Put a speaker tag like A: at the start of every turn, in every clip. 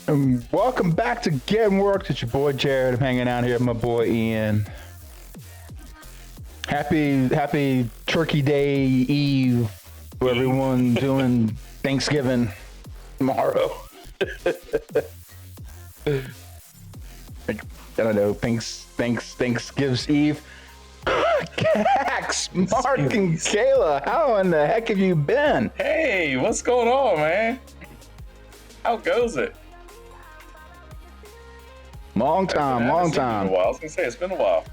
A: And welcome back to Getting Worked. It's your boy Jared. I'm hanging out here with my boy Ian. Happy Turkey Day Eve for everyone doing Thanksgiving tomorrow. I don't know. Thanksgives Eve. Cax, Mark, and Kayla, how in the heck have you been?
B: Hey, what's going on, man? How goes it?
A: Long time.
B: It's been a while. I was gonna say it's been a while.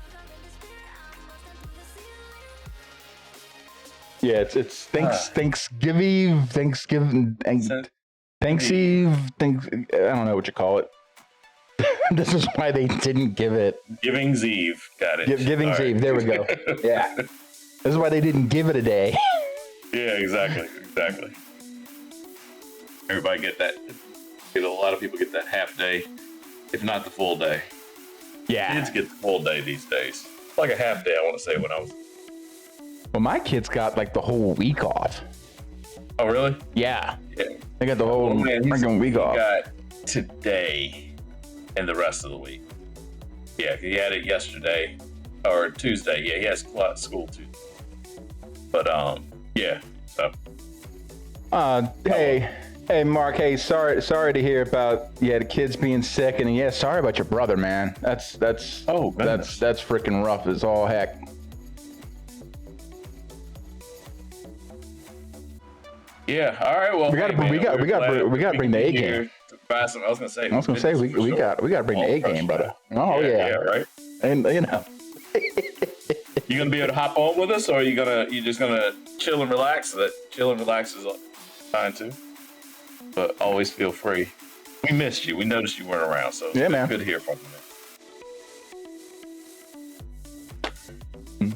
A: Yeah, it's Thanksgiving, Thankseve. I don't know what you call it. This is why they didn't give it.
B: Giving's Eve. Got it.
A: Giving's Eve. There we go. Yeah. This is why they didn't give it a day.
B: Yeah, exactly. Everybody get that. A lot of people get that half day, if not the full day.
A: Yeah.
B: Kids get the full day these days. Like a half day, I want to say, when I was.
A: Well, my kids got like the whole week off.
B: Oh, really?
A: Yeah.
B: Yeah.
A: They got the whole freaking week off.
B: He got today and the rest of the week. Yeah, he had it yesterday or Tuesday. Yeah, he has school Tuesday. But yeah. So.
A: Hey, Mark. Hey, sorry to hear about the kids being sick, and yeah, sorry about your brother, man. That's freaking rough as all heck.
B: Yeah. All right. Well,
A: we gotta bring the A game.
B: I was gonna say
A: we gotta bring the A game, brother. Oh yeah,
B: right.
A: And you know,
B: you gonna be able to hop on with us, or you just gonna chill and relax? That chill and relax is fine too. But always feel free. We missed you. We noticed you weren't around, so it's
A: man.
B: Good to hear from you.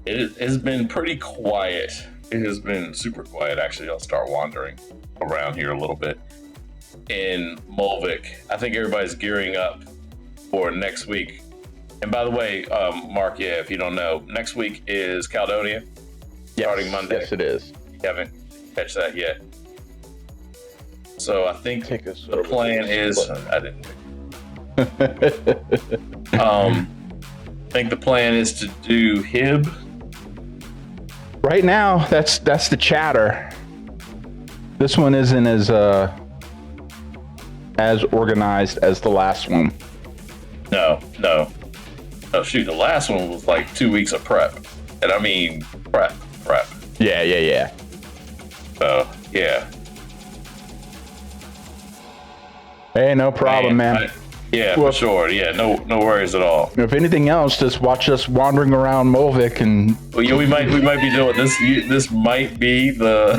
B: It has been pretty quiet. It has been super quiet. Actually, I'll start wandering around here a little bit. In Molvik, I think everybody's gearing up for next week. And by the way, Mark, if you don't know, next week is Caledonia, starting Monday.
A: Yes, it is.
B: You haven't catch that yet. So I think the plan is I didn't. I think the plan is to do Hib.
A: Right now, that's the chatter. This one isn't as organized as the last one.
B: No. Shoot, the last one was like 2 weeks of prep, and I mean prep.
A: Yeah.
B: So yeah.
A: Hey, no problem, man.
B: For sure. Yeah, no worries at all.
A: If anything else, just watch us wandering around Molvik and.
B: Well, yeah, we might be doing this. This might be the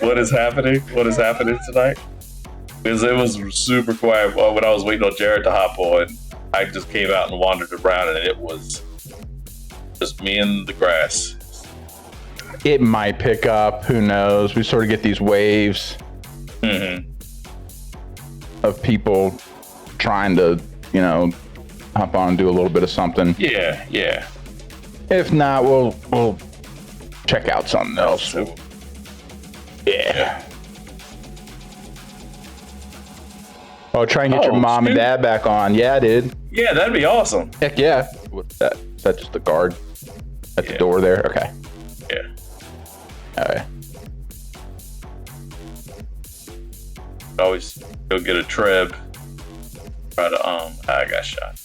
B: what is happening tonight, because it was super quiet when I was waiting on Jared to hop on. I just came out and wandered around, and it was just me and the grass.
A: It might pick up. Who knows? We sort of get these waves.
B: Mm-hmm.
A: Of people trying to, hop on and do a little bit of something.
B: Yeah.
A: If not, we'll check out something else. Yeah. Oh, try and get your mom and dad back on. Yeah, dude.
B: Yeah, that'd be awesome.
A: Heck yeah. What's that? Is that just the guard at the door there? Okay.
B: Yeah.
A: All right.
B: Always go get a treb. Try to I got shot.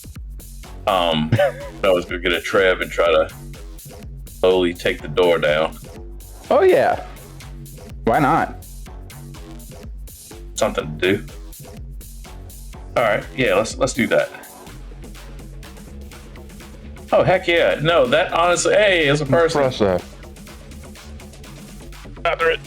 B: Always go get a treb and try to slowly take the door down.
A: Oh yeah. Why not?
B: Something to do. All right, yeah, let's do that. Oh heck yeah! No, that honestly, hey, as a person.
A: Press that.
B: After it.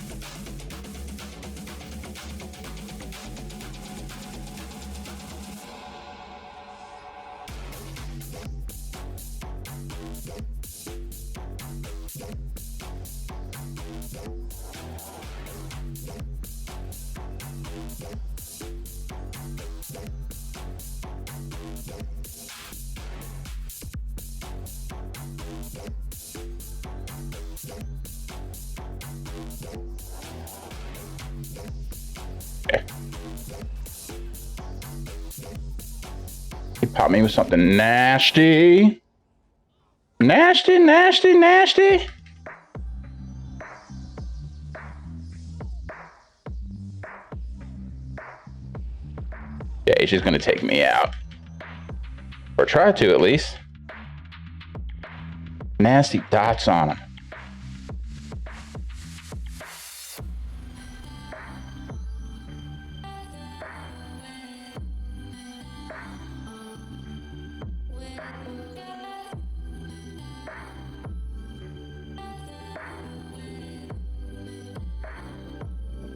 A: pop me with something nasty. Nasty, nasty, nasty. Okay, she's gonna take me out. Or try to, at least. Nasty dots on him.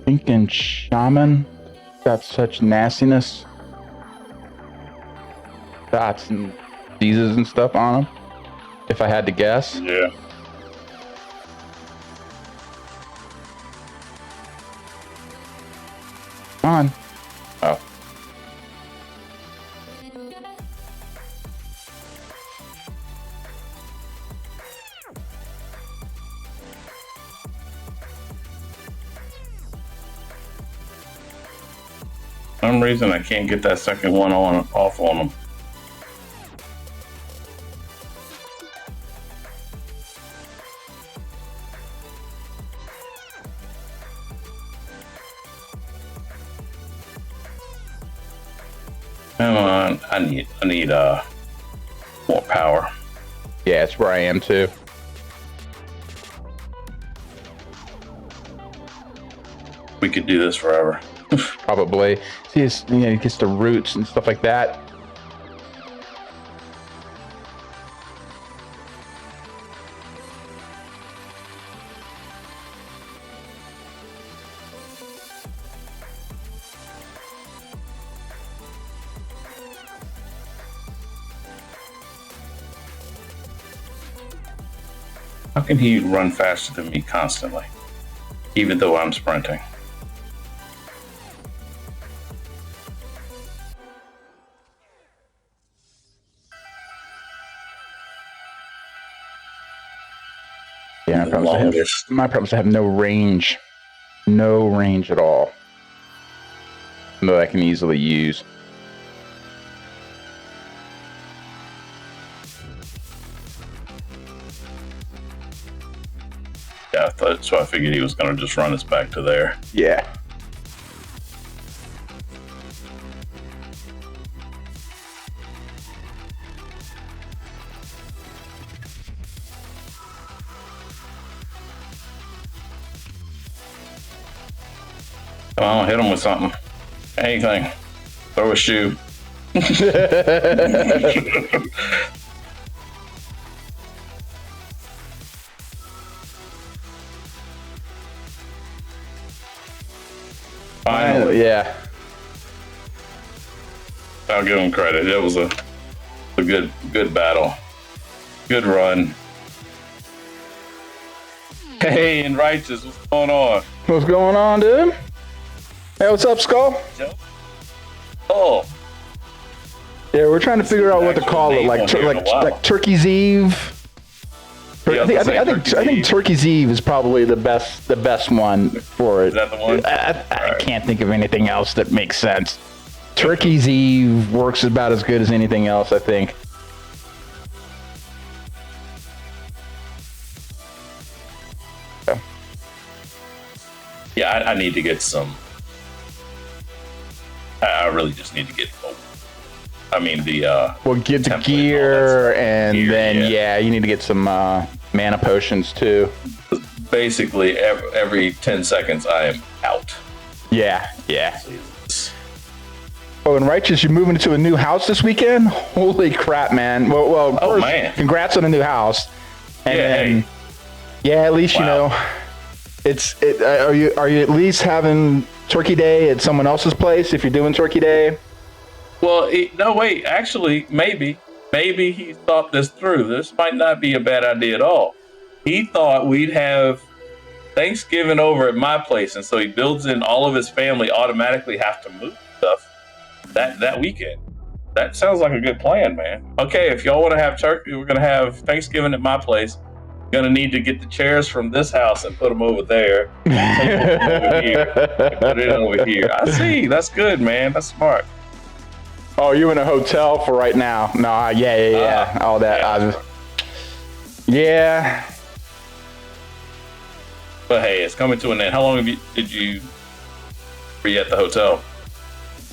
A: Thinking shaman got such nastiness. Dots and diseases and stuff on them, if I had to guess.
B: Yeah.
A: Come on. Oh.
B: For some reason I can't get that second one off on them. Come on, I need more power.
A: Yeah, it's where I am too.
B: We could do this forever.
A: Probably. See, it's, you know, it gets the roots and stuff like that.
B: How can he run faster than me constantly, even though I'm sprinting?
A: Yeah, my problem is I have no range. No range at all. That I can easily use.
B: Yeah, so I figured he was going to just run us back to there.
A: Yeah.
B: Come on, hit him with something. Anything. Throw a shoe. Finally.
A: Yeah.
B: I'll give him credit. It was a good battle. Good run. Hey, and Righteous, what's going on?
A: What's going on, dude? Hey, what's up, Skull?
B: Oh.
A: Yeah, we're trying to figure out what to call it, like Turkey's Eve.
B: Yeah,
A: I think Turkey's Eve is probably the best one for it.
B: Is that the one?
A: I can't think of anything else that makes sense. Turkey's Eve works about as good as anything else, I think.
B: Yeah, I need to get some. I really just need to get. I mean
A: get the gear, and then you need to get some mana potions too.
B: Basically, every 10 seconds I am out.
A: Yeah. Oh, and Righteous, you're moving into a new house this weekend? Holy crap, man! Well,
B: oh
A: first,
B: man,
A: congrats on a new house. And at least you know. Are you at least having Turkey Day at someone else's place if you're doing Turkey Day?
B: Well, no, wait. Actually, maybe he thought this through. This might not be a bad idea at all. He thought we'd have Thanksgiving over at my place, and so he builds in all of his family automatically have to move stuff that weekend. That sounds like a good plan, man. Okay, if y'all want to have turkey, we're gonna have Thanksgiving at my place. Gonna need to get the chairs from this house and put them over there. Over here. Put it over here. I see. That's good, man. That's smart.
A: Oh, Oh, you in a hotel for right now? No, yeah. All that. Yeah.
B: But hey, it's coming to an end. How long were you at the hotel?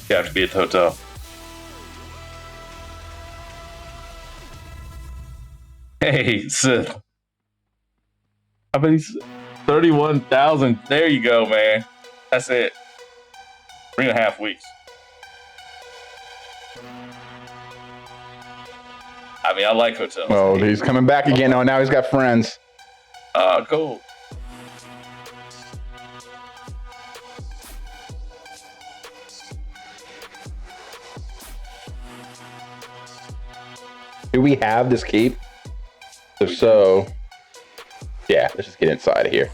B: You have to be at the hotel. Hey, Sith. I bet he's 31,000. There you go, man. That's it. 3.5 weeks. I mean, I like hotels.
A: Oh, he's coming back again. Oh, now he's got friends.
B: Cool.
A: Do we have this keep? If so, yeah, let's just get inside of here.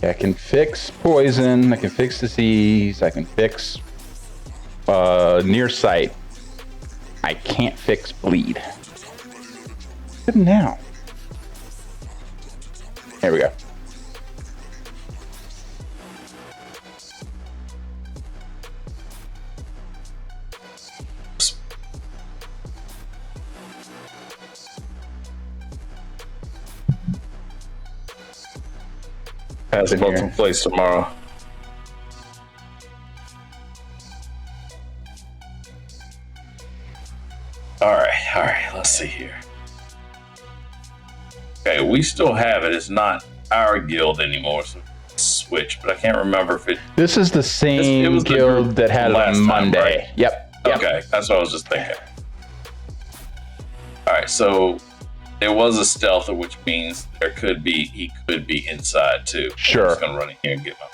A: I can fix poison, I can fix disease, I can fix near sight. I can't fix bleed. Good now. There we go.
B: Has a welcome place tomorrow. All right. Let's see here. Okay, we still have it. It's not our guild anymore, so switch. But I can't remember if it.
A: This is the same guild that had it on Monday.
B: Right?
A: Yep.
B: Okay, that's what I was just thinking. All right, so there was a stealth, which means he could be inside too.
A: Sure.
B: I'm just gonna run in here and get my.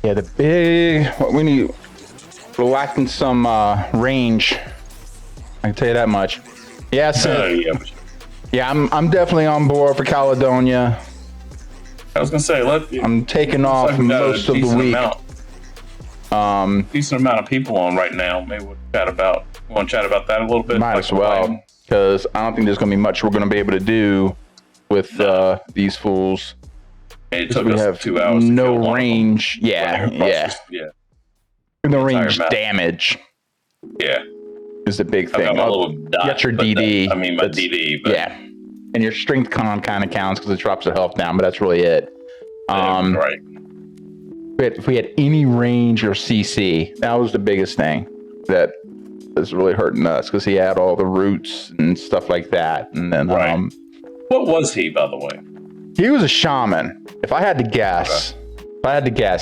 A: Yeah, the big. What we need. We're lacking some range. I can tell you that much. Yeah. So. Yeah, I'm definitely on board for Caledonia.
B: I was gonna say,
A: I'm taking off most of the week.
B: Decent amount of people on right now. Maybe we'll chat about. Want to chat about that a little bit?
A: Might as well, because I don't think there's gonna be much we're gonna be able to do with these fools.
B: It took us 2 hours.
A: No range. Yeah. No range
B: map.
A: Damage.
B: Yeah.
A: Is the big thing. Get your DD.
B: My DD. But
A: yeah. And your strength con kind of counts because it drops the health down, but that's really it.
B: Right.
A: If we had any range or CC, that was the biggest thing that is really hurting us because he had all the roots and stuff like that. And then,
B: what was he, by the way?
A: He was a shaman. If I had to guess,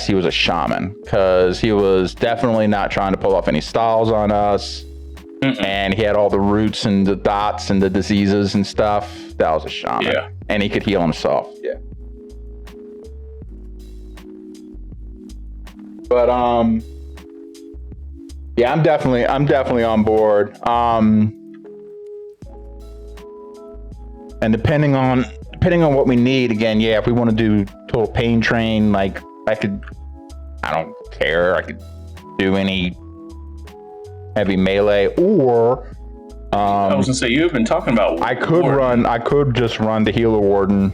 A: he was a shaman because he was definitely not trying to pull off any styles on us. And he had all the roots and the dots and the diseases and stuff. That was a shaman.
B: Yeah.
A: And he could heal himself. Yeah. But yeah, I'm definitely on board. And depending on what we need, again, yeah, if we want to do total pain train, like I don't care. I could do any heavy melee, or
B: I was gonna say you've been talking about.
A: I could just run the healer warden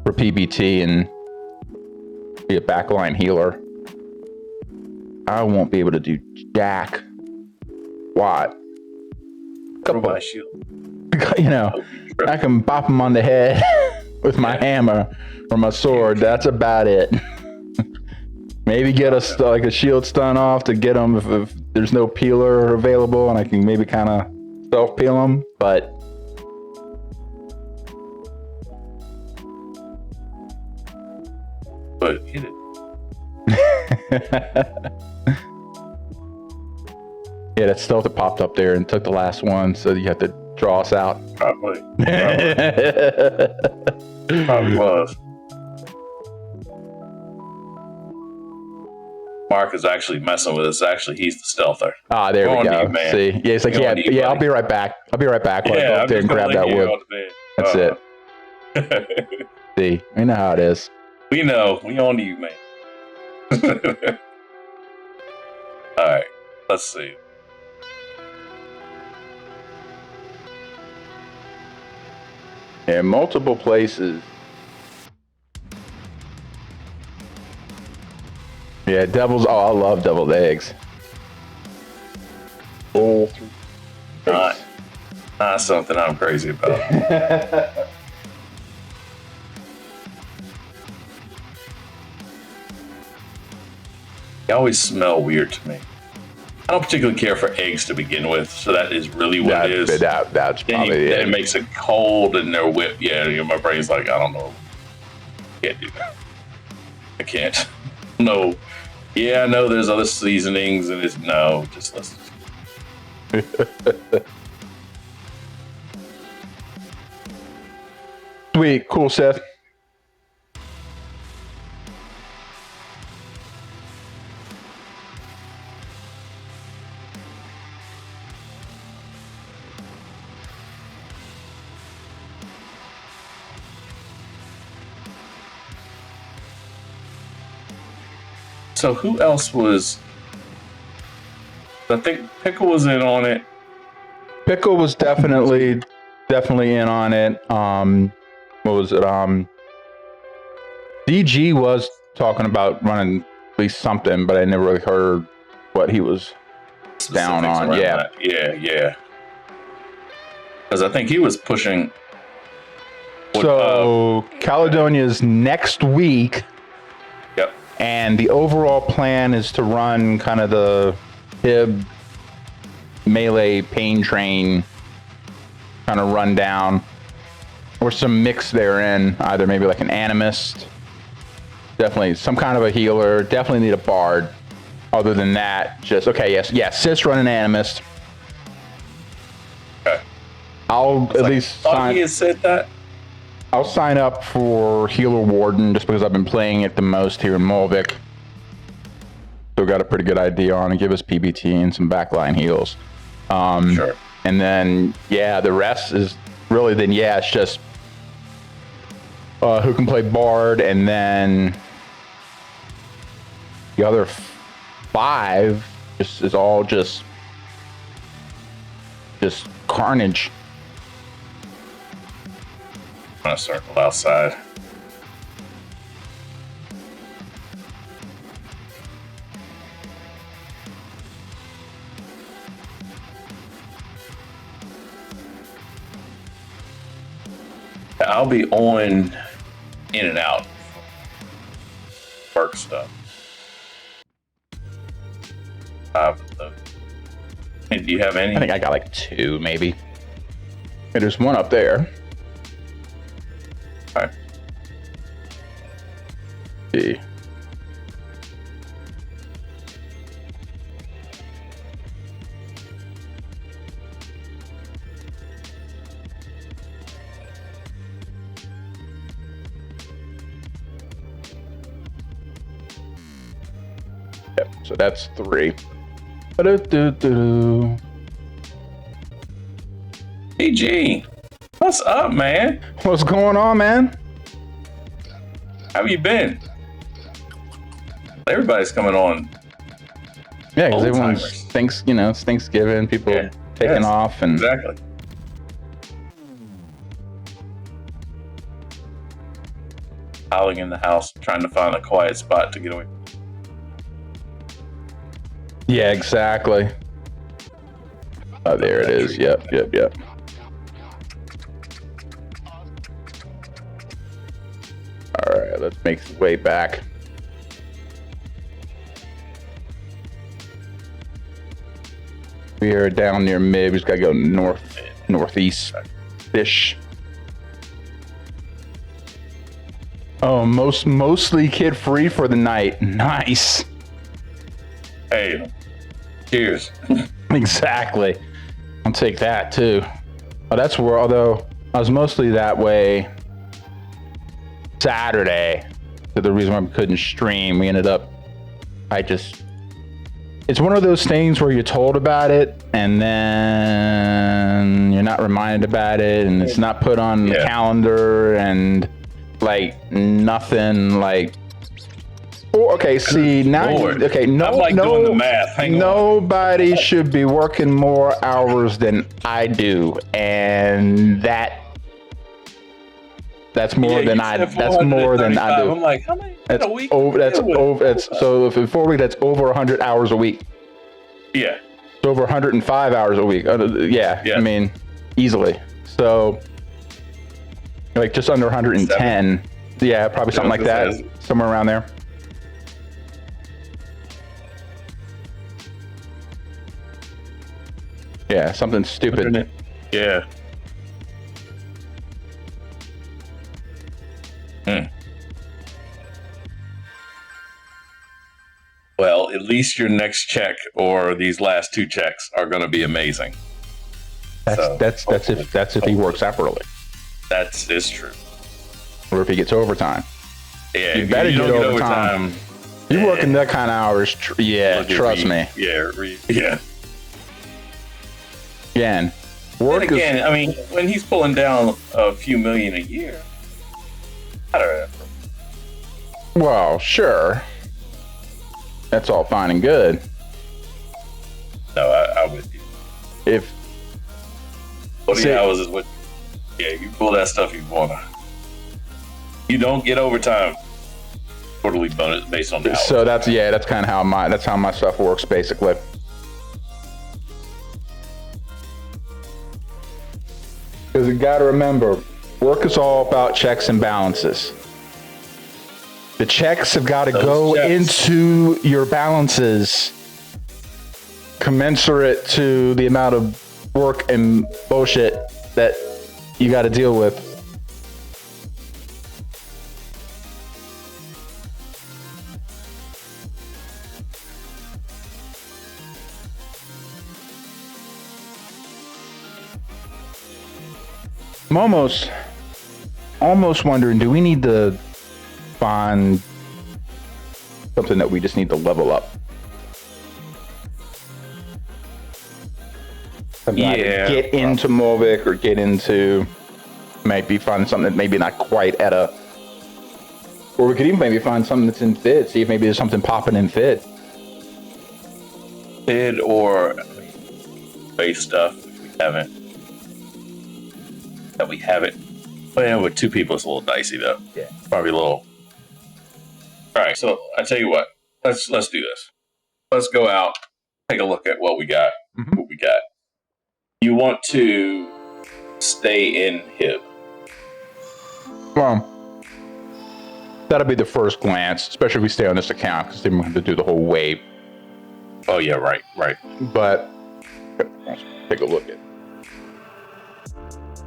A: for PBT and be a backline healer. I won't be able to do jack. What?
B: My shield.
A: You know, I can bop him on the head with my hammer or my sword. That's about it. Maybe get a shield stun off to get him if there's no peeler available, and I can maybe kind of self peel him. But
B: hit it.
A: Yeah, that stealth that popped up there and took the last one, so you have to draw us out.
B: Probably was. Mark is actually messing with us. Actually, he's the stealther.
A: Ah, there
B: We're
A: we
B: on
A: go.
B: you, man.
A: See, yeah, it's like,
B: We're
A: yeah,
B: on you,
A: yeah. I'll
B: buddy.
A: be right back. I'll be right back. I'll go
B: I'm
A: up there
B: just
A: and grab
B: gonna
A: that
B: lay you
A: wood.
B: on the
A: That's
B: bed.
A: it. See, we know how it is.
B: We know. We on you, man. All right. Let's see.
A: Yeah, multiple places. Yeah, devil's. Oh, I love deviled eggs. Oh,
B: Not something I'm crazy about. They always smell weird to me. I don't particularly care for eggs to begin with, so that is really what it is.
A: That's
B: Then,
A: probably
B: then
A: it.
B: it makes it cold and they're whipped. Yeah, my brain's like, I don't know. Can't do that. I can't. No. Yeah, I know there's other seasonings and it's no, just let's.
A: Sweet, cool, Seth.
B: So who else was? I think Pickle was in on it.
A: Pickle was definitely in on it. What was it? DG was talking about running at least something, but I never really heard what he was down
B: Specifics
A: on.
B: around
A: Yeah.
B: that. Yeah. Because I think he was pushing.
A: So Caledonia's next week.
B: Yep.
A: And the overall plan is to run kind of the Hib melee pain train kind of run down, or some mix therein, either maybe like an animist, definitely some kind of a healer, definitely need a bard. Other than that, just okay, yes, Sis run an animist.
B: Okay.
A: I'll at least
B: thought he had said that.
A: I'll sign up for Healer Warden just because I've been playing it the most here in Molvik. So got a pretty good idea on it. Give us PBT and some backline heals.
B: Sure.
A: And then, yeah, the rest is really then, yeah, it's just who can play Bard, and then the other 5 is all just carnage.
B: I'm gonna circle outside. I'll be on in and out work stuff. Hey, do you have any?
A: I think I got like 2 maybe. Hey, there's one up there.
B: All right.
A: See. Yep, so that's 3. Ba-do-do-do-do.
B: PG, what's up, man?
A: What's going on, man?
B: How have you been? Everybody's coming on.
A: Yeah, because
B: Old-timers.
A: everyone's it's Thanksgiving, people taking
B: Yes,
A: off, and
B: exactly. Howling in the house, trying to find a quiet spot to get away.
A: yeah, exactly. Oh, there it is. Yep. All right, let's make the way back. We are down near mid. We just gotta go northeast-ish. Oh, mostly kid-free for the night. Nice.
B: Hey, cheers.
A: Exactly. I'll take that too. Oh, that's where, although I was mostly that way Saturday. So the reason why we couldn't stream, we ended up, I just it's one of those things where you're told about it and then you're not reminded about it, and it's not put on the calendar, and like nothing like. Okay, see now. Okay, no,
B: I'm like doing the math.
A: Nobody should be working more hours than I do, and that's more than I. That's more than I do.
B: I'm like, how many
A: that's
B: a week?
A: That's over. That's so if in 4 weeks, that's over 100 hours a week.
B: Yeah,
A: it's over 105 hours a week. Yeah, I mean, easily. So, like just under 110. Yeah, probably something like that. Somewhere around there. Yeah, something stupid.
B: Yeah. Well, at least your next check or these last 2 checks are going to be amazing.
A: That's if he works separately.
B: That is true.
A: Or if he gets overtime.
B: Yeah,
A: you better get overtime. You're working that kind of hours. Trust me.
B: Yeah.
A: Again,
B: I mean, when he's pulling down a few million a year, I don't know.
A: Well, sure. That's all fine and good.
B: No, I'm with you.
A: If
B: 40 hours is what, you pull that stuff you wanna. You don't get overtime. Quarterly bonus based on the hours.
A: So that's kind of how my stuff works basically. Because you got to remember, work is all about checks and balances. The checks have got to go into your balances commensurate to the amount of work and bullshit that you got to deal with. I'm almost wondering, do we need to find something that we just need to level up? Get into Molvik or get into maybe find something that maybe not quite at a, or we could even maybe find something that's in Fid, see if maybe there's something popping in Fid.
B: Fid or base stuff we haven't. Well, with 2 people, it's a little dicey though.
A: Yeah,
B: probably a little. All right, so I tell you what, let's do this. Let's go out, take a look at what we got.
A: Mm-hmm.
B: What we got. You want to stay in HIB?
A: Well, that'll be the first glance, especially if we stay on this account, because then we'll have to do the whole wave.
B: Oh yeah, right.
A: But let's take a look at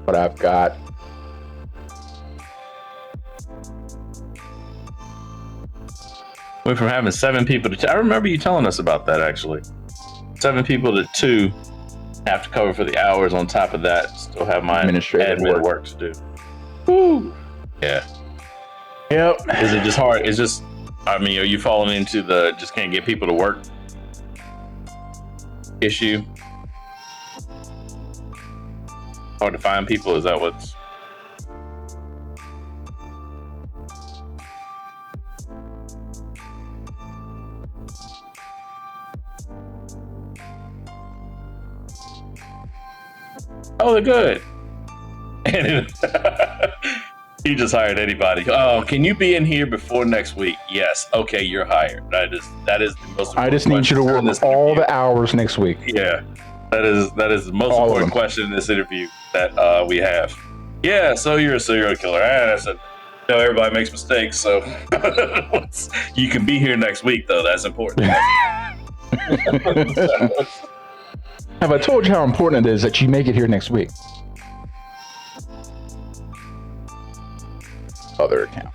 A: what I've got.
B: Went from having 7 people to 2. I remember you telling us about that actually. 7 people to 2 have to cover for the hours. On top of that, still have my
A: administrative
B: work to do. Woo. Yeah.
A: Yep.
B: Is it just hard? It's just, I mean, are you falling into the just can't get people to work issue? Hard to find people? Is that what's... Oh, they're good. And he just hired anybody. Oh, can you be in here before next week? Yes. Okay, you're hired. That is the most important.
A: I just need you to work all the hours next week.
B: Yeah. That is the most important question in this interview that we have. Yeah, so you're a serial killer. I said, no, everybody makes mistakes, so you can be here next week, though. That's important.
A: Have I told you how important it is that you make it here next week? Other account.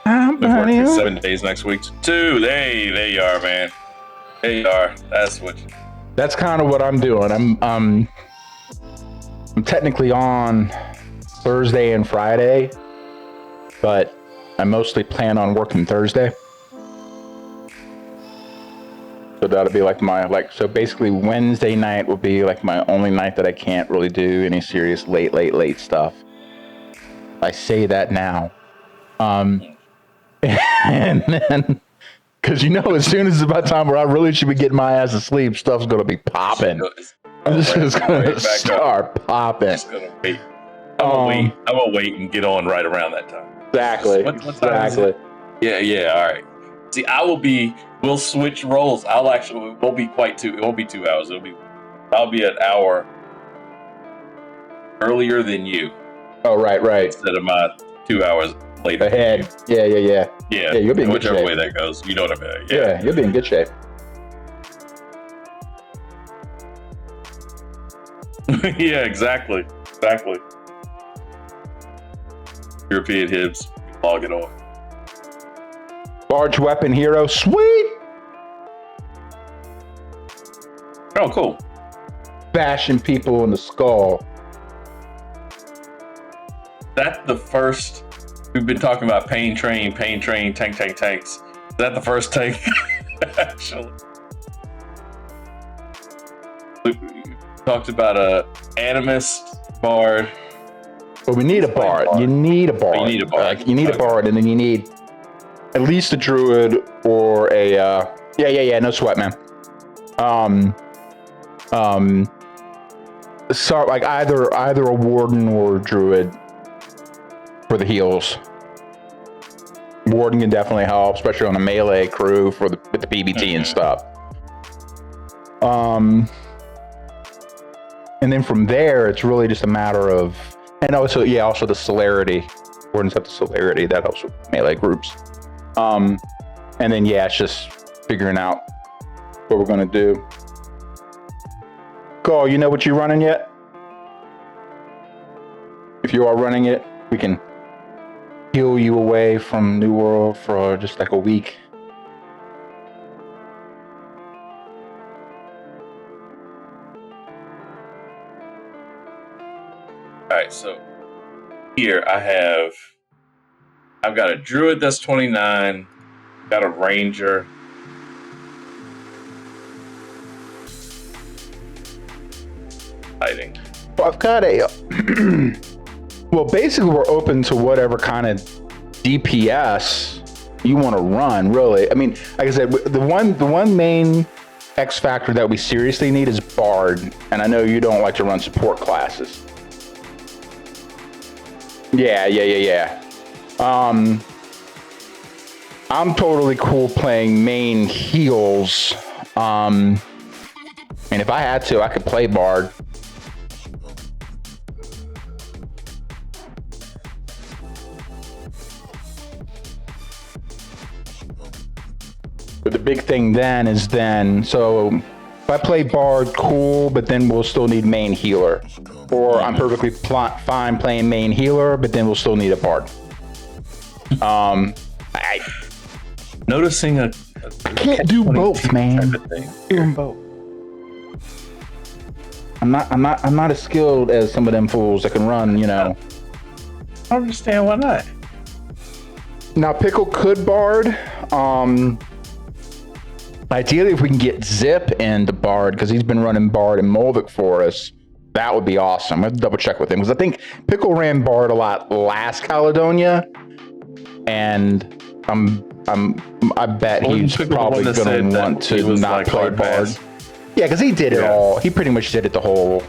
B: We've worked 7 days next week. 2. There you are, man. There you are. That's kind
A: of what I'm doing. I'm technically on Thursday and Friday, but I mostly plan on working Thursday. So that'll be like so basically Wednesday night will be like my only night that I can't really do any serious late stuff. I say that now. And then, because as soon as it's about time where I really should be getting my ass to sleep, stuff's gonna be popping. I'm just gonna start popping.
B: I'm just gonna wait. I'm gonna wait and get on right around that time.
A: Exactly.
B: What time is it? Yeah. All right. See, we'll switch roles. It won't be 2 hours. I'll be an hour earlier than you.
A: Oh, right.
B: Instead of my 2 hours later.
A: Ahead. Yeah.
B: Yeah,
A: you'll be in good shape.
B: Whichever way that goes, you know what I mean.
A: Yeah, you'll be in good shape.
B: Yeah, exactly. European hibs, log it on.
A: Large weapon hero, sweet.
B: Oh, cool.
A: Bashing people in the skull.
B: That's the first. We've been talking about pain train, tanks. Is that the first tank? Actually, we talked about a animist bard.
A: But we need a bard. You need a bard. You need a bard, and then you need at least a druid or a no sweat, man. So like either a warden or a druid for the heals. Warden can definitely help, especially on a melee crew with the PBT and stuff. And then from there, it's really just a matter of, and also the celerity. Wardens have the celerity that helps with melee groups. And then it's just figuring out what we're gonna do. Cole, you know what you're running yet? If you are running it, we can heal you away from New World for just like a week.
B: All right, so here I've got a druid that's 29, got a ranger. Fighting.
A: Well, I've got a well, basically we're open to whatever kind of DPS you want to run, really. I mean, like I said, the one main X factor that we seriously need is bard, and I know you don't like to run support classes. Yeah. I'm totally cool playing main heals. And if I had to, I could play bard. But the big thing then is so if I play bard, cool, but then we'll still need main healer. Or I'm perfectly fine playing main healer, but then we'll still need a bard.
B: Noticing I
A: can't do both, man. Do them both. I'm not as skilled as some of them fools that can run, I
B: don't understand why not.
A: Now Pickle could bard. Ideally, if we can get Zip into bard, because he's been running bard and Molvik for us, that would be awesome. I have to double check with him because I think Pickle ran bard a lot last Caledonia, and I bet he's probably going to want to not play bard. Yeah, because he did it all. He pretty much did it the whole,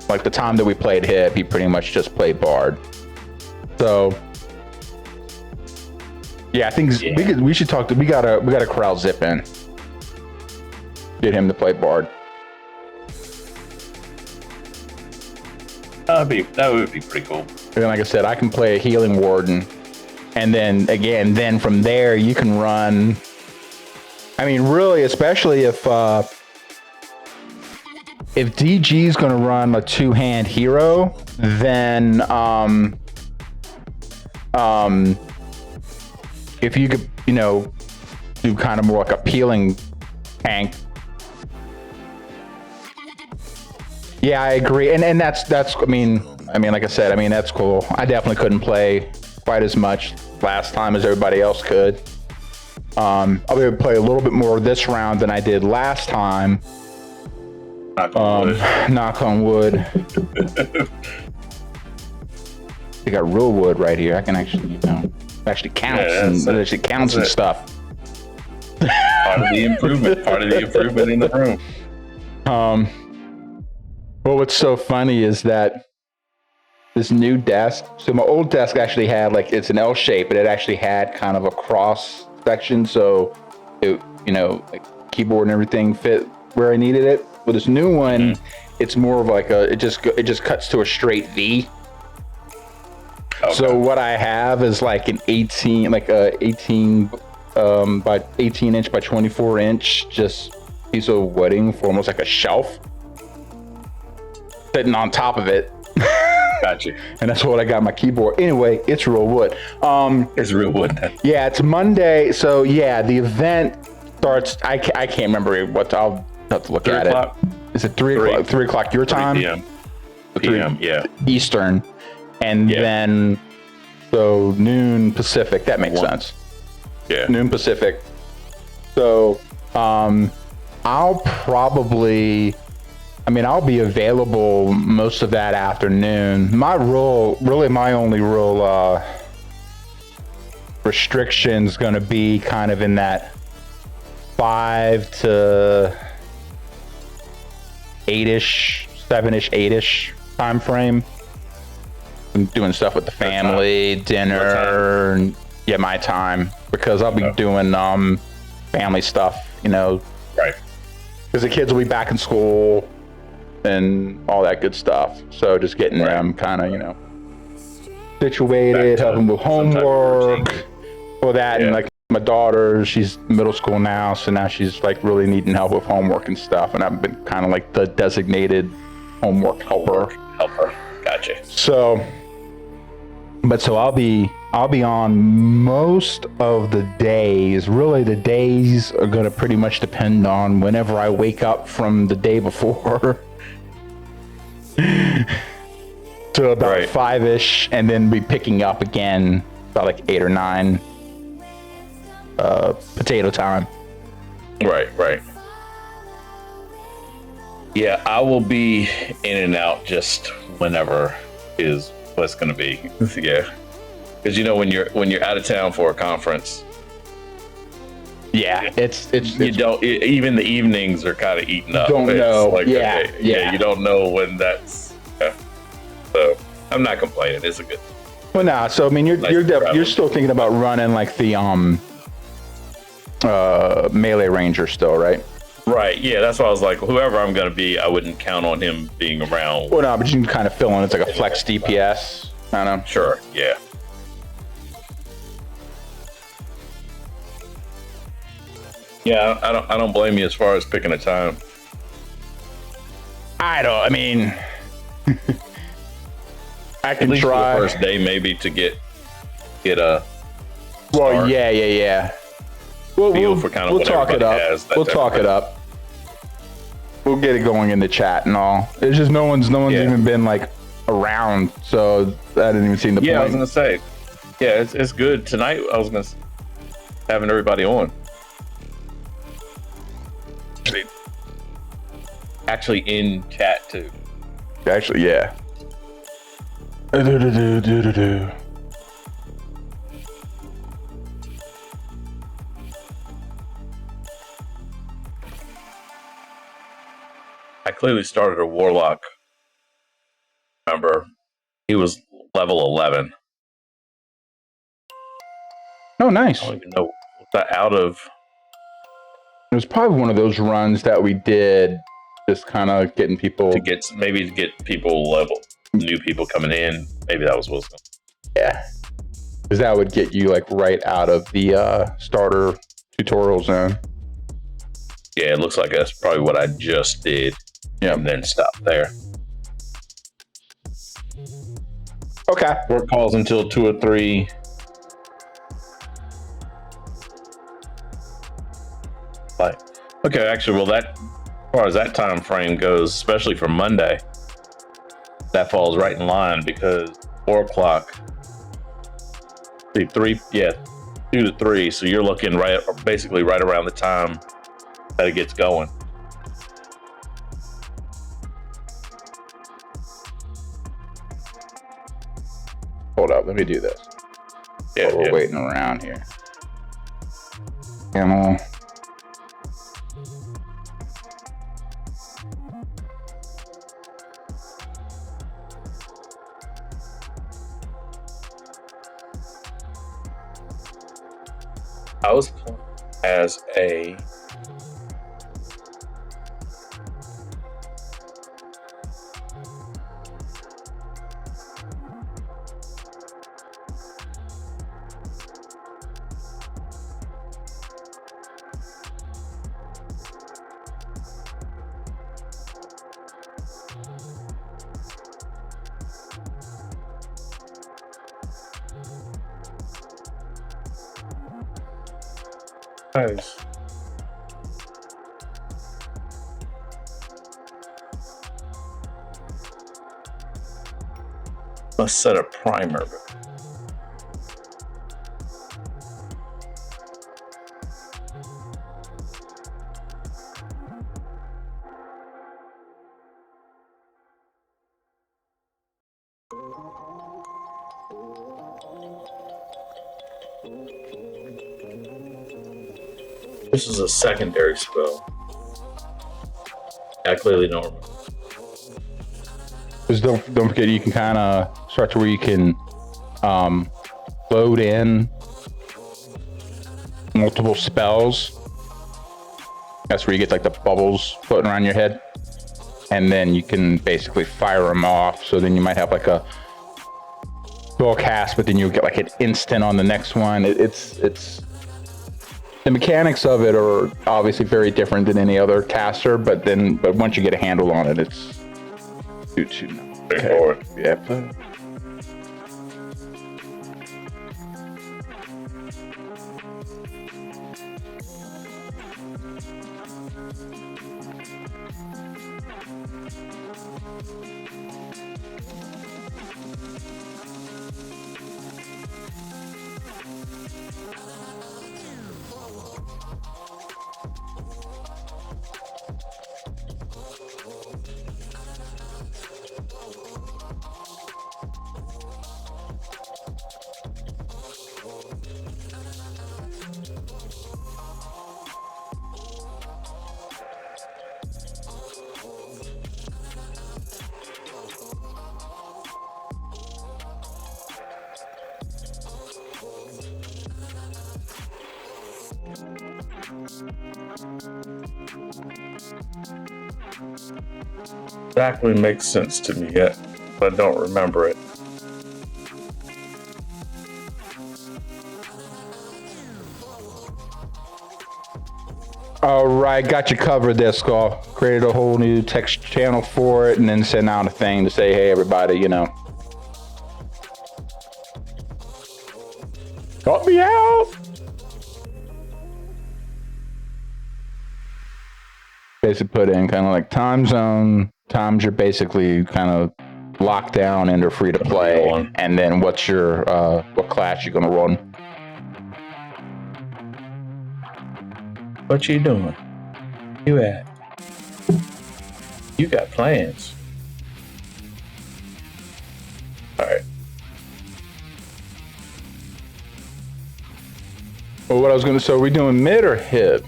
A: like the time that we played hip, he pretty much just played bard. So yeah, I think we should talk to. We gotta corral Zip in. Get him to play bard.
B: That would be pretty cool.
A: And like I said, I can play a healing warden, and then from there you can run. I mean, really, especially if DG is going to run a two-hand hero, then if you could, do kind of more like a peeling tank. Yeah, I agree, and that's I mean, like I said, that's cool. I definitely couldn't play quite as much last time as everybody else could. I'll be able to play a little bit more this round than I did last time.
B: Knock on wood.
A: Knock on wood. I got real wood right here. I can actually, actually counts and stuff.
B: Part of the improvement. Part of the improvement in the room.
A: Well, what's so funny is that this new desk. So my old desk actually had it's an L shape, but it actually had kind of a cross section, so it, keyboard and everything fit where I needed it. With this new one, it's more of it just cuts to a straight V. Okay. So what I have is an 18 by 18 inch by 24 inch just piece of wooding for almost like a shelf sitting on top of it.
B: Gotcha.
A: And that's what I got my keyboard. Anyway, it's real wood.
B: It's real wood then.
A: Yeah, it's Monday. So yeah, the event starts. I can't remember what. I'll have to look at it. Is it 3 o'clock? 3 o'clock your time?
B: 3 p.m. 3 p.m. Yeah.
A: Eastern, and then so noon Pacific. That makes sense.
B: Yeah.
A: Noon Pacific. So I'll probably. I'll be available most of that afternoon. My only real restriction's going to be kind of in that 5 to 8-ish, 7-ish, 8-ish time frame. I'm doing stuff with the family, dinner, and my time, because I'll be doing family stuff,
B: Right.
A: Because the kids will be back in school and all that good stuff. So just getting them kind of, situated, helping with homework, all that. And my daughter, she's middle school now, so now she's really needing help with homework and stuff. And I've been kind of the designated homework helper.
B: Gotcha.
A: So I'll be on most of the days. Really, the days are going to pretty much depend on whenever I wake up from the day before. To about 5-ish, and then be picking up again about 8 or 9 potato time.
B: Right. Yeah, I will be in and out just whenever is what's going to be. Yeah, because when you're out of town for a conference.
A: Yeah, it's
B: you don't even the evenings are kind of eaten up.
A: Don't know.
B: You don't know when that's. So I'm not complaining. It's a good.
A: Well, nah. So you're still thinking about running the melee ranger still, right?
B: Right. Yeah, that's why I was like, whoever I'm gonna be, I wouldn't count on him being around.
A: Well, no, but you can kind of fill in. It's like a flex DPS. I don't know.
B: Sure. Yeah. Yeah, I don't blame you as far as picking a time.
A: I can
B: at least
A: try
B: for the first day maybe to get a start.
A: Well, yeah. We'll
B: for kind of
A: we'll talk it up. We'll talk it up. We'll get it going in the chat and all. It's just no one's even been around, so I didn't even see the point.
B: Yeah, I was gonna say. Yeah, it's good tonight. I was gonna having everybody on. Actually in chat too.
A: Actually, yeah.
B: I clearly started a warlock. Remember, he was level 11.
A: Oh, nice.
B: I don't even know. Was that out of?
A: It was probably one of those runs that we did, just kind of getting people
B: to get people level, new people coming in. Maybe that was Wilson.
A: Yeah, because that would get you right out of the starter tutorial zone.
B: Yeah, it looks like that's probably what I just did.
A: Yeah,
B: and then stop there.
A: Okay.
B: Work calls until 2 or 3. Okay, actually, well, that as far as that time frame goes, especially for Monday, that falls right in line because 4 o'clock. 3 2 to 3. So you're looking basically right around the time that it gets going.
A: Hold up, let me do this.
B: Yeah,
A: We're waiting around here. Camel.
B: I was playing as a Nice. Must set a primer. This is a secondary spell. I clearly don't remember.
A: Just don't forget, you can kind of start to where you can load in multiple spells. That's where you get like the bubbles floating around your head, and then you can basically fire them off. So then you might have like a spell cast, but then you'll get like an instant on the next one. It's the mechanics of it are obviously very different than any other caster, but once you get a handle on it, it's
B: Straightforward.
A: Yeah.
B: Exactly makes sense to me yet, but I don't remember it.
A: All right, got you covered there, Skull. Created a whole new text channel for it, and then sent out a thing to say, hey, everybody, help me out. Basically put in kind of like time zone, times you're basically kind of locked down into free to play, and then what's your, what class you're gonna run.
B: What you doing? You at? You got plans. All right.
A: Well, what I was gonna say, are we doing mid or hip?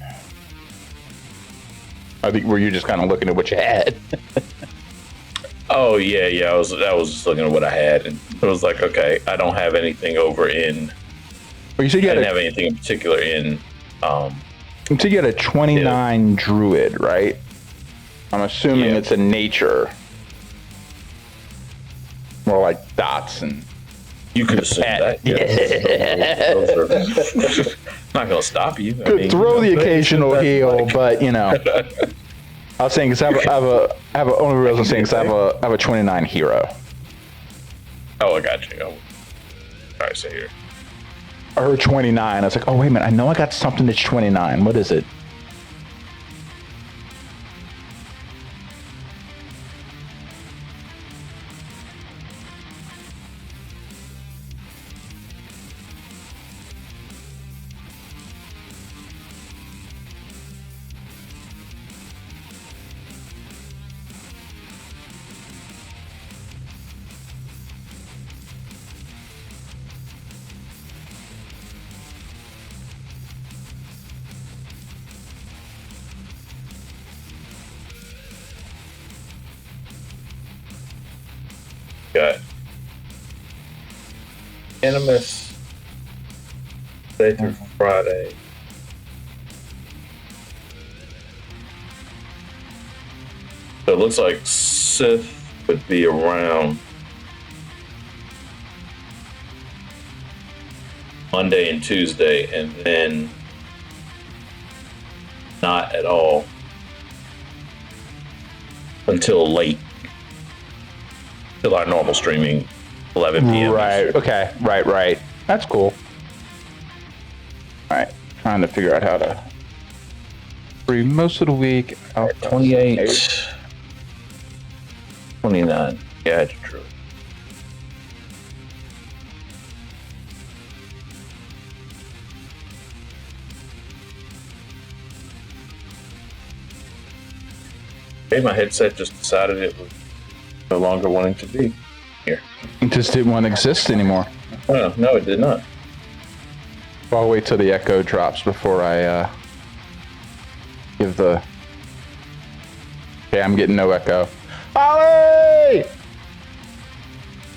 A: I think were you just kind of looking at what you had?
B: Oh yeah. I was just looking at what I had, and it was like, okay, I don't have anything over in.
A: Well, you said you
B: I didn't have anything in particular in.
A: You said you had a 29 druid, right? I'm assuming it's a nature, more like dots and.
B: You could assume that. Yeah. Those are not going to stop you.
A: Could throw the occasional heal, but I was saying because I have a only reason I'm saying because I have a 29 hero.
B: Oh, I got you. All right, so here.
A: I heard 29. I was like, oh wait a minute, I know I got something that's 29. What is it?
B: Got Animus Monday through Friday. So it looks like Sith would be around Monday and Tuesday, and then not at all until late, till our normal streaming, 11 p.m.
A: Right. Okay. Right. That's cool. All right. Trying to figure out how to free most of the week.
B: 28, 29. Yeah, true. Hey, my headset just decided it was no longer wanting to be here.
A: It just didn't want to exist anymore.
B: Oh, no, it did not.
A: I'll wait till the echo drops before I give the... Okay, I'm getting no echo. Ollie!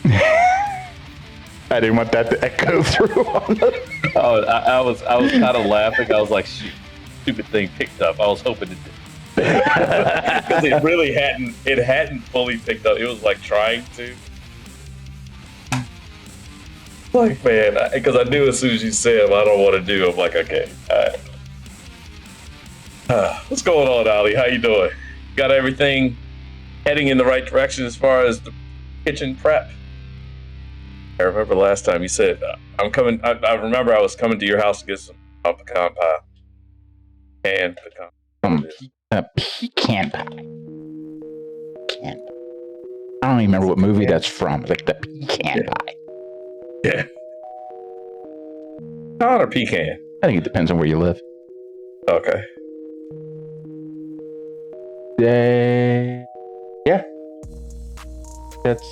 A: I didn't want that to echo through on the...
B: Oh, I was kind of laughing. I was like, shoot, stupid thing picked up. I was hoping it did. Because it really hadn't fully picked up. It was like trying to. Like, man, because I knew as soon as you said, I don't want to do. I'm like, okay, all right. What's going on, Ali? How you doing? Got everything heading in the right direction as far as the kitchen prep? I remember last time you said, I'm coming. I remember I was coming to your house to get some pecan pie. And pecan.
A: Pecan pie. I don't even remember what movie that's from. Like the pecan pie.
B: Yeah. Pecan or pecan?
A: I think it depends on where you live.
B: Okay.
A: Yeah. That's...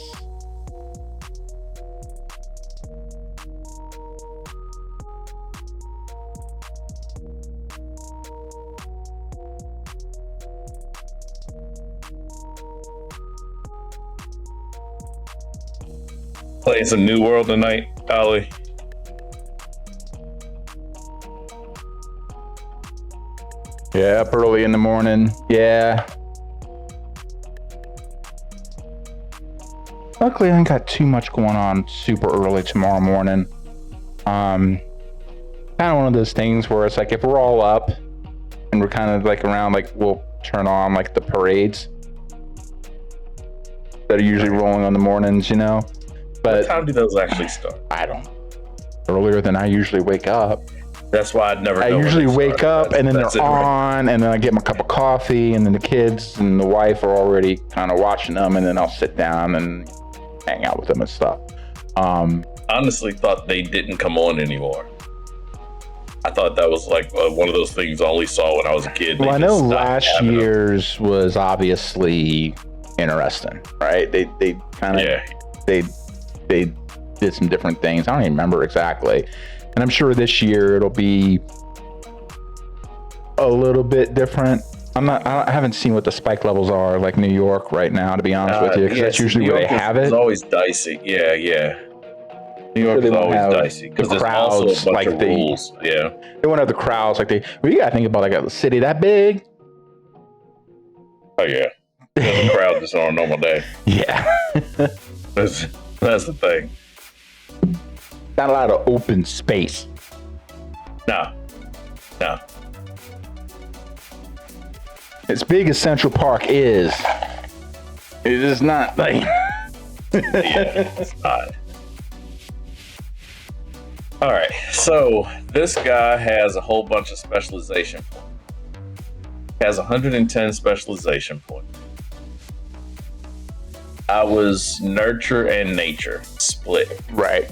B: Playing some New World tonight, Ali.
A: Yeah, up early in the morning. Yeah. Luckily, I ain't got too much going on super early tomorrow morning. Kind of one of those things where it's like if we're all up and we're kind of like around, like we'll turn on like the parades that are usually rolling on the mornings, you know. But
B: what time do those actually start?
A: I don't. Earlier than I usually wake up.
B: That's why I'd never.
A: I usually wake up and then they're on, and then I get my cup of coffee, and then the kids and the wife are already kind of watching them, and then I'll sit down and hang out with them and stuff.
B: Honestly, thought they didn't come on anymore. I thought that was like one of those things I only saw when I was a kid.
A: Well, I know last year's was obviously interesting, right? They kind of they did some different things. I don't even remember exactly. And I'm sure this year it'll be a little bit different. I haven't seen what the spike levels are like New York right now, to be honest with you, because that's usually where they have it.
B: It's always dicey. Yeah. New York is always dicey because there's also a bunch of rules. Yeah.
A: They won't have the crowds like you gotta think about like a city that big.
B: Oh yeah. There's a crowd just on a normal day.
A: Yeah.
B: That's the thing.
A: Not a lot of open space.
B: No.
A: As big as Central Park is, it is not like...
B: Yeah, it's not. All right, so this guy has a whole bunch of specialization points. He has 110 specialization points. I was nurture and nature split.
A: Right.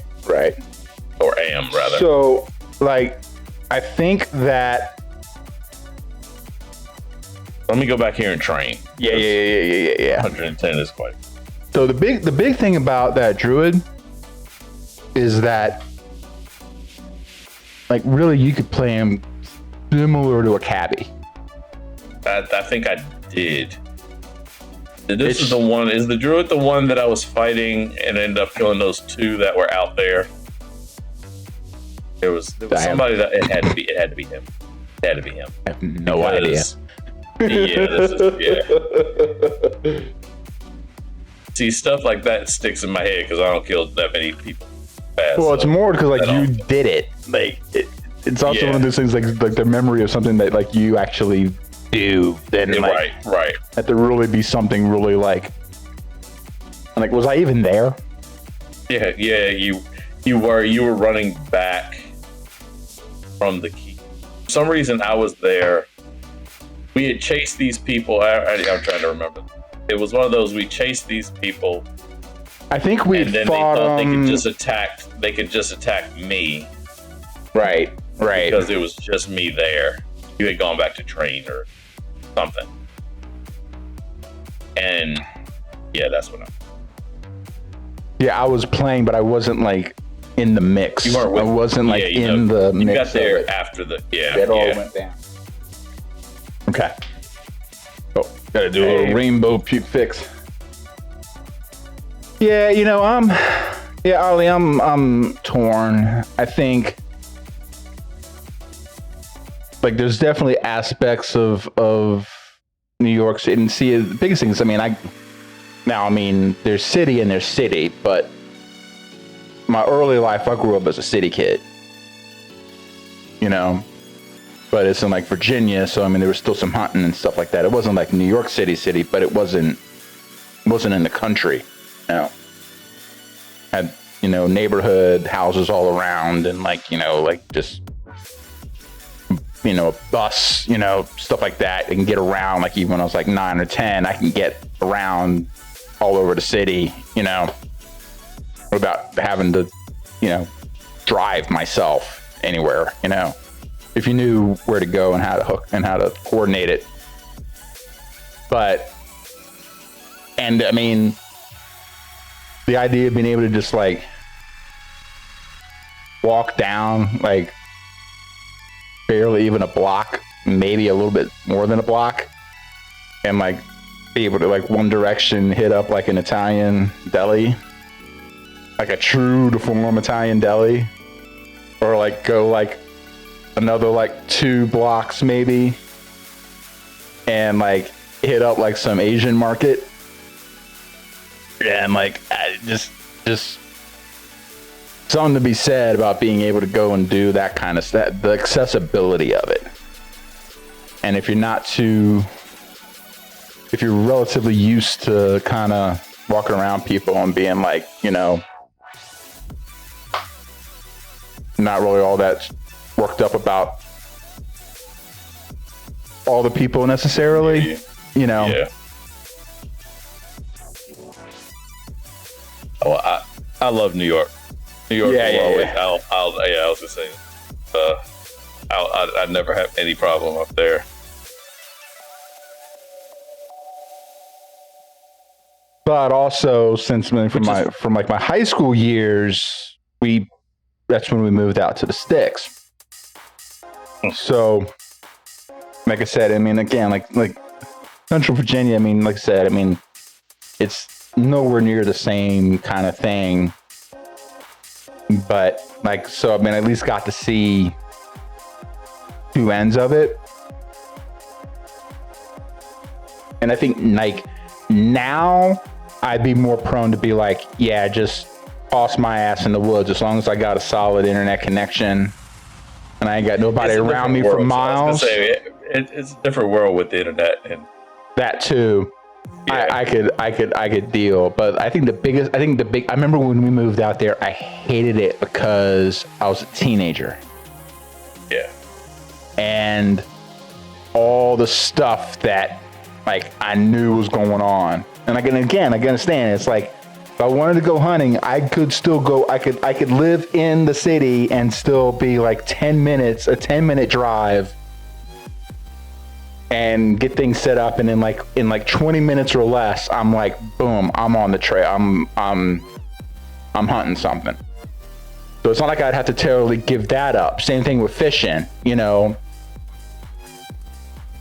B: Or am, rather.
A: So, like, I think that...
B: Let me go back here and train.
A: Yeah.
B: 110 is quite...
A: So the big thing about that druid is that, like, really you could play him similar to a cabbie.
B: I think I did. This is the one. Is the druid the one that I was fighting and ended up killing those two that were out there? There was somebody that it had to be him. It had to be him.
A: I have no idea.
B: Yeah. See, stuff like that sticks in my head because I don't kill that many people fast.
A: Well, it's more because like you did it. Like it's also one of those things like the memory of something that like you actually do. Then like,
B: right.
A: Had to really be something really like was I even there?
B: Yeah. You were running back from the key. For some reason, I was there. We had chased these people. I'm trying to remember. It was one of those we chased these people.
A: I think we
B: and then
A: fought,
B: they thought they could just attack. They could just attack me.
A: Right.
B: Because it was just me there. You had gone back to train or something. And yeah, that's what
A: I was playing, but I wasn't like in the mix.
B: You weren't
A: I wasn't like in the mix.
B: You got there after the
A: It all went down. Okay. Oh, gotta do a little rainbow puke fix. Yeah, Ollie, I'm torn. I think like there's definitely aspects of New York City, and see the biggest thing is there's city and there's city, but my early life I grew up as a city kid. But it's in like Virginia, so there was still some hunting and stuff like that. It wasn't like New York City, but it wasn't in the country. Had neighborhood houses all around, and just a bus, stuff like that. I can get around. Like even when I was like 9 or 10, I can get around all over the city. Without having to, drive myself anywhere. If you knew where to go and how to hook and how to coordinate it. The idea of being able to just like walk down like barely even a block, maybe a little bit more than a block, and like be able to like one direction hit up like an Italian deli, like a true to form Italian deli, or like go like another like 2 blocks maybe and like hit up like some Asian market, and like just something to be said about being able to go and do that kind of stuff, the accessibility of it. And if you're relatively used to kind of walking around people and being like not really all that worked up about all the people necessarily,
B: Yeah. Oh, I love New York. New York will always. I was just saying. I'd never have any problem up there.
A: But also, since from my high school years, that's when we moved out to the sticks. So, like I said, again, like Central Virginia, like I said, it's nowhere near the same kind of thing. But I at least got to see 2 ends of it. And I think now I'd be more prone to be like, yeah, just toss my ass in the woods as long as I got a solid internet connection and I ain't got nobody around me for miles.
B: So it's a different world with the internet and
A: that too. Yeah. I could deal, but I remember when we moved out there, I hated it because I was a teenager.
B: Yeah.
A: And all the stuff that I knew was going on. And I can understand. It's like, if I wanted to go hunting, I could still go. I could live in the city and still be like a 10-minute drive, and get things set up. And in 20 minutes or less, I'm like, boom, I'm on the trail. I'm hunting something. So it's not like I'd have to terribly give that up. Same thing with fishing.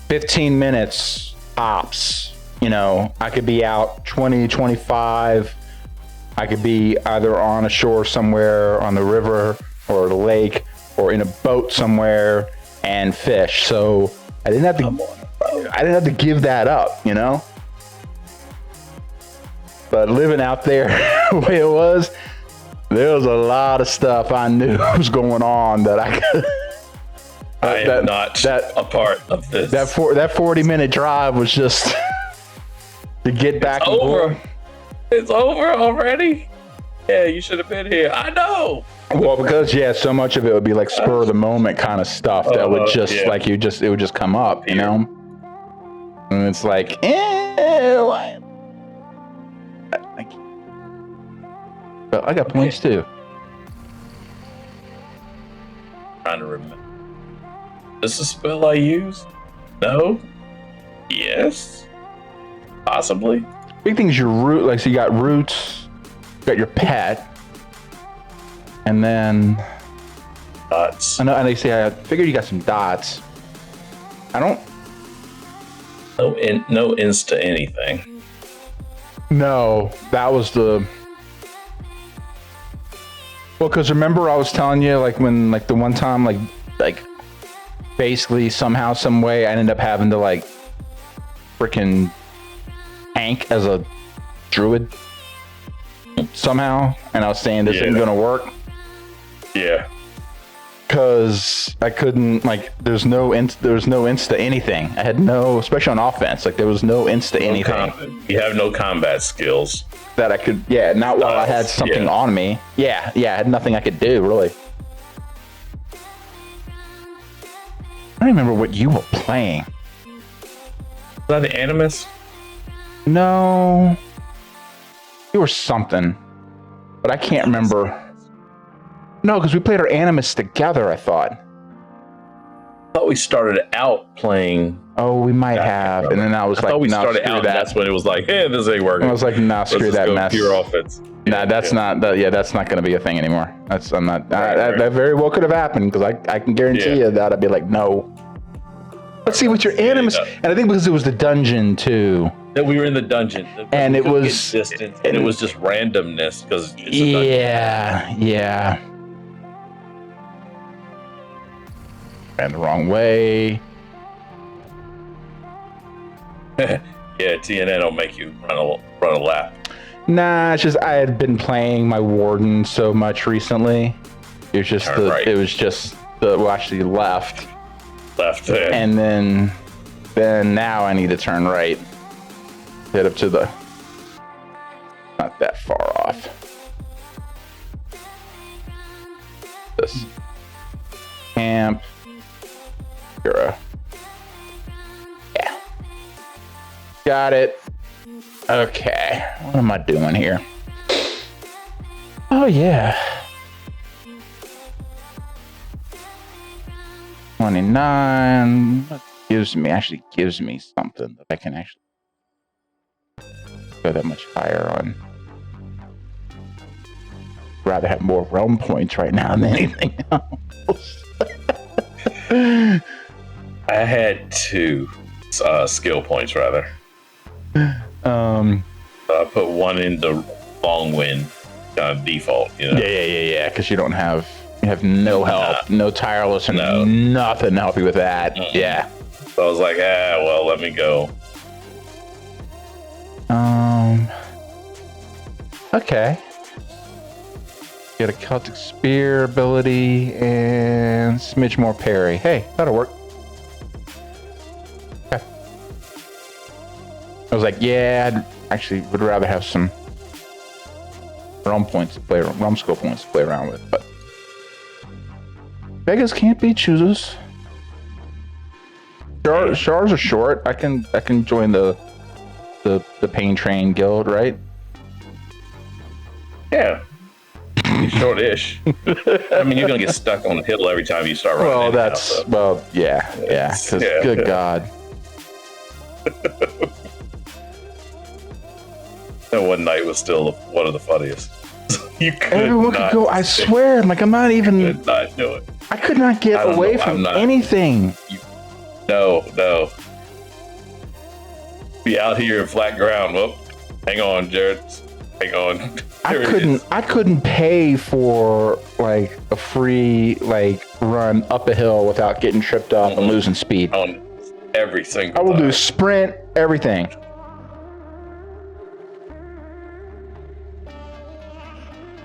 A: 15 minutes tops. you know, I could be out 20, 25. I could be either on a shore somewhere on the river or the lake or in a boat somewhere and fish. So I didn't have to give that up, you know? But living out there the way it was, there was a lot of stuff I knew was going on that I could.
B: I am not a part of this.
A: That 40-minute drive was just to get back.
B: It's over already. Yeah, you should have been here. I know.
A: Well, because so much of it would be like spur of the moment kind of stuff that would just it would just come up, you know. And it's like, but I got points too.
B: Trying to remember. This is a spell I use? No? Yes? Possibly?
A: Big thing is your root. Like, so you got roots, you got your pet, and then
B: dots.
A: I know, and they say I figured you got some dots. I don't.
B: No insta anything.
A: No, that was the. Well, because remember I was telling you, like, when, like, the one time, like basically somehow, some way, I ended up having to, like, freaking tank as a druid somehow, and I was saying this isn't gonna work.
B: Yeah.
A: Because I couldn't, like, there was no insta anything. I had no, especially on offense, like, there was no insta anything.
B: You have no combat skills
A: that I could, not while I had something on me. I had nothing I could do, really. I don't remember what you were playing.
B: Was that the Animus?
A: No. You were something. But I can't remember. No, because we played our Animus together, I thought.
B: I thought we started out playing.
A: Oh, we might have. And then I was like,
B: we started out,
A: that.
B: That's when it was like, hey, this ain't working.
A: I was like, nah, screw that mess.
B: Pure offense.
A: Nah, that's not going to be a thing anymore. I'm not. That very well could have happened, because I can guarantee you that I'd be like, no. Let's see what your Animus. And I think because it was the dungeon too.
B: That we were in the dungeon,
A: and it was
B: distance, and it was just randomness because
A: yeah. Ran the wrong way.
B: TNN will make you run a lap.
A: Nah, it's just I had been playing my warden so much recently. It was just actually left, and then now I need to turn right, head up to the, not that far off. This camp. Hero. Yeah. Got it. Okay. What am I doing here? Oh, yeah. 29. Gives me something that I can actually go that much higher on. Rather have more realm points right now than anything else.
B: I had 2 skill points, rather. I put 1 in the long wind, kind of default, you know?
A: Yeah. Because you have no help, no tireless, and nothing to help you with that.
B: Mm-hmm.
A: Yeah.
B: So I was like, well, let me go.
A: Okay. Get a Celtic Spear ability and smidge more parry. Hey, that'll work. Okay. I was like, I'd actually would rather have some realm skill points to play around with, but beggars can't be choosers. Shars are short. I can join the Pain Train Guild, right?
B: Yeah. Short-ish. I mean, you're gonna get stuck on the hill every time you start running.
A: Because good God.
B: That one night was still one of the funniest.
A: Everyone could go. I swear, like, I'm not even.
B: Could not do it.
A: I could not get away from anything.
B: No. Be out here in flat ground. Well, hang on, Jared. Hang on.
A: I couldn't pay for like a free like run up a hill without getting tripped up and losing speed.
B: On every single
A: I will
B: time.
A: do sprint, everything.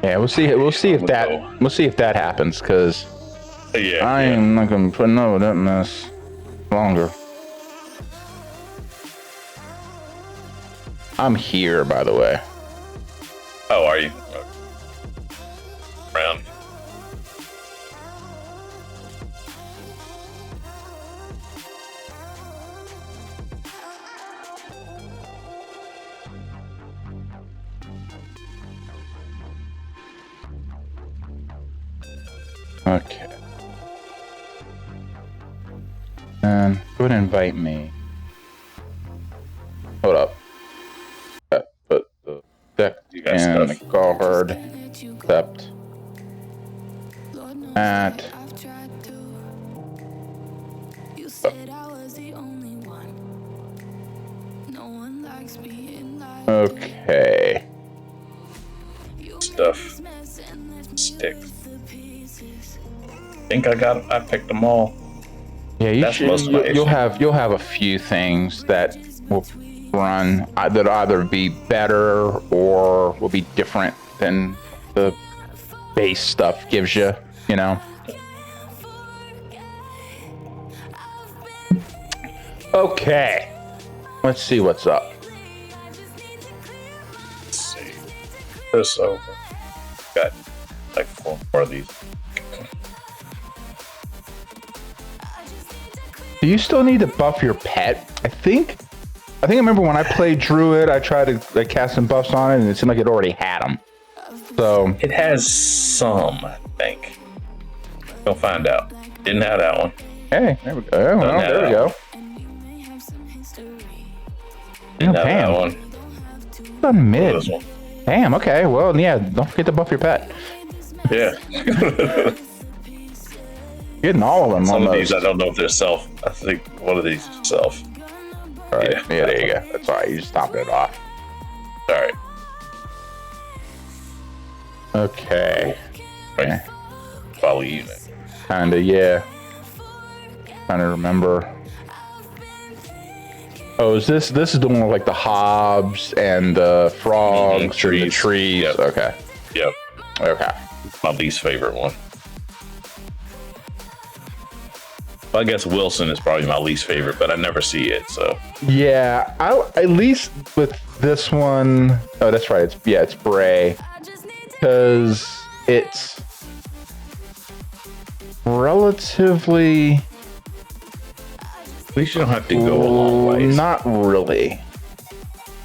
A: Yeah, we'll see. We'll see if that happens. Cause I am not gonna put no that mess longer. I'm here, by the way.
B: Oh, are you? Round.
A: Okay. And go ahead and invite me. Hold up. Put the deck and the guard. Accept. At. Okay.
B: Stuff. Stick. I think I picked them all.
A: Yeah, you'll have a few things that will run that'll either be better or will be different than the base stuff gives you, you know. Okay. Let's see what's up.
B: Let's see. This over. Got like 4 more of these.
A: Do you still need to buff your pet? I think I remember when I played Druid, I tried to like cast some buffs on it, and it seemed like it already had them. So
B: it has some, I think. We'll find out. Didn't have that one.
A: Hey, there we go. Oh, well, there we go.
B: Didn't have that one.
A: Done mid. Damn. Okay. Well, yeah. Don't forget to buff your pet.
B: Yeah.
A: Getting all of them.
B: Some
A: almost.
B: of these I don't know if they're self. I think one of these is self.
A: All right. Yeah, there you go. That's all right. You just top it off.
B: All right.
A: Okay.
B: Right. Follow you.
A: Kinda, yeah. Trying to remember. Oh, is this is the one with like the hobs and the frogs and the trees?
B: Yep.
A: Okay.
B: Yep.
A: Okay.
B: My least favorite one. I guess Wilson is probably my least favorite, but I never see it, so.
A: Yeah, at least with this one. Oh, that's right. It's Bray, because it's relatively.
B: At least you don't have to go a long ways.
A: Not really.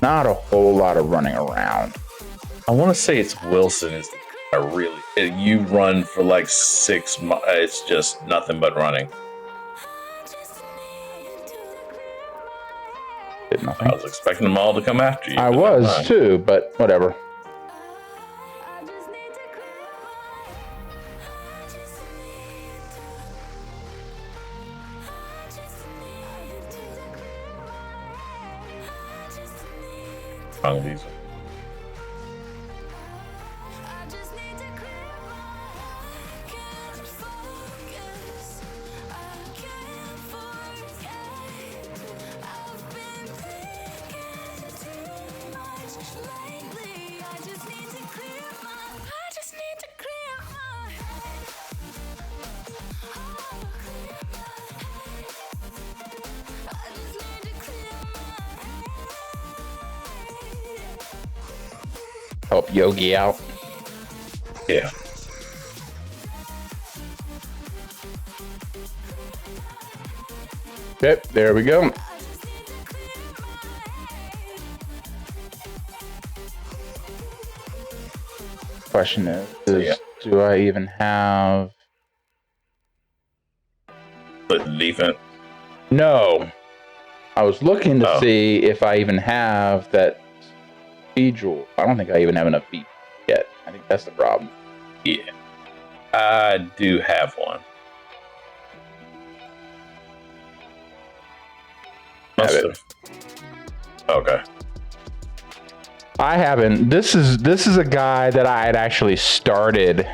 A: Not a whole lot of running around.
B: I want to say it's Wilson is you run for like 6 months. It's just nothing but running.
A: Did nothing.
B: I was expecting them all to come after you.
A: I was too, but whatever.
B: Wrong these.
A: Help Yogi out.
B: Yeah.
A: Yep, there we go. Question is do I even have
B: The defense.
A: No. I was looking to see if I even have that speed jewel. I don't think I even have enough feet yet. I think that's the problem.
B: Yeah. I do have one. Okay.
A: I haven't. This is a guy that I had actually started.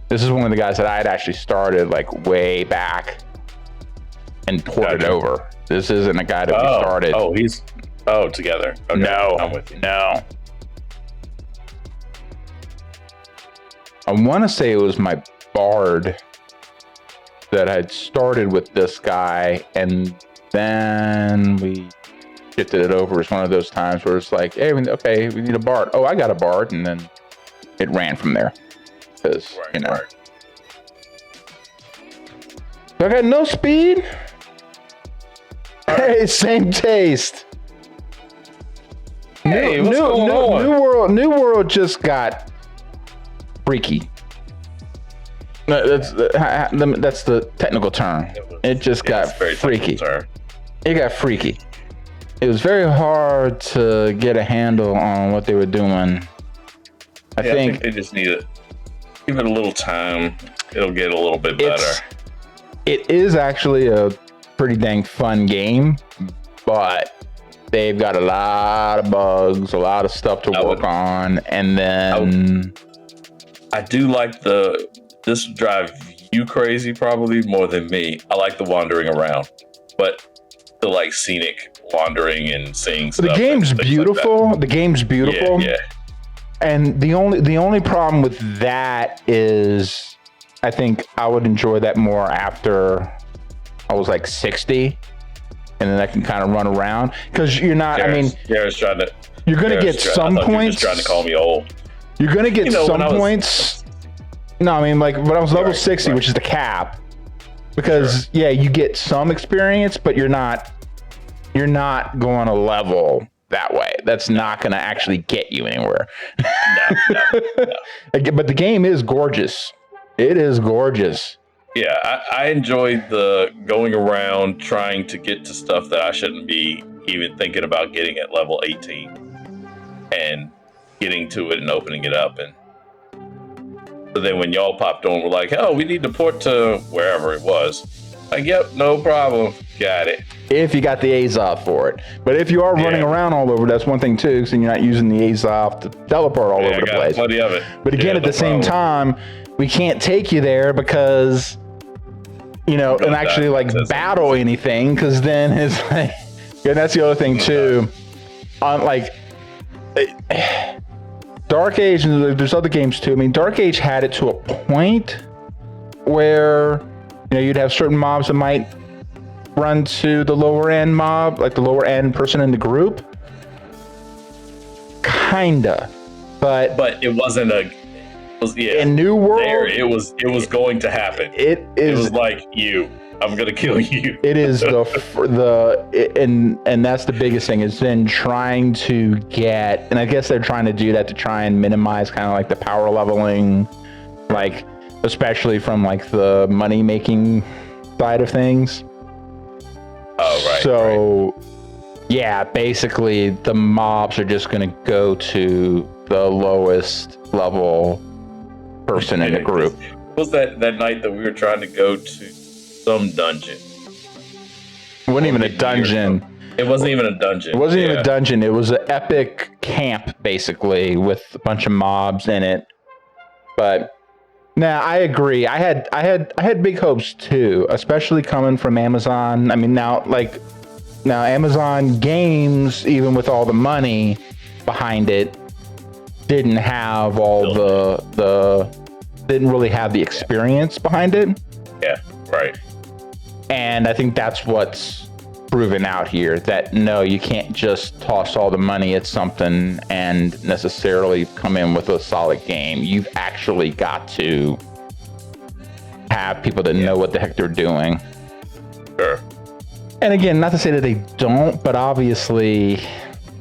A: This is one of the guys that I had actually started like way back and ported over. This isn't a guy that we started.
B: Together. Okay.
A: No,
B: I'm with you.
A: no. I want to say it was my Bard that I had started with this guy, and then we shifted it over. It's one of those times where it's like, hey, we need a Bard. Oh, I got a Bard, and then it ran from there. Because, Right. I got no speed. Hey, same taste.
B: Hey, what's going on?
A: New World just got freaky. That's the technical term. It just got freaky. It got freaky. It was very hard to get a handle on what they were doing. I think
B: they just need it. Give it a little time. It'll get a little bit better.
A: It is actually a pretty dang fun game, but they've got a lot of bugs, a lot of stuff to work on, and then
B: I do like this drive you crazy probably more than me. I like the wandering around, but the like scenic wandering and seeing stuff.
A: The game's beautiful. Like the game's beautiful.
B: Yeah.
A: And the only problem with that is I think I would enjoy that more after I was like 60, and then I can kind of run around because you're not.
B: Garrett's trying to.
A: You're gonna get some points.
B: You're just trying to call me old.
A: You're gonna get some points. No, I mean like when I was level 60, which is the cap, because you get some experience, but you're not going to level that way. That's not going to actually get you anywhere. No. But the game is gorgeous. It is gorgeous.
B: Yeah, I enjoyed the going around trying to get to stuff that I shouldn't be even thinking about getting at level 18 and getting to it and opening it up. And so then when y'all popped on, we're like, oh, we need to port to wherever it was. Like, yep, no problem. Got it.
A: If you got the Azov for it. But if you are running around all over, that's one thing too, because you're not using the Azov to teleport all over the place.
B: Plenty of it.
A: But again, at the same time, we can't take you there because, and actually like battle anything, because then it's like, and that's the other thing too. Dark Age, and there's other games too. I mean, Dark Age had it to a point where, you'd have certain mobs that might run to the lower end mob, like the lower end person in the group. Kinda. But
B: it wasn't
A: in New World,
B: it was going to happen.
A: It was
B: like I'm gonna kill you.
A: It is and that's the biggest thing is then trying to get, and I guess they're trying to do that to try and minimize kind of like the power leveling, like especially from like the money making side of things.
B: Oh right.
A: So yeah, basically the mobs are just gonna go to the lowest level person in the group.
B: What was that night that we were trying to go to some dungeon?
A: It wasn't even a dungeon.
B: It wasn't even a dungeon.
A: It wasn't even a dungeon. It was an epic camp, basically, with a bunch of mobs in it. But I agree. I had big hopes too, especially coming from Amazon. I mean, now Amazon games, even with all the money behind it, didn't have all didn't really have the experience behind it.
B: Yeah, right.
A: And I think that's what's proven out here, that no, you can't just toss all the money at something and necessarily come in with a solid game. You've actually got to have people that know what the heck they're doing.
B: Sure.
A: And again, not to say that they don't, but obviously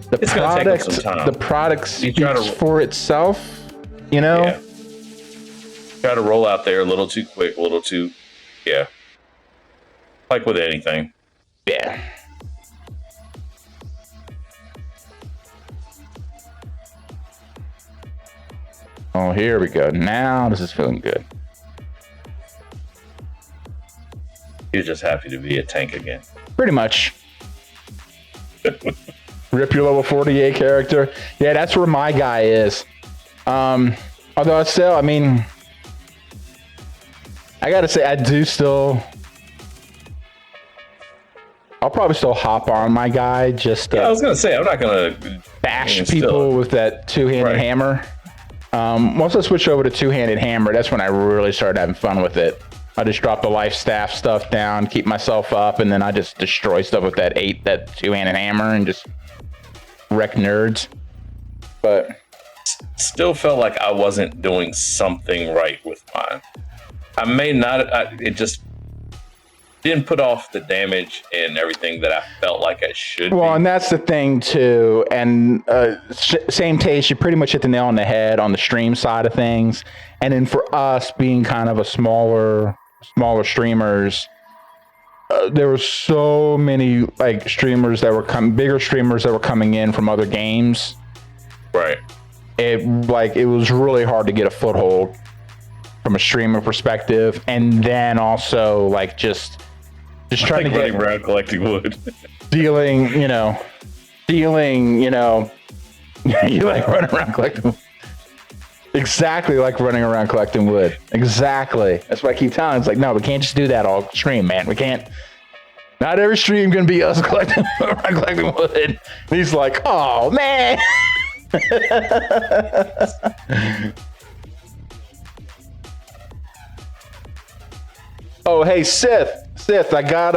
A: the product speaks for itself,
B: Yeah. Try to roll out there a little too quick, a little too, like with anything.
A: Yeah. Oh, here we go. Now this is feeling good.
B: You're just happy to be a tank again.
A: Pretty much. Rip your level 48 character. Yeah, that's where my guy is. Although I still, I mean, I gotta say, I do still. I'll probably still hop on my guy just to
B: I was gonna say I'm not gonna
A: bash people with that two-handed hammer. Once I switch over to two-handed hammer, that's when I really started having fun with it. I just drop the life staff stuff down, keep myself up, and then I just destroy stuff with that two-handed hammer and just wreck nerds. But
B: still felt like I wasn't doing something right with mine. I may not. It just didn't put off the damage and everything that I felt like I should.
A: Well, and that's the thing too. And same taste. You pretty much hit the nail on the head on the stream side of things. And then for us being kind of a smaller streamers, there were so many like streamers that were bigger streamers that were coming in from other games.
B: Right.
A: It was really hard to get a foothold from a streamer perspective, and then also like just trying to get
B: around collecting wood,
A: dealing, you like running around collecting wood. Exactly like running around collecting wood. Exactly. That's what I keep telling. It's like, no, we can't just do that all stream, man. We can't. Not every stream gonna be us collecting wood. And he's like, oh man. Oh, hey, Sith, I got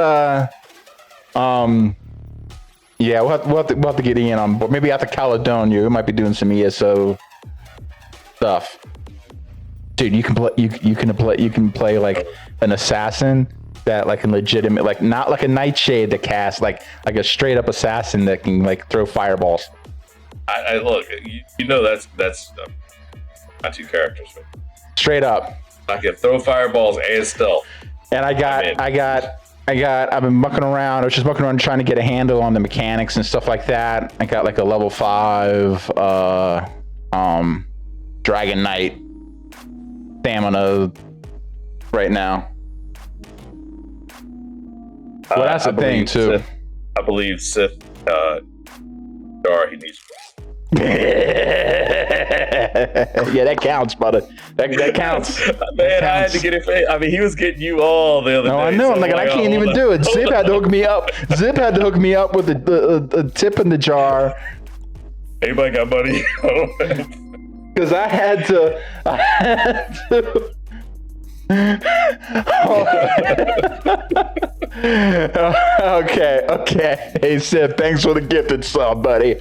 A: yeah, we'll have to get Ian on board. Maybe after Caledonia, we might be doing some ESO stuff. Dude, you can play like an assassin that like a legitimate, like not like a nightshade that casts like a straight up assassin that can like throw fireballs.
B: I look, that's my two characters.
A: Straight up.
B: I can throw fireballs and stealth.
A: And I've been mucking around. I was just mucking around trying to get a handle on the mechanics and stuff like that. I got like a level 5 Dragon Knight stamina right now. Well, that's the thing too.
B: I believe Sith he needs.
A: Yeah, that counts, brother. That counts.
B: Man, I had to get it. I mean, he was getting you all the other day.
A: No, I know. I'm like, I can't even do it. Zip had to hook me up. Zip had to hook me up with a tip in the jar.
B: Anybody got money?
A: Because I had to. Okay. Hey, Sip, thanks for the gifted sub, buddy.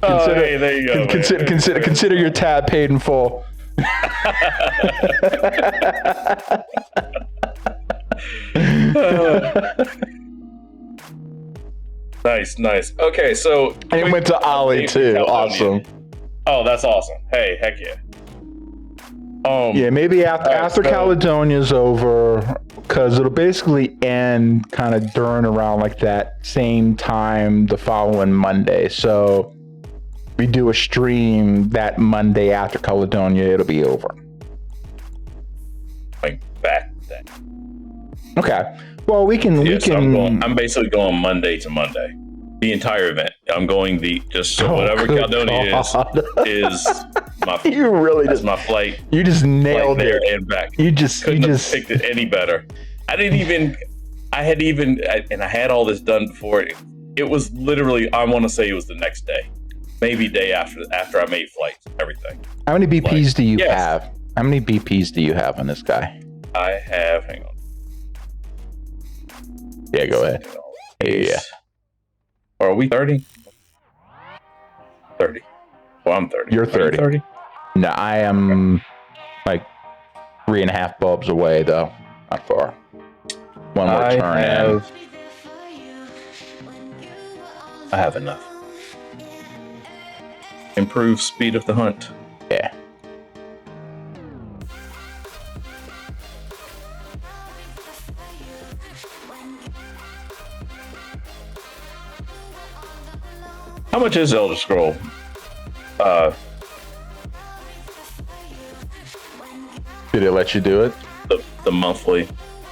B: Hey, there you go.
A: Consider your tab paid in full.
B: Nice. Okay, so
A: I went to Ollie too. Awesome.
B: Oh, that's awesome. Hey, heck yeah.
A: Yeah, maybe after Caledonia's over, because it'll basically end kind of during around like that same time the following Monday. So we do a stream that Monday after Caledonia, it'll be over.
B: Like back then.
A: Okay. Well, we can.
B: So I'm basically going Monday to Monday. The entire event. I'm going whatever Caledonia is my.
A: You really
B: that's my flight.
A: You just nailed
B: there
A: it.
B: And back.
A: You just
B: picked it any better. I had all this done before. It was literally. I want to say it was the next day. Maybe day after I made flights, everything.
A: How many BPs do you have? How many BPs do you have on this guy?
B: I have, hang on.
A: Yeah, go ahead. Yeah.
B: Or are we 30? 30. Well, I'm 30.
A: You're 30.
B: 30?
A: No, I am like 3.5 bulbs away, though. Not far. One more turn in.
B: I have enough. Improve speed of the hunt.
A: Yeah.
B: How much is Elder Scroll?
A: Did it let you do it?
B: The monthly.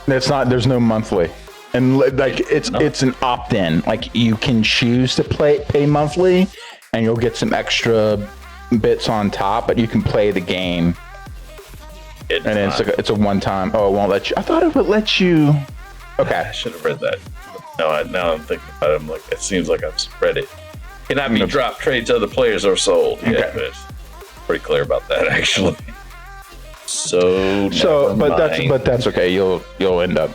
A: It's not. There's no monthly. And like it's an opt-in. Like you can choose to pay monthly, and you'll get some extra bits on top. But you can play the game, and it's a one-time. Oh, it won't let you. I thought it would let you. Okay,
B: I should have read that. Now I'm thinking about it. I'm like, it seems like I've read it. Cannot be dropped, traded to other players, or sold. Yeah,
A: Okay.
B: but it's pretty clear about that actually. So
A: but that's okay. You'll end up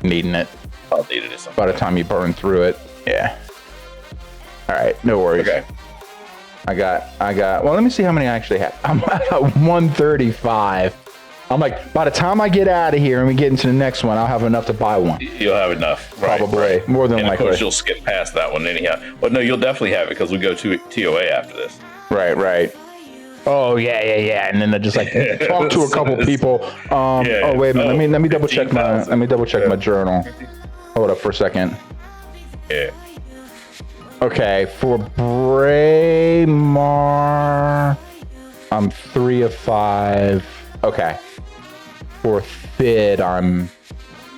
A: needing it
B: I'll need it.
A: by the time you burn through it. Yeah. All right, no worries.
B: Okay.
A: I got. Well, let me see how many I actually have. I'm at 135. I'm like, by the time I get out of here and we get into the next one, I'll have enough to buy one.
B: You'll have enough.
A: Probably more than
B: and
A: likely.
B: Of course, you'll skip past that one anyhow. But no, you'll definitely have it because we go to TOA after this.
A: Right. Oh yeah. And then I just like talk to a couple people. Oh wait a minute. Let me double check my journal. Hold up for a second.
B: Yeah.
A: Okay, for Braemar, I'm 3 of 5. Okay. For Fid, I'm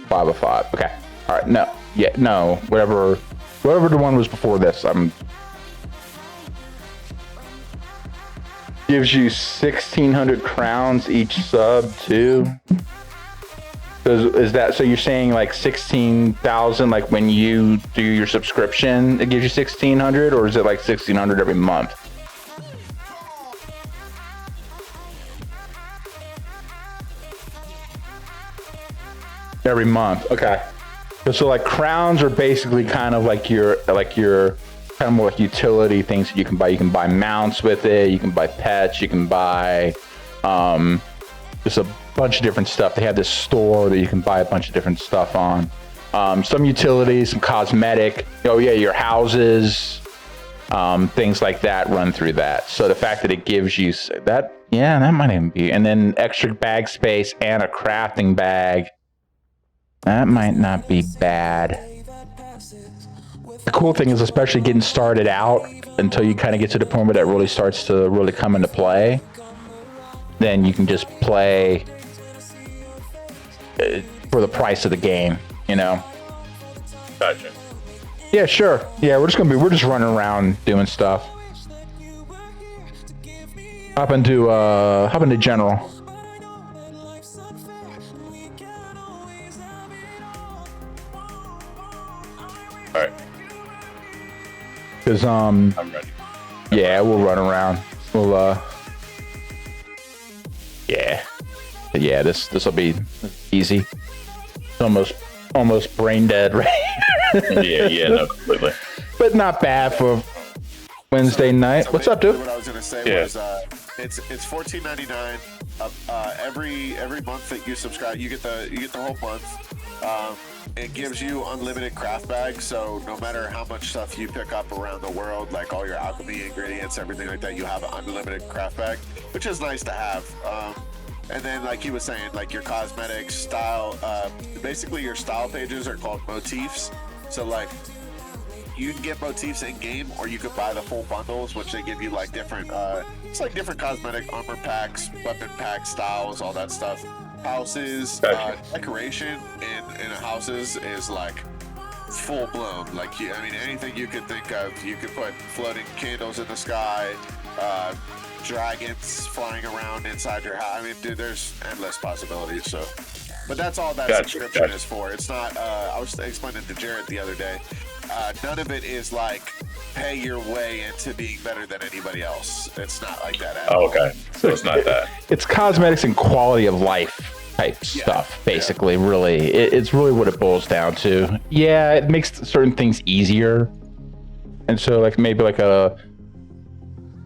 A: 5 of 5. Okay. All right. No. Whatever the one was before this, gives you 1,600 crowns each sub too. Is that so? You're saying like 16,000, like when you do your subscription, it gives you 1,600, or is it like 1,600 every month? Every month. Okay. So like crowns are basically kind of like your kind of more like utility things that you can buy. You can buy mounts with it. You can buy pets. You can buy just a bunch of different stuff. They have this store that you can buy a bunch of different stuff on. Some utilities, some cosmetic. Oh yeah, your houses, things like that run through that. So the fact that it gives you that, yeah, that might even be. And then extra bag space and a crafting bag. That might not be bad. The cool thing is, especially getting started out, until you kind of get to the point where that really starts to really come into play, then you can just play for the price of the game, you know?
B: Gotcha.
A: Yeah, sure. Yeah, we're just running around doing stuff. Hop into general.
B: All right.
A: Because
B: I'm ready.
A: yeah, we'll run around. We'll yeah, this will be easy. It's almost brain dead, right?
B: yeah, no, completely.
A: But not bad for Wednesday night. What's up, dude?
C: What I was gonna say was it's $14.99 every month that you subscribe. You get the whole month. It gives you unlimited craft bags, so no matter how much stuff you pick up around the world, like all your alchemy ingredients, everything like that, you have an unlimited craft bag, which is nice to have. And then, like he was saying, like your cosmetics, style, basically your style pages are called motifs. So like you can get motifs in game, or you could buy the full bundles, which they give you like different, it's like different cosmetic armor packs, weapon packs, styles, all that stuff. Houses, decoration in houses is like full blown. Like anything you could think of, you could put floating candles in the sky, dragons flying around inside your house. I mean, dude, there's endless possibilities. So, but that's all that subscription is for. It's not. I was explaining to Jared the other day. None of it is like pay your way into being better than anybody else. It's not like that at all.
B: Okay, so it's not that.
A: It's cosmetics and quality of life type stuff, basically. Really, it's really what it boils down to. Yeah, it makes certain things easier, and so like maybe like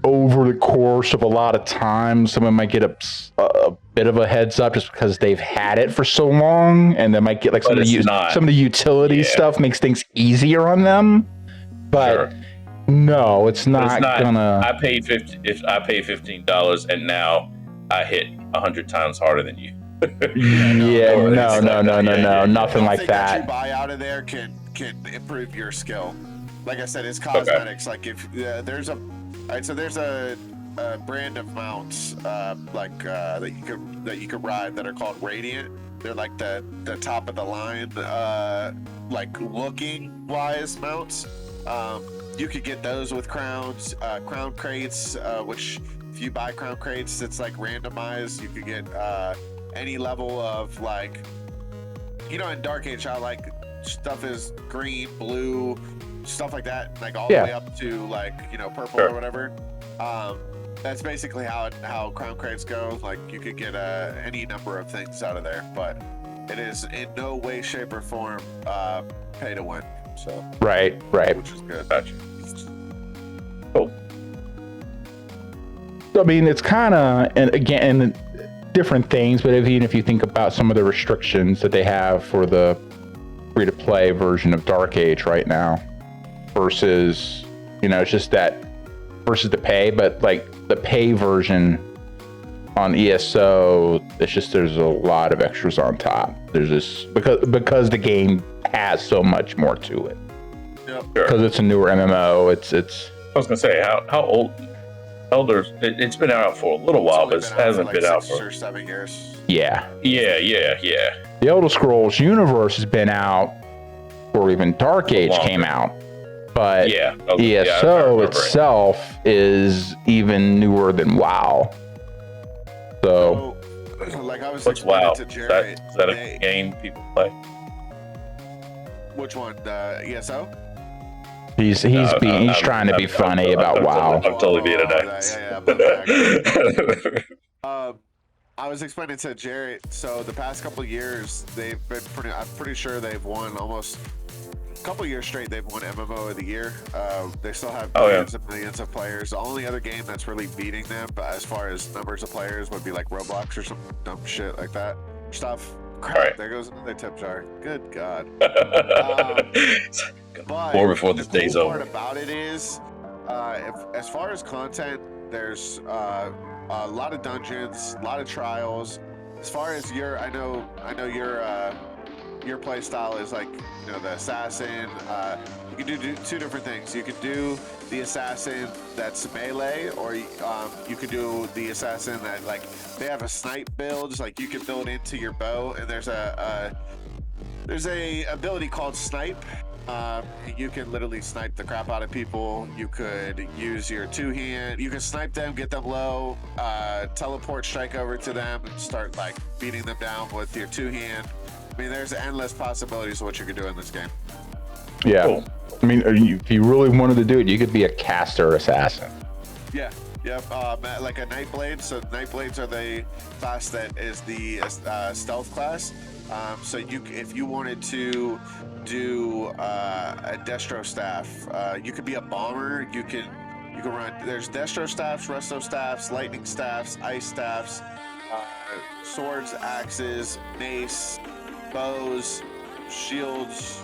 A: over the course of a lot of time, someone might get a bit of a heads up just because they've had it for so long, and they might get like some of the utility stuff makes things easier on them. But no, it's not gonna.
B: I paid $15, and now I hit 100 times harder than you.
A: No, nothing like that.
C: You buy out of there can improve your skill. Like I said, it's cosmetics. Like if there's a a brand of mounts that you could ride that are called Radiant. They're like the top of the line, like looking wise mounts. You could get those with crowns, crown crates, which if you buy crown crates, it's like randomized. You could get any level of like, in Dark Age, how like stuff is green, blue, stuff like that, like all the way up to like, purple or whatever. That's basically how crown crates go. Like you could get any number of things out of there, but it is in no way, shape, or form pay to win. So
A: right,
C: which is good.
B: Gotcha. Cool.
A: So, I mean, it's kind of, and again, different things, but even if you think about some of the restrictions that they have for the free-to-play version of Dark Age right now versus, it's just that versus the pay, but like the pay version on ESO, there's a lot of extras on top. There's this, because the game has so much more to it.
C: Yep.
A: Because it's a newer MMO, it's.
B: I was gonna say how old. Elders, it's been out for a little while, but it hasn't been out for
C: 6 or 7 years.
A: Yeah.
B: The
A: Elder Scrolls universe has been out before even Dark Age came out, but ESO itself is even newer than WoW. So,
C: like I was
B: what's
C: explaining
B: WoW?
C: to Jerry,
B: Is that a game people play?
C: Which one? ESO?
A: He's trying to be funny about WoW.
B: I'm totally being a nice.
C: I was explaining to Jared. So the past couple of years, they've been I'm pretty sure they've won almost a couple of years straight. They've won MMO of the year. They still have millions and millions of players. The only other game that's really beating them, as far as numbers of players, would be like Roblox or some dumb shit like that. Stuff. Crap.
B: Right.
C: There goes another tip jar. Good God. But
B: More before this
C: the
B: day's
C: cool
B: over.
C: part about it is, as far as content, there's a lot of dungeons, a lot of trials. As far as I know your play style is like, the assassin. You can do 2 different things. You can do the assassin that's melee, or you can do the assassin that like they have a snipe build. Like you can build into your bow, and there's a ability called snipe. You can literally snipe the crap out of people. You could use your 2-hand. You can snipe them, get them low, teleport strike over to them, and start like beating them down with your 2-hand. I mean, there's endless possibilities of what you could do in this game.
A: Yeah.
B: Cool.
A: I mean, if you really wanted to do it, you could be a caster assassin.
C: Yeah. Yep. Like a Nightblade. So Nightblades are the class that is the stealth class. So if you wanted to do a Destro staff, you could be a bomber. You can run. There's Destro staffs, Resto staffs, lightning staffs, ice staffs, swords, axes, mace, bows, shields,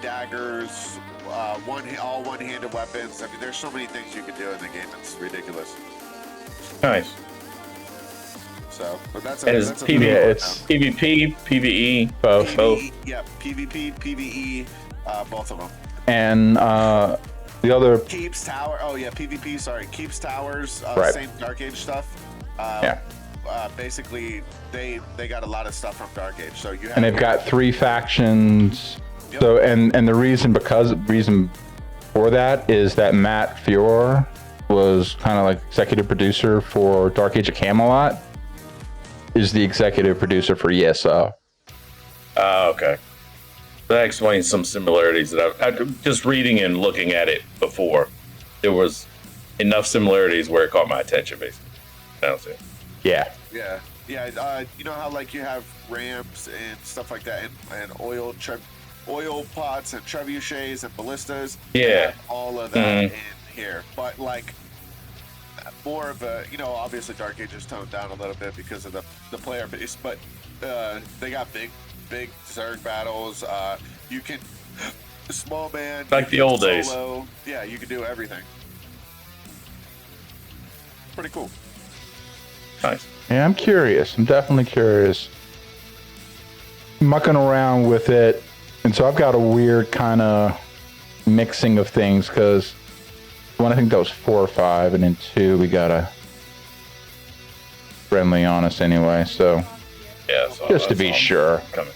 C: daggers, all one-handed weapons. I mean, there's so many things you can do in the game. It's ridiculous.
B: Nice.
C: So, but that's
B: And it's PvP, PvE, both.
C: Yeah, PvP, PvE, both of them.
A: And the other
C: Keeps tower. Oh yeah, PvP. Sorry, keeps towers.
A: Right.
C: Same Dark Age stuff. Basically, they got a lot of stuff from Dark Age. So you have.
A: And they've got 3 factions.
C: Yep.
A: So and the reason for that is that Matt Fior was kind of like executive producer for Dark Age of Camelot. Is the executive producer for ESO.
B: Okay. That explains some similarities that I've just reading and looking at it before. There was enough similarities where it caught my attention, basically. That's it.
A: Yeah.
C: Yeah. You know how like you have ramps and stuff like that, and oil pots and trebuchets and ballistas.
B: Yeah.
C: All of that in here, but like more of a, obviously Dark Age is toned down a little bit because of the player base, but they got big Zerg battles. You can small man
B: like the old days.
C: Yeah, you can do everything. Pretty cool.
B: Nice.
A: Yeah, I'm curious. I'm definitely curious. Mucking around with it, and so I've got a weird kind of mixing of things because One, I think that was 4 or 5, and then 2, we got a friendly on us anyway. So
B: Yeah, so
A: just to
B: that's
A: be
B: all
A: sure,
B: coming.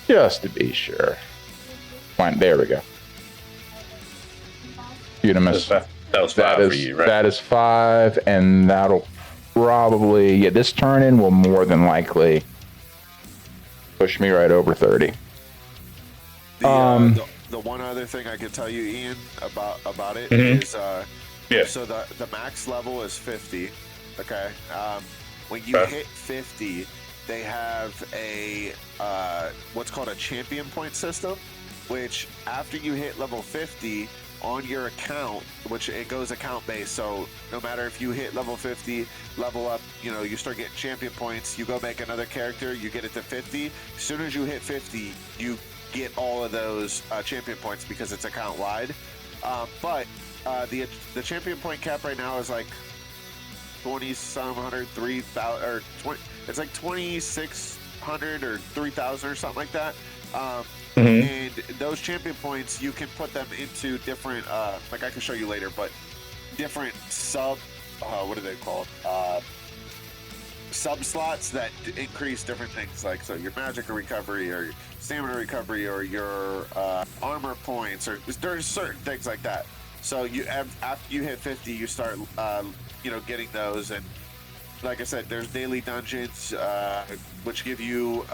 A: just to be sure. Fine, there we go. Unimus.
B: That was 5 for you, right?
A: That is 5, and that'll probably this turn in will more than likely push me right over 30.
C: The one other thing I could tell you, Ian, about it
B: Mhm.
C: is
B: Yeah.
C: so the max level is 50. Okay. When you
B: Okay.
C: hit 50, they have a what's called a champion point system, which after you hit level 50 on your account, which it goes account based, so no matter if you hit level 50, level up, you start getting champion points, you go make another character, you get it to 50. As soon as you hit 50, you get all of those champion points because it's account wide. But the champion point cap right now is like 2,700, 3,000, or 20. It's like 2,600 or 3,000 or something like that.
B: Mhm.
C: And those champion points, you can put them into different, like I can show you later, but different what are they called? Sub slots that increase different things, like so your magic recovery or your stamina recovery or your armor points, or there's certain things like that. So after you hit 50, you start getting those. And like I said, there's daily dungeons which give you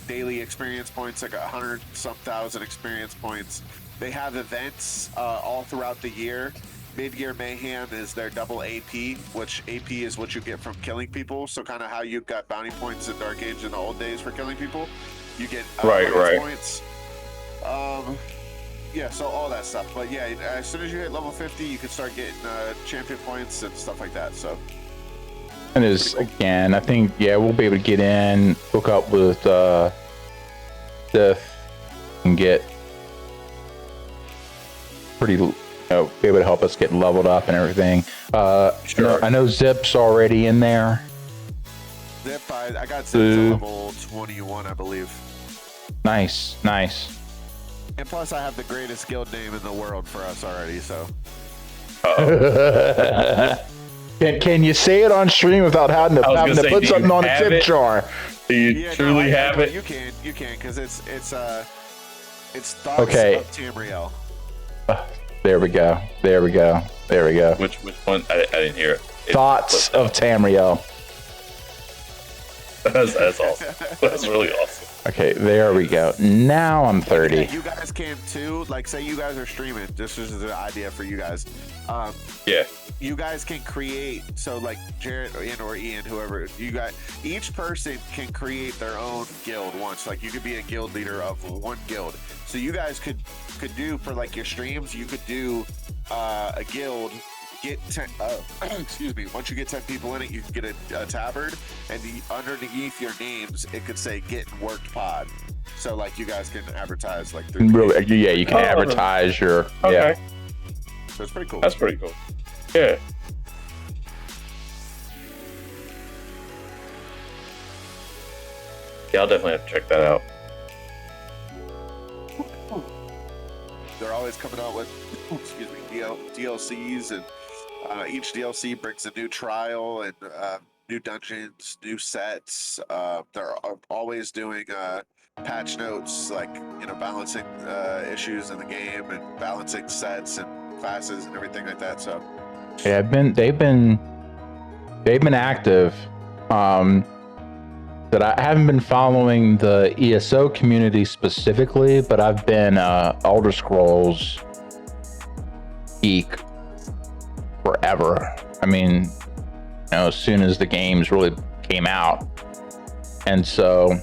C: daily experience points, like 100-some-thousand experience points. They have events all throughout the year. Mid-Year Mayhem is their double AP, which AP is what you get from killing people. So kind of how you got bounty points in Dark Age in the old days for killing people, you get
B: Right.
C: points. Yeah, so all that stuff. But yeah, as soon as you hit level 50, you can start getting champion points and stuff like that. So.
A: And again, I think we'll be able to get in, hook up with Sith, and get pretty. Be able to help us get leveled up and everything.
B: Sure.
A: I know Zip's already in there.
C: Zip, I got Zip to level 21, I believe.
A: Nice.
C: And plus, I have the greatest guild name in the world for us already, so.
A: Can you say it on stream without having to put something on a tip jar?
B: Do you truly have it?
C: You can, because it's Thoughts of Tamriel.
A: There we go.
B: Which one? I didn't hear it.
A: Thoughts of Tamriel.
B: That's awesome. That's really awesome.
A: Okay, there we go. Now I'm 30.
C: Yeah, you guys can too. Like, say you guys are streaming. This is an idea for you guys.
B: Yeah.
C: You guys can create. So, like Jared or Ian, whoever you got, each person can create their own guild once. Like, you could be a guild leader of one guild. So you guys could do for like your streams. You could do a guild. Get 10. Excuse me. Once you get 10 people in it, you can get a tabard, and underneath your names, it could say "Getting Worked Pod." So like you guys can advertise like through.
A: Really, yeah, you can advertise your.
B: Okay.
A: Yeah.
C: So it's pretty cool.
B: That's pretty cool. Yeah. Yeah, I'll definitely have to check that out.
C: They're always coming out with, excuse me, DLCs, and each DLC brings a new trial and new dungeons, new sets. They're always doing patch notes, like balancing issues in the game and balancing sets and classes and everything like that. So
A: Yeah, they've been active. But I haven't been following the ESO community specifically, but I've been Elder Scrolls geek forever. I mean, as soon as the games really came out, and so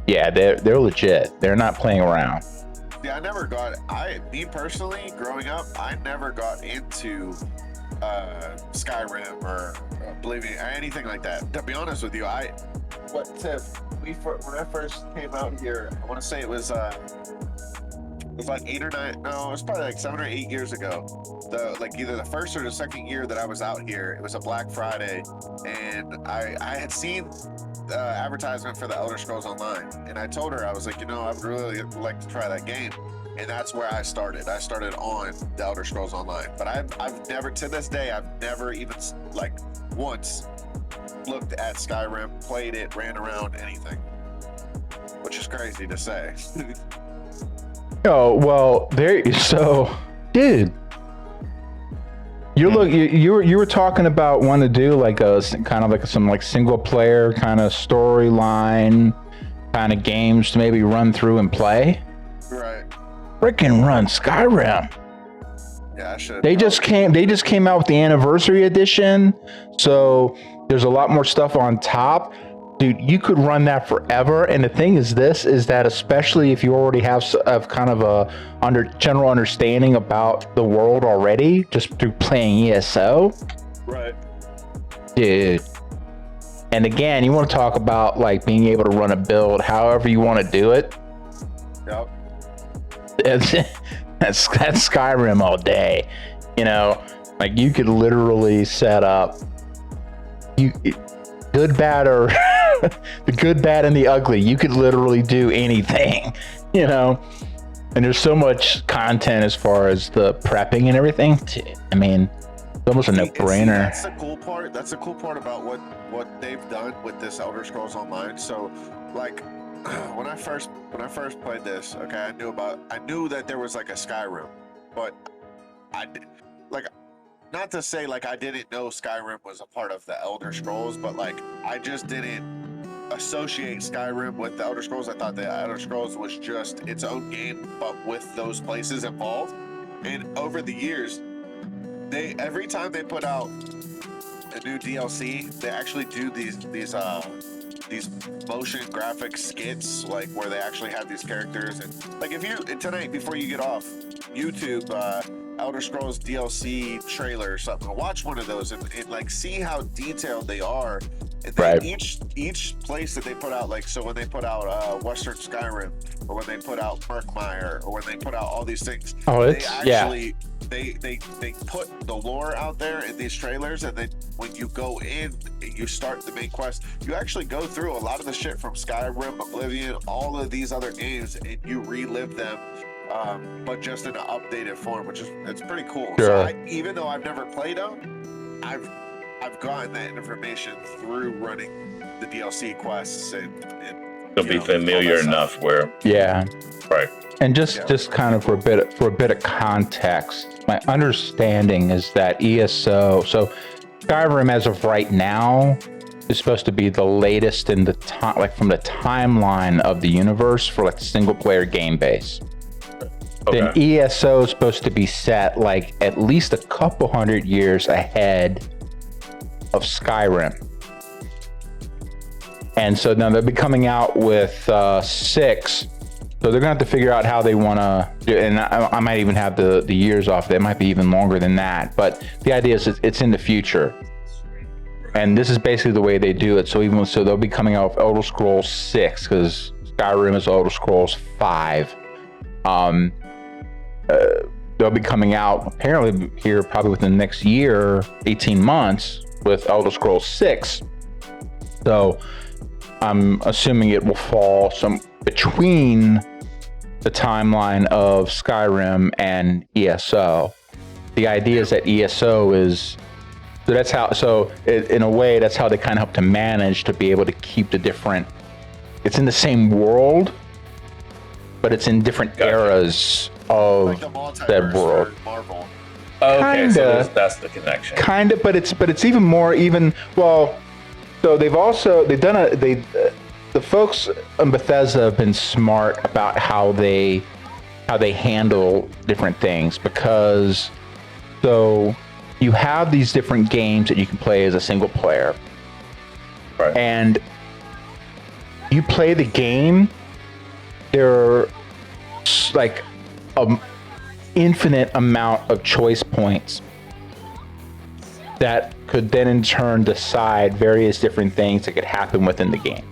A: yeah, they're legit. They're not playing around.
C: yeah, me personally, growing up, I never got into Skyrim or Oblivion or anything like that. To be honest with you, when I first came out here, I want to say it was like 8 or 9. No, it was probably like 7 or 8 years ago. Either the first or the second year that I was out here, it was a Black Friday, and I had seen the advertisement for the Elder Scrolls Online, and I told her, I was like, I would really like to try that game. and that's where I started. I started on the Elder Scrolls Online, but I've never, to this day, I've never even like once looked at Skyrim, played it, ran around, anything, which is crazy to say.
A: Oh well, so, dude. You were talking about wanting to do like a kind of like some like single player kind of storyline kind of games to maybe run through and play.
C: Right.
A: Freaking run Skyrim.
C: Yeah, I should.
A: They just came out with the anniversary edition, so there's a lot more stuff on top. Dude, you could run that forever. And the thing is that especially if you already have kind of a general understanding about the world already, just through playing ESO.
C: Right.
A: Dude. And again, you want to talk about like being able to run a build however you want to do it.
C: Yep.
A: That's Skyrim all day. You know, like you could literally set up good, bad, or the good, bad, and the ugly. You could literally do anything, you know. And there's so much content as far as the prepping and everything. I mean, it's almost a no-brainer.
C: That's the cool part. That's the cool part about what they've done with this Elder Scrolls Online. So, like, when I first played this, okay, I knew that there was like a Skyrim, but not to say like I didn't know Skyrim was a part of the Elder Scrolls, but like I just didn't associate Skyrim with the Elder Scrolls. I thought the Elder Scrolls was just its own game, but with those places involved. And over the years, every time they put out a new DLC, they actually do these motion graphic skits, like where they actually have these characters. And like if you tonight before you get off YouTube, Elder Scrolls DLC trailer or something, watch one of those and like see how detailed they are. And then
A: right.
C: each place that they put out, like so when they put out Western Skyrim, or when they put out Murkmire, or when they put out all these things, they put the lore out there in these trailers, and then when you go in and you start the main quest, you actually go through a lot of the shit from Skyrim, Oblivion, all of these other games, and you relive them, but just in an updated form, which is it's pretty cool.
A: Sure.
C: So even though I've never played them, I've gotten that information through running the DLC quests and
B: it'll be familiar enough where right.
A: And just kind of for a bit of context, my understanding is that ESO, so Skyrim as of right now is supposed to be the latest in the time, like from the timeline of the universe for like single player game base. Okay. Then ESO is supposed to be set like at least a couple hundred years ahead of Skyrim. And so now they'll be coming out with 6. So they're gonna have to figure out how they want to do it. And I might even have the years off. It might be even longer than that. But the idea is it's in the future. And this is basically the way they do it. So they'll be coming out with Elder Scrolls 6 because Skyrim is Elder Scrolls 5. They'll be coming out apparently here probably within the next year, 18 months with Elder Scrolls 6. So I'm assuming it will fall some between the timeline of Skyrim and ESO. The idea is that ESO is in a way that's how they kind of help to manage to be able to keep the different. It's in the same world, but it's in different eras of like that world.
C: Marvel.
B: Okay, so that's the connection.
A: Kind of, but it's even more well. So the folks in Bethesda have been smart about how they handle different things, because so you have these different games that you can play as a single player,
B: right?
A: And you play the game. There are like an infinite amount of choice points that could then in turn decide various different things that could happen within the game.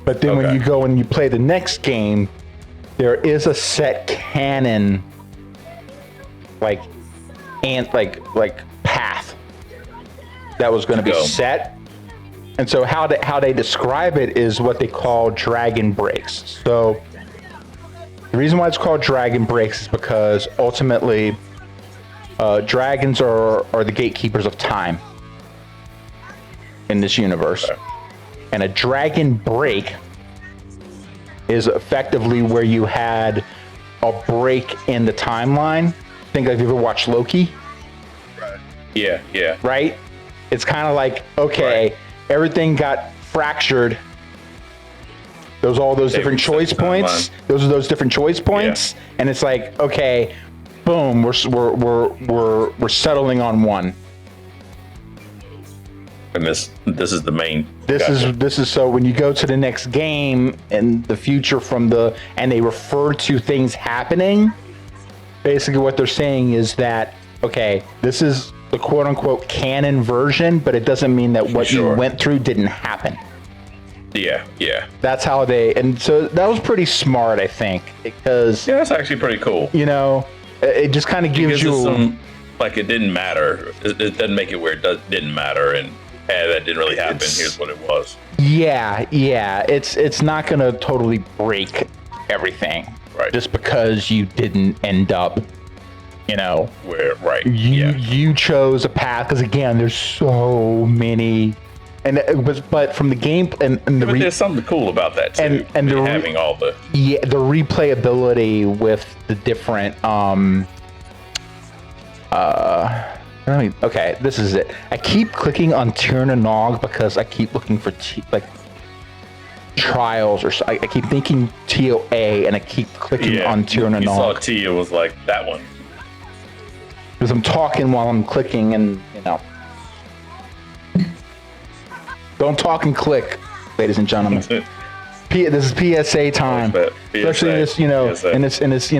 A: But then when you go and you play the next game, there is a set canon like path that was going to be set. And so how they describe it is what they call dragon breaks. So The reason why it's called Dragon Breaks is because ultimately, dragons are the gatekeepers of time in this universe.
B: Okay.
A: And a dragon break is effectively where you had a break in the timeline. Think like, have you ever watched Loki?
B: Yeah, yeah.
A: Right? It's kind of like, okay, everything got fractured. All those different choice points. Those are those different choice points, and it's like, okay, boom, we're settling on one.
B: And this is the main.
A: This is so when you go to the next game in the future and they refer to things happening. Basically, what they're saying is that, okay, this is the quote unquote canon version, but it doesn't mean that what you went through didn't happen.
B: Yeah, yeah.
A: That's how and so that was pretty smart, I think, because
B: that's actually pretty cool.
A: It just kind of gives you
B: like it didn't matter. It doesn't make it where it didn't matter, and that didn't really happen. Here's what it was.
A: Yeah. It's not gonna totally break everything,
B: right?
A: Just because you didn't end up,
B: where
A: you chose a path. Because again, there's so many. And but from the game and
B: there's something cool about that too. And having all the
A: the replayability with the different okay, this is it. I keep clicking on Tierna Nog because I keep looking for trials or I keep thinking TOA and I keep clicking on Tierna Nog.
B: You saw T, it was like that one.
A: Because I'm talking while I'm clicking and Don't talk and click, ladies and gentlemen. This is PSA time, especially this, in this,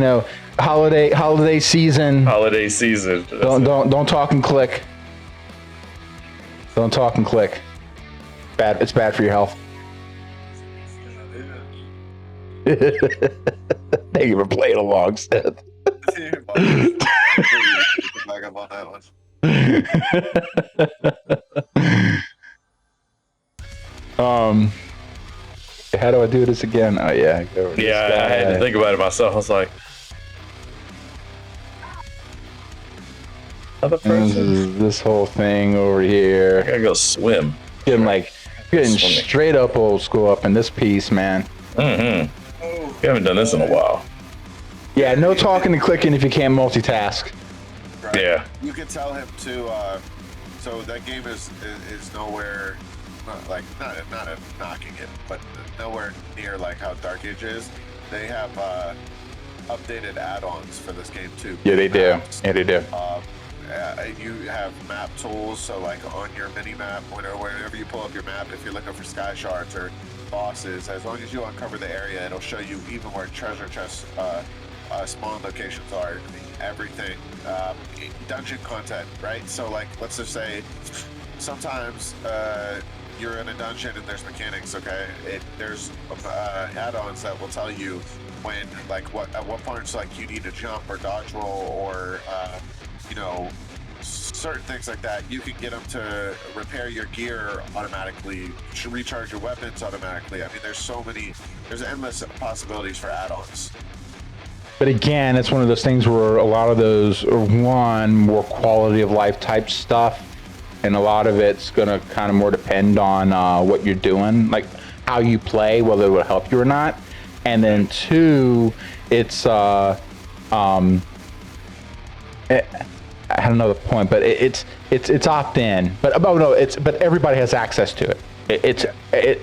A: holiday season.
B: Holiday season.
A: Don't talk and click. Don't talk and click. Bad. It's bad for your health. Thank you for playing along, Seth.
C: Back up on that one.
A: How do I do this again? Oh yeah,
B: I had to think about it myself. I was like,
A: this whole thing over here.
B: I gotta go swim.
A: Getting straight up old school up in this piece, man.
B: Mm-hmm. You haven't done this in a while.
A: Yeah, no talking and clicking if you can't multitask.
C: Right.
B: Yeah.
C: You can tell him to. So that game is nowhere. Not knocking it, but nowhere near like how Dark Age is. They have updated add-ons for this game too.
A: Yeah, they do. Yeah, they do.
C: You have map tools, so like on your mini map, whenever you pull up your map, if you're looking for sky shards or bosses, as long as you uncover the area, it'll show you even where treasure chests, spawn locations are, everything, dungeon content, right? So like, let's just say, sometimes you're in a dungeon and there's mechanics, okay? There's add-ons that will tell you when, like, at what points, like, you need to jump or dodge roll or, certain things like that. You can get them to repair your gear automatically, recharge your weapons automatically. I mean, there's endless possibilities for add-ons.
A: But again, it's one of those things where a lot of those are more quality of life type stuff. And a lot of it's going to kind of more depend on what you're doing, like how you play, whether it will help you or not. And then two, it's I had another point, but it's opt-in. But everybody has access to it.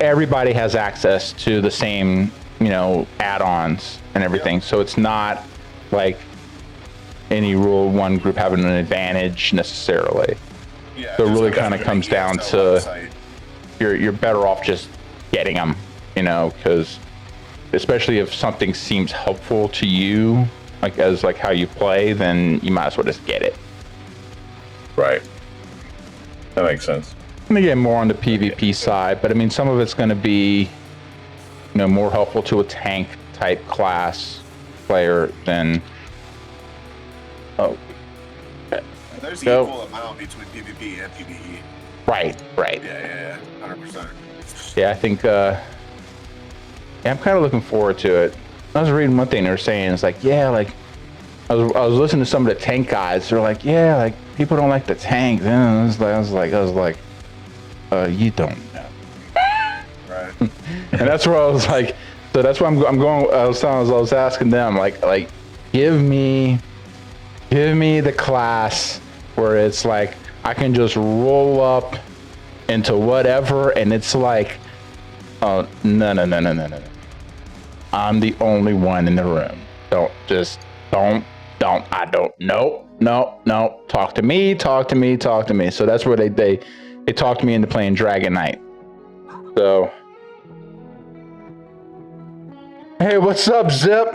A: Everybody has access to the same add-ons and everything. Yeah. So it's not like any one group having an advantage necessarily. Yeah, so it really kind of comes down to you're better off just getting them, because especially if something seems helpful to you, as how you play, then you might as well just get it.
B: Right. That makes sense.
A: I'm gonna get more on the PvP side, but I mean, some of it's going to be, more helpful to a tank type class player than. Oh.
C: There's equal amount between PvP and PvE.
A: Right.
C: Yeah, 100%.
A: Yeah, I think. I'm kind of looking forward to it. was reading one thing they were saying. It's like, yeah, like I was listening to some of the tank guys. They're like, yeah, like people don't like the tank. And I was like, you don't know.
C: Right.
A: And that's where I was like, so that's why I'm going. I was asking them like, give me the class where it's like I can just roll up into whatever, and it's like, oh no. I'm the only one in the room. Don't. I don't. No. Talk to me. So that's where they talked me into playing Dragon Knight. So, hey, what's up, Zip?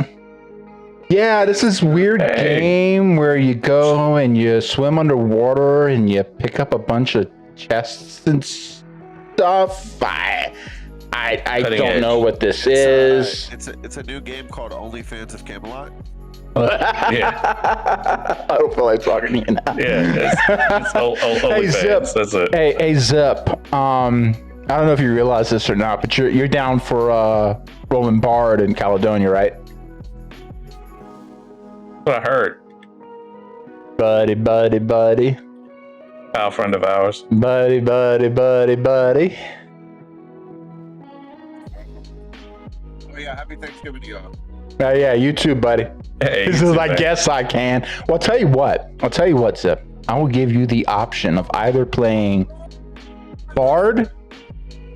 A: Yeah, this is weird game where you go and you swim underwater and you pick up a bunch of chests and stuff. I don't know what this is.
C: It's a new game called OnlyFans of Camelot.
B: Yeah.
A: I don't feel like talking to you now.
B: Yeah, it's
A: Hey, Zip.
B: That's it.
A: Hey, Zip. I don't know if you realize this or not, but you're down for rolling Bard in Caledonia, right?
B: That's what I heard.
A: Buddy.
B: Pal friend of ours.
A: Buddy.
C: Oh yeah, happy Thanksgiving to y'all.
A: Yeah, you too, buddy.
B: Hey,
A: This
B: you
A: is,
B: too,
A: I
B: man.
A: guess I can. Well, I'll tell you what, Zip. I will give you the option of either playing Bard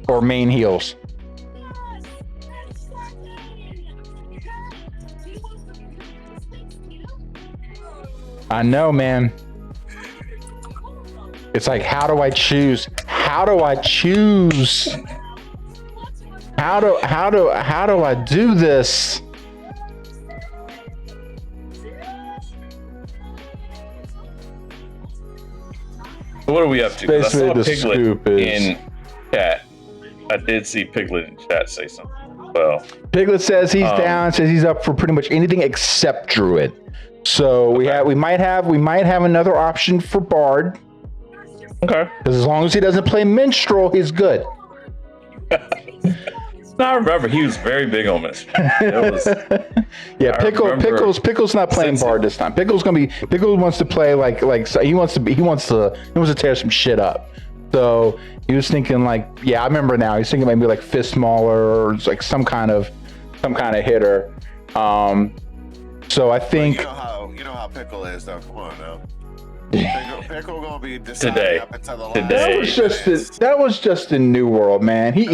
A: or main heals. I know, man. It's like, how do I choose? How do I do this?
B: What are we up to? 'Cause I saw
A: Basically, the
B: Piglet
A: scoop is-
B: in chat. I did see Piglet in chat say something. Well,
A: Piglet says he's down. Says he's up for pretty much anything except Druid. So we might have another option for Bard.
B: okay.
A: Because as long as he doesn't play Minstrel, he's good.
B: No, I remember he was very big on this. It was,
A: Yeah,
B: I remember
A: Pickle's not playing
B: since
A: Bard this time. Pickle wants to play like he wants to tear some shit up. So he was thinking like, yeah, I remember now. He's thinking maybe like Fist Mauler or like some kind of hitter. So I think
C: You know how Pickle is though. Come on now. Pickle gonna be deciding
B: Today.
C: up until the last
B: Today.
A: that was just in New World, man. He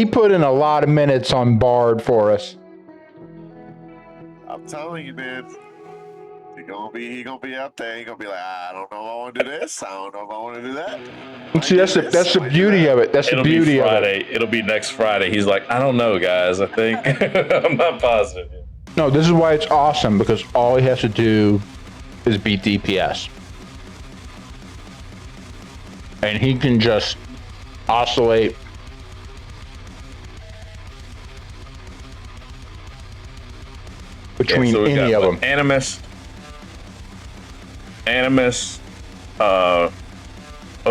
A: put in a lot of minutes on Bard for us.
C: I'm telling you, man. He gonna be up there. He gonna be like, I don't know if I want to do this. I don't know if I want to do that.
A: See, that's the beauty of it. That's the
B: it'll
A: beauty
B: be
A: of it.
B: Friday. It'll be next Friday. He's like, I don't know, guys. I think I'm not positive.
A: No, this is why it's awesome, because all he has to do is beat DPS. And he can just oscillate. Between
B: so we
A: any
B: got,
A: of
B: what,
A: them.
B: Animus, a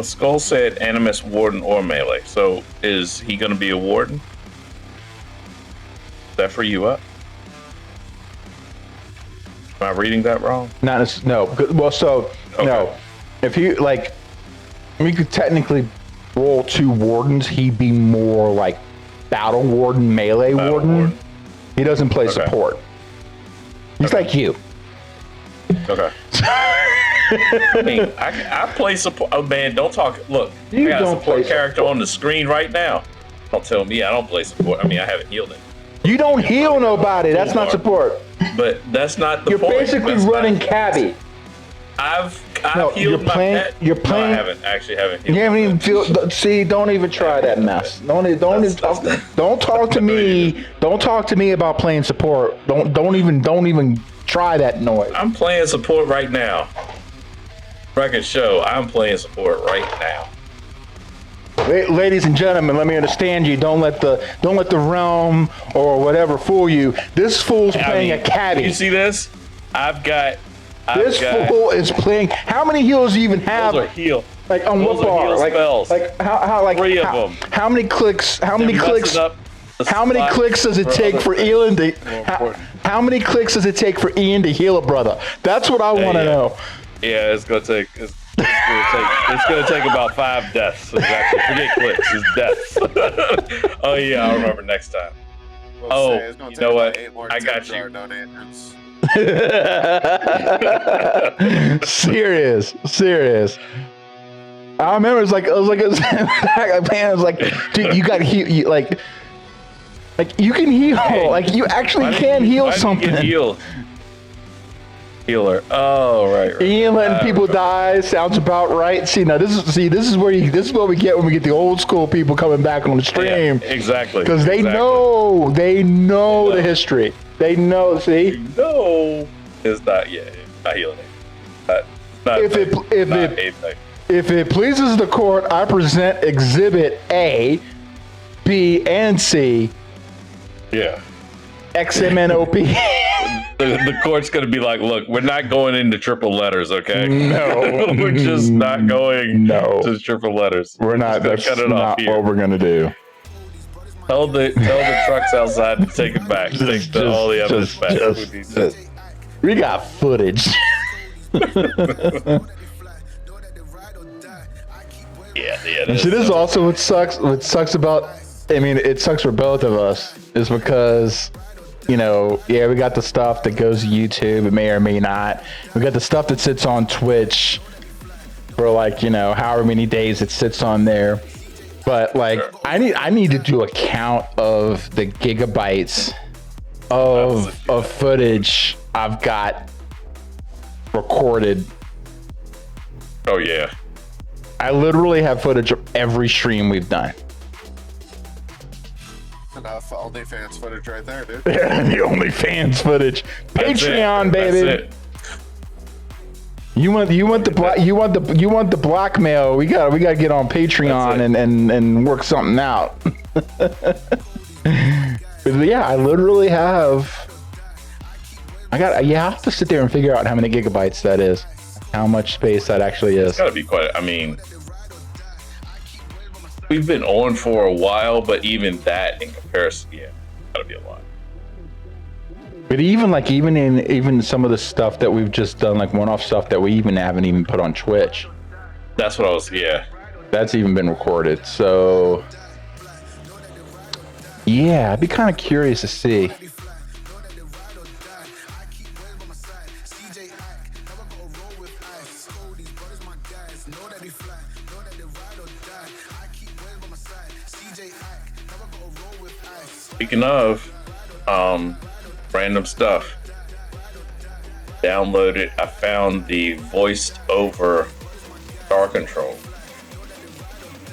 B: Skull said Animus, Warden, or Melee. So is he going to be a Warden? Does that free you up? Am I reading that wrong?
A: No. Well, so,
B: Okay.
A: no. If you, like, we could technically roll 2 Wardens, he'd be more like Battle Warden, Melee Warden. He doesn't play support. He's like you.
B: Okay. I mean, I play support. Oh man, don't talk. Look,
A: You
B: I got
A: don't
B: a support
A: play
B: character
A: support.
B: on the screen right now. Don't tell me I don't play support. I mean, I haven't healed it,
A: You don't heal nobody. That's not support.
B: but that's not the
A: You're
B: point.
A: basically
B: That's
A: running
B: not-
A: cabbie.
B: I've
A: No,
B: healed my pet.
A: you're
B: No,
A: playing-
B: I haven't healed.
A: You haven't
B: my
A: even
B: pet.
A: see. Don't even try that mess. Don't talk to me. Don't talk to me about playing support. Don't even try that noise.
B: I'm playing support right now. Record show. I'm playing support right now.
A: Ladies and gentlemen, let me understand you. Don't let the realm or whatever fool you. This fool's playing a caddy.
B: You see this?
A: This fool is playing. How many heals do you even have?
B: Those are heal.
A: Like on
B: Those
A: what
B: are
A: bar?
B: heal
A: Like
B: spells.
A: how
B: 3 of them.
A: How many clicks? How many
B: They're
A: clicks?
B: messing up.
A: How many clicks does it take for Ian to? How many clicks does it take for Ian to heal a brother? That's what I want to know.
B: Yeah, it's gonna take about 5 deaths. Exactly. Forget clicks, it's deaths. Oh yeah, I'll remember next time. You know what? I got you.
A: Serious. I remember it was like, dude, you got heal. Like you can heal. Like you actually can heal something.
B: Healer. Oh, right.
A: Ian letting people die sounds about right. This is what we get when we get the old school people coming back on the stream.
B: Yeah, exactly.
A: Because they know the history. They know. See.
B: No, it's not. Yeah, not healing.
A: If it pleases the court, I present Exhibit A, B, and C.
B: Yeah.
A: XMNOP.
B: The court's going to be like, look, we're not going into triple letters, okay?
A: No.
B: We're just not going to triple letters.
A: We're not. That's
B: cut it
A: not what we're going to do.
B: Tell the trucks outside to take it back. Take all the evidence back.
A: We got footage.
B: Yeah.
A: See, this is also what sucks. What sucks about, I mean, it sucks for both of us, is because, we got the stuff that goes to YouTube. It may or may not. We got the stuff that sits on Twitch for however many days it sits on there. But sure. I need to do a count of the gigabytes of footage I've got recorded.
B: Oh yeah.
A: I literally have footage of every stream we've done.
C: Enough OnlyFans footage right there, dude.
A: The OnlyFans footage. Patreon, baby.
B: That's it.
A: You want the blackmail. We gotta get on Patreon and work something out. But yeah, I literally have. I have to sit there and figure out how many gigabytes that is. How much space that actually is.
B: It's gotta be quite. I mean, we've been on for a while, but even that in comparison, gotta be a lot.
A: But even some of the stuff that we've just done, like one-off stuff that we haven't even put on Twitch.
B: That's what I was. Yeah.
A: That's even been recorded. So yeah, I'd be kind of curious to see.
B: Speaking of random stuff, downloaded. I found the voiced over Star Control.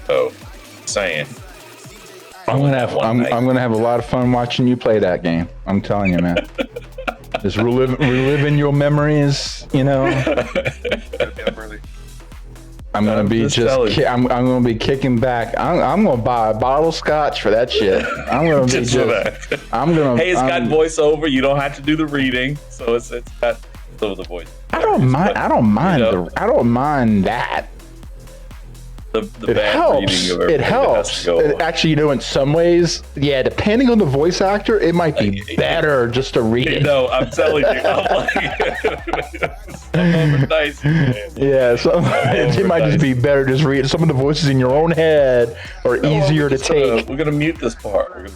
B: So, saying
A: I'm gonna have a lot of fun watching you play that game. I'm telling you, man. Just reliving your memories. I'm gonna be I'm gonna be kicking back. I'm gonna buy a bottle of scotch for that shit. I'm gonna be
B: Hey, it's got voiceover. You don't have to do the reading, so it's got some of the voice.
A: I don't mind that.
B: The bad reading of
A: it helps. Actually, in some ways, depending on the voice actor, it might be better just to read it.
B: No, I'm telling you. Nice.
A: Yeah, it might just be better just read. Some of the voices in your own head are easier to take.
B: We're gonna mute this part.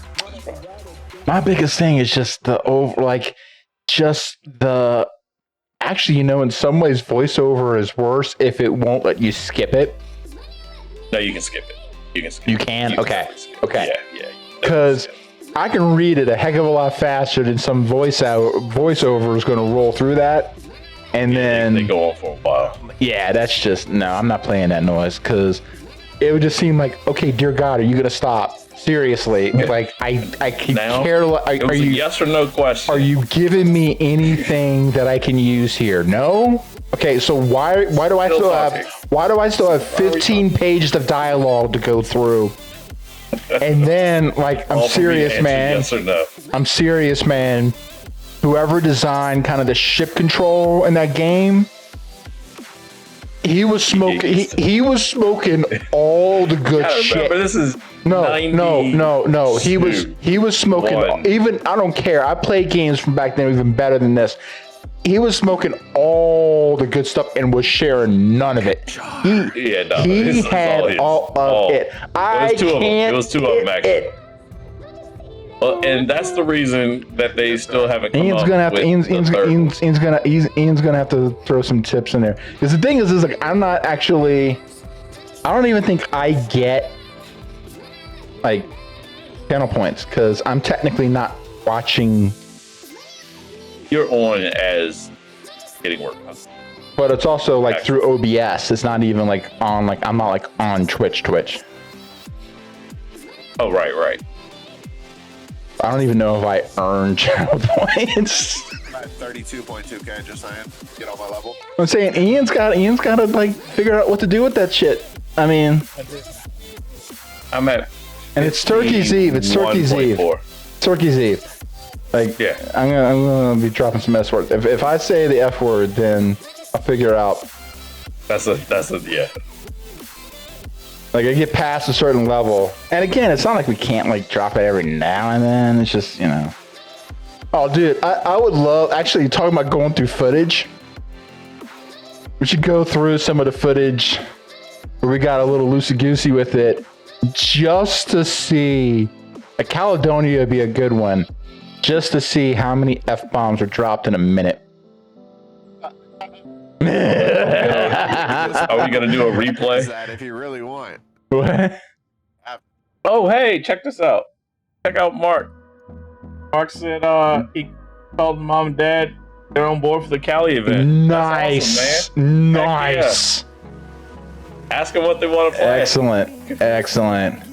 A: My biggest thing is just actually, in some ways, voiceover is worse if it won't let you skip it.
B: No, you can skip it.
A: You can? Okay.
B: Yeah.
A: Because I can read it a heck of a lot faster than some voiceover is going to roll through that. And then
B: they go on for a while.
A: Yeah, that's just, no, I'm not playing that noise because it would just seem like, okay, dear God, are you going to stop? Seriously. Like, I can care. Are you,
B: yes or no question?
A: Are you giving me anything that I can use here? No? Okay, so why do I still have 15 pages of dialogue to go through? And then, I'm serious, man.
B: Yes or no?
A: I'm serious, man. Whoever designed kind of the ship control in that game, He was smoking. He was smoking all the good shit.
B: Remember, this is
A: No. He was smoking.
B: One.
A: Even I don't care. I played games from back then even better than this. He was smoking all the good stuff and was sharing none of it. He had all of it.
B: It was two of them actually. Well, and that's the reason that they still haven't come
A: Ian's
B: up
A: gonna have
B: with
A: to. Ian's gonna have to throw some tips in there. Because the thing is like I'm not actually. I don't even think I get like channel points because I'm technically not watching.
B: You're on as getting work.
A: But it's also like through OBS. It's not even like on like I'm not like on Twitch.
B: Oh right.
A: I don't even know if I earn channel points.
C: 32.2k, just saying. Get on my level.
A: I'm saying Ian's got to like figure out what to do with that shit. I mean,
B: I'm at.
A: And it's Turkey's Eve. It's Turkey's Eve. Turkey's Eve. Like,
B: yeah,
A: I'm gonna be dropping some S words. If I say the F word, then I'll figure out.
B: That's a yeah.
A: Like I get past a certain level, and again, it's not like we can't like drop it every now and then. It's just Oh, dude, I would love actually talking about going through footage. We should go through some of the footage where we got a little loosey goosey with it, just to see. A Caledonia would be a good one, just to see how many F-bombs are dropped in a minute.
B: Are we gonna do a replay?
C: That if you really want.
A: What?
B: Oh, hey, check this out. Check out Mark. Mark said he called mom and dad. They're on board for the Cali event.
A: Nice.
B: Awesome,
A: nice.
B: Yeah. Ask them what they want to play.
A: Excellent.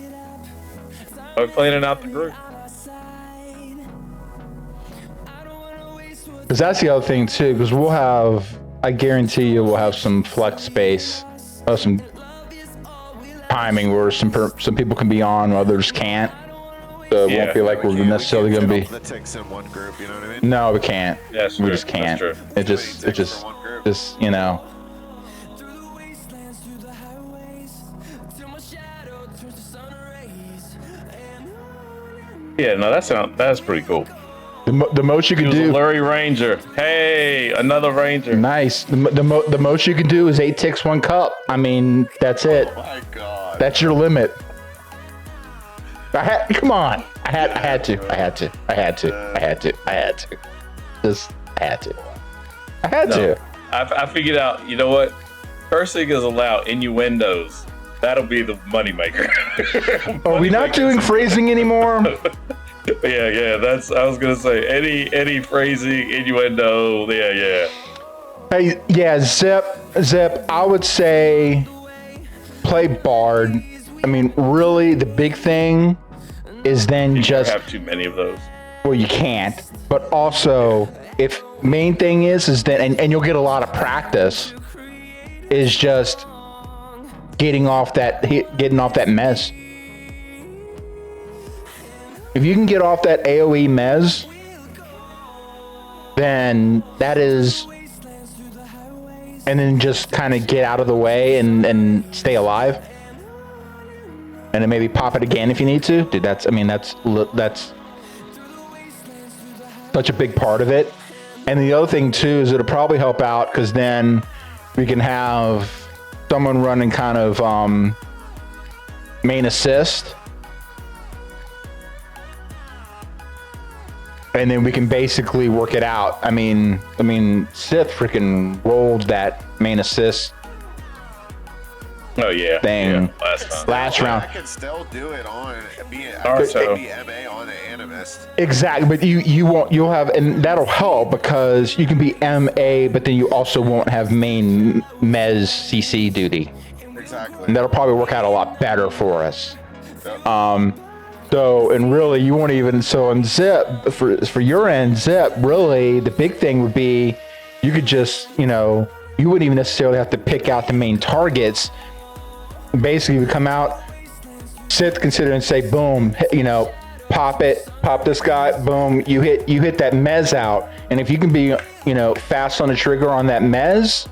B: We're planning out the group.
A: Because that's the other thing too, because I guarantee you we'll have some flex space, some timing where some people can be on, others can't. So it won't be like we're necessarily going to be.
C: The ticks in one group, you know what I mean?
A: No, we can't.
B: Yes,
A: we just can't. It just
B: Yeah, no, that's pretty cool.
A: The most you can do.
B: Lurie Ranger. Hey, another Ranger.
A: Nice. The most you can do is 8 ticks, 1 cup. I mean, that's it.
C: Oh my god.
A: That's your limit. Come on. I had to.
B: I figured out, you know what? Cursing is allowed, innuendos. That'll be the moneymaker.
A: Are we not doing phrasing anymore?
B: Yeah. I was gonna say any phrasing, innuendo. Yeah.
A: Hey, yeah, Zip. I would say play Bard. I mean, really, the big thing is then
B: you
A: just
B: have too many of those.
A: Well, you can't. But also, if main thing is then, and you'll get a lot of practice, is just getting off that mez. If you can get off that AoE mez, then that is, and then just kind of get out of the way and stay alive, and then maybe pop it again if you need to. Dude, that's such a big part of it. And the other thing too is it'll probably help out because then we can have someone running kind of main assist. And then we can basically work it out. I mean, Sith freaking rolled that main assist.
B: Oh yeah,
A: thing last round.
C: I can still do it on be MA on the Animist.
A: Exactly, but you'll have, and that'll help because you can be MA, but then you also won't have main Mez CC duty.
C: Exactly.
A: And that'll probably work out a lot better for us. So, and really, you won't even, so on Zip, for your end, Zip, really, the big thing would be, you could just, you wouldn't even necessarily have to pick out the main targets. Basically, you come out, sit, consider, and say, boom, pop this guy, boom, you hit that mez out. And if you can be, fast on the trigger on that mez,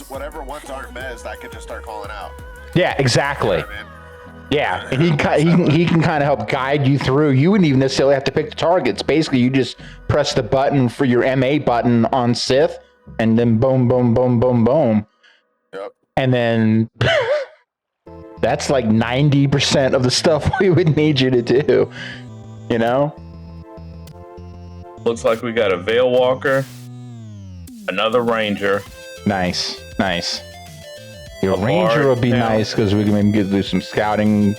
C: whatever ones aren't mezzed, I can just start calling out.
A: Yeah, exactly.
C: You know what I mean?
A: Yeah, and he can kind of help guide you through. You wouldn't even necessarily have to pick the targets. Basically, you just press the button for your MA button on Sith, and then boom, boom, boom, boom, boom.
C: Yep.
A: And then that's like 90% of the stuff we would need you to do, you know?
B: Looks like we got a Veil Walker, another Ranger.
A: Nice. Your
B: A
A: Ranger
B: Bard
A: would be
B: now.
A: nice because we can maybe do some scouting,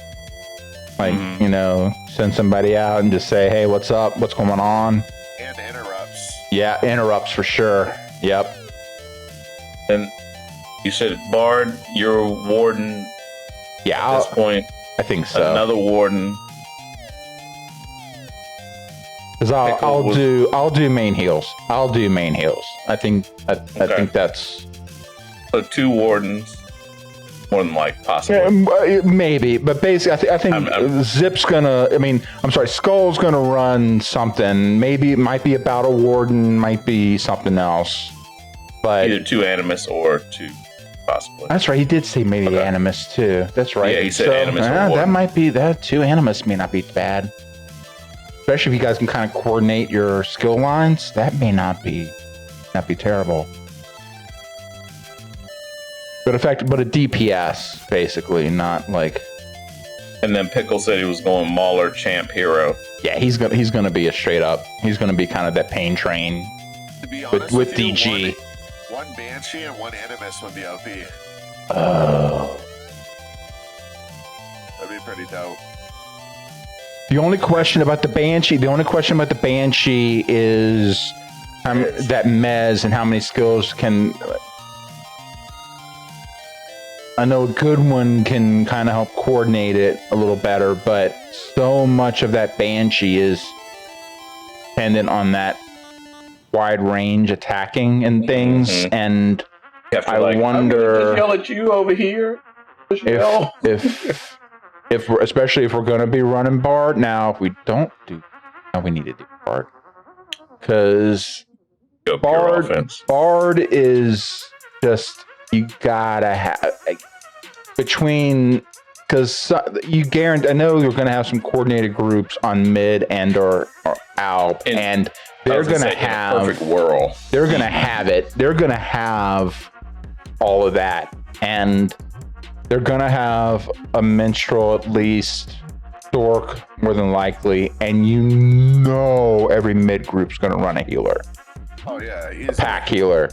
A: like, you know, send somebody out and just say, hey, what's up? What's going on?
C: And interrupts.
A: Yeah, interrupts for sure. Yep.
B: And you said Bard, you're Warden
A: Yeah,
B: at this point.
A: I think so.
B: Another Warden.
A: Because I'll do main heals. I think that's
B: So 2 Wardens. More than like possibly.
A: maybe, but basically, I think Zip's gonna. Skull's gonna run something. Maybe it might be about a Warden, might be something else. But
B: Either 2 Animus or 2 possibly.
A: that's right. He did say maybe Animus too. That's right.
B: Yeah, he said Animus or
A: that
B: Warden.
A: might be that. 2 Animus may not be bad. Especially if you guys can kind of coordinate your skill lines. That may not be terrible. But a DPS basically, not like.
B: And then Pickle said he was going Mauler Champ Hero.
A: Yeah, he's gonna be a straight up. He's gonna be kind of that pain train
C: To be honest
A: with
C: you,
A: DG.
C: One Banshee and 1 Animus would be OP.
A: Oh.
C: That'd be pretty dope.
A: The only question about the Banshee is that Mez and how many skills can. I know a good one can kind of help coordinate it a little better, but so much of that Banshee is dependent on that wide range attacking and things, and
B: You have to,
A: I wonder-
B: I'm gonna yell at you over here. Just yell.
A: if we're, especially if we're going to be running Bard. Now, if we don't do, now we need to do Bard because
B: Go pure offense.
A: Bard is just, you gotta have between, because you guarantee. I know you're going to have some coordinated groups on mid and or Alp, and they're going to have
B: perfect whirl.
A: They're going to have it. They're going to have all of that, and they're going to have a minstrel at least, Dork more than likely, and you know every mid group's going to run a healer,
C: Oh yeah,
A: a pack healer.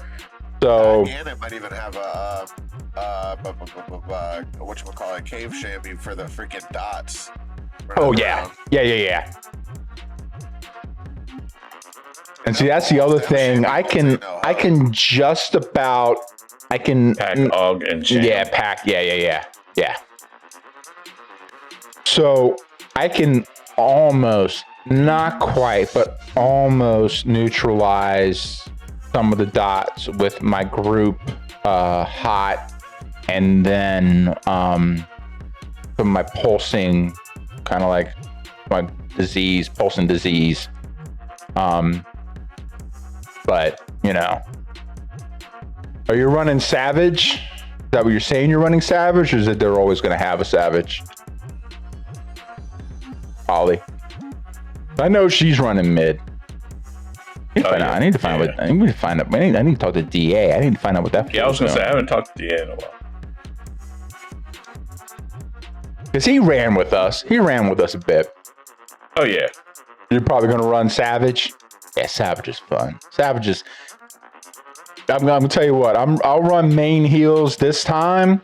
A: So
C: and it might even have a whatchamacallit, cave shammy for the freaking dots.
A: oh yeah. And see, that's the other thing. I can just about. I can
B: Pack, Og, and Champ.
A: Yeah, pack. Yeah. So I can almost, not quite, but almost neutralize some of the dots with my group hot, and then some of my pulsing, kind of like my pulsing disease. But you know. Are you running Savage? Is that what you're saying? You're running Savage, or is it they're always going to have a Savage? Ollie. I know she's running mid. I need to find out. I need to talk to DA. I need to find out what that.
B: Yeah, I was gonna say I haven't talked to DA in a while.
A: Because he ran with us. A bit.
B: Oh yeah.
A: You're probably going to run Savage. Yeah, Savage is fun. Savage is. I'm gonna tell you what. I'll run main heals this time.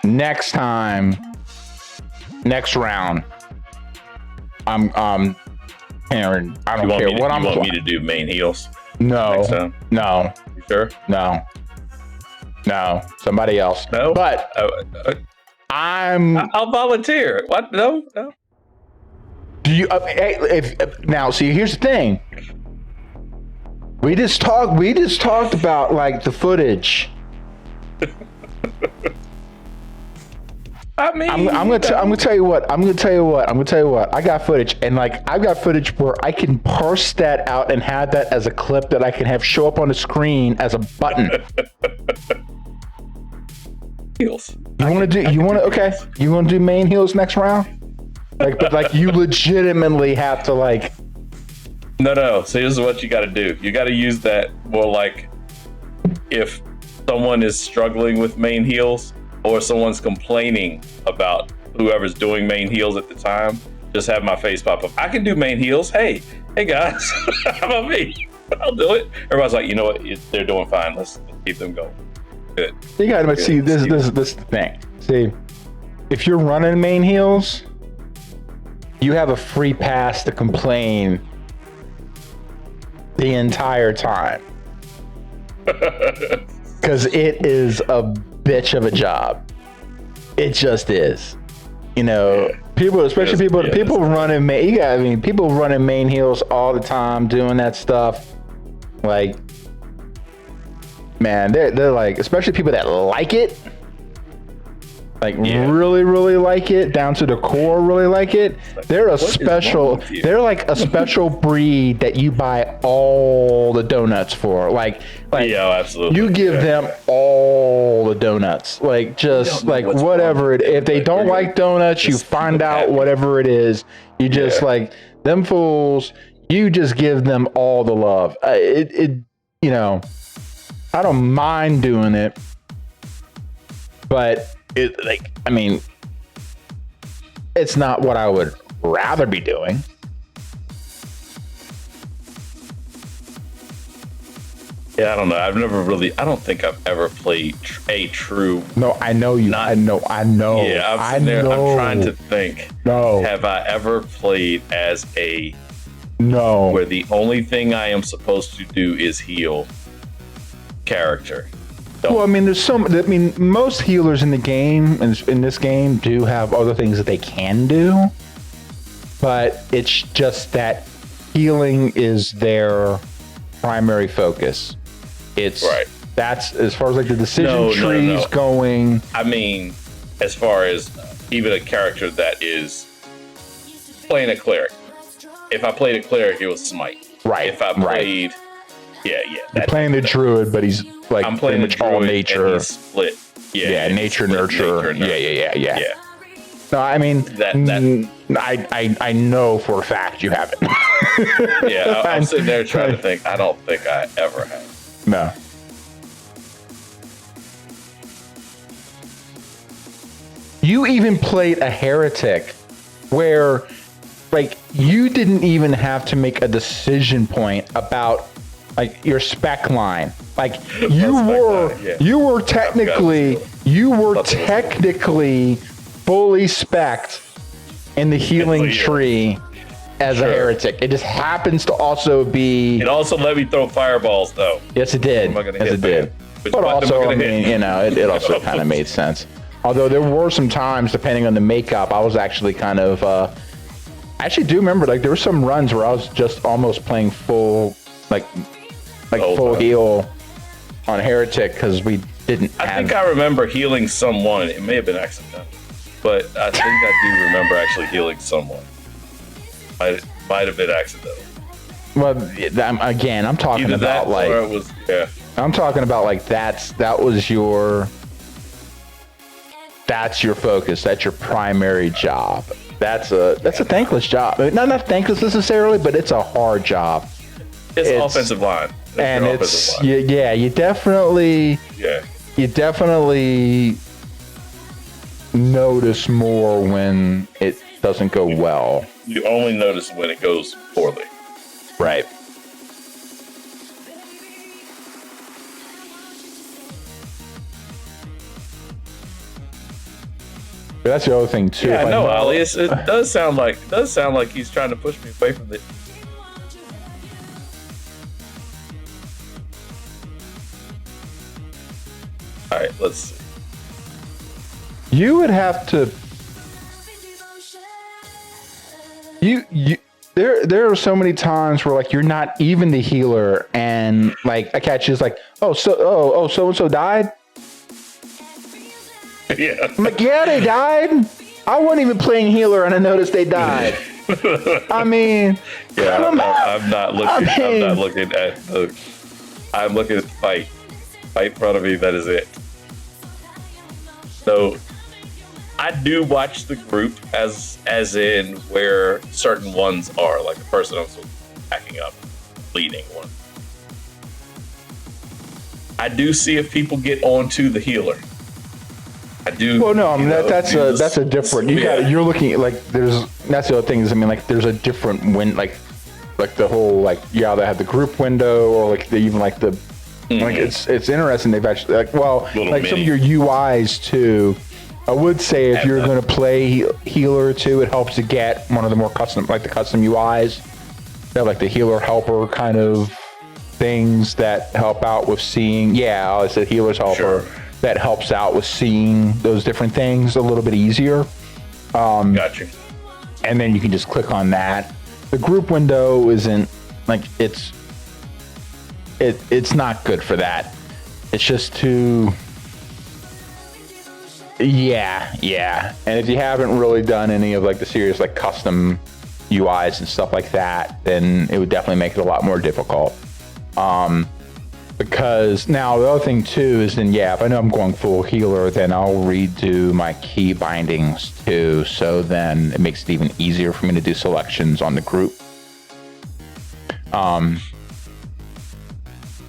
A: Next round. Aaron, I don't care what I'm.
B: You want me to do main heals?
A: No.
B: You sure?
A: No. Somebody else.
B: No.
A: But
B: I'll volunteer. What? No.
A: Do you? Now, see, here's the thing. We just talked about like the footage.
B: I mean,
A: I'm gonna tell you what. I got footage, and like I've got footage where I can parse that out and have that as a clip that I can have show up on the screen as a button.
B: heals.
A: You want to do main heals next round? Like, but like you legitimately have to like.
B: No. So here's what you got to do. You got to use that more like if someone is struggling with main heals or someone's complaining about whoever's doing main heals at the time, just have my face pop up. I can do main heals. Hey guys, how about me? I'll do it. Everybody's like, you know what? They're doing fine. Let's keep them going. Good.
A: You gotta see this is the thing. See, if you're running main heals, you have a free pass to complain the entire time. Because it is a bitch of a job. It just is. You know, people, especially people running people running main heals all the time, doing that stuff. Like, man, they're like, especially people that like it. Like really like it down to the core, really like it. They're a special. They're like a special breed that you buy all the donuts for. Like
B: yeah, absolutely.
A: You give them all the donuts. Like just like whatever it. If they don't like donuts, you find out whatever it is. You just like them fools. You just give them all the love. You know, I don't mind doing it, but. It's not what I would rather be doing.
B: Yeah, I don't know. I don't think I've ever played a true.
A: No, I know you. I know.
B: Yeah, I'm trying to think.
A: No.
B: Have I ever played as a.
A: No.
B: Where the only thing I am supposed to do is heal character?
A: Well, I mean, most healers in the game, in this game, do have other things that they can do, but it's just that healing is their primary focus. That's as far as like the decision trees going.
B: I mean, as far as even a character that is playing a cleric. If I played a cleric, it was smite.
A: Right.
B: If I played,
A: You're playing the druid, but he's like
B: I'm playing the druid,
A: all nature.
B: And he's split.
A: Nature nurture. Yeah. No, I mean I know for a fact you haven't.
B: I'm sitting there trying to think. I don't think I ever have.
A: No. You even played a heretic where like you didn't even have to make a decision point about like your spec line. Like you were technically fully spec'd in the healing tree as a heretic. It just happens to also be.
B: It also let me throw fireballs though.
A: Yes, it did. Yes, it did. But also, I mean, you know, it also kind of made sense. Although there were some times, depending on the makeup, I was actually kind of. I actually do remember, like there were some runs where I was just almost playing full, full heal on heretic because we didn't.
B: I think I remember healing someone. It may have been accidental, but I think I do remember actually healing someone. Might have been accidental.
A: Well, again, I'm talking
B: Either
A: about
B: that,
A: like.
B: or it was,
A: I'm talking about like that's your focus. That's your primary job. That's a thankless job. I mean, not thankless necessarily, but it's a hard job.
B: It's offensive line.
A: You definitely notice more when it doesn't go well.
B: You only notice when it goes poorly.
A: Right. That's the other thing too.
B: Yeah, I know, Ali. It does sound like he's trying to push me away from the. All right, let's see.
A: You would have to. There are so many times where like you're not even the healer, and like a catch is like, so and so died.
B: Yeah.
A: I'm like, yeah, they died. I wasn't even playing healer and I noticed they died. I mean,
B: Yeah, I'm not looking. I'm not looking at the. I'm looking at fight. Fight in front of me. That is it. So, I do watch the group as in where certain ones are, like the person I'm backing up, leading one. I do see if people get onto the healer. I do.
A: Well, no, I mean that's a different. You're looking at like that's the other thing is I mean like there's a different like the whole like they have the group window or like even like the like it's interesting they've actually like some of your UIs too. I would say if you're going to play healer too, it helps to get one of the more custom like the custom UIs. They have like the healer helper kind of things that help out with seeing. Yeah, I said healer's helper. Sure. That helps out with seeing those different things a little bit easier.
B: Gotcha.
A: And then you can just click on that. The group window isn't like it's not good for that. It's just too. Yeah. And if you haven't really done any of like the serious like custom UIs and stuff like that, then it would definitely make it a lot more difficult. Because now the other thing too is then if I know I'm going full healer, then I'll redo my key bindings too. So then it makes it even easier for me to do selections on the group.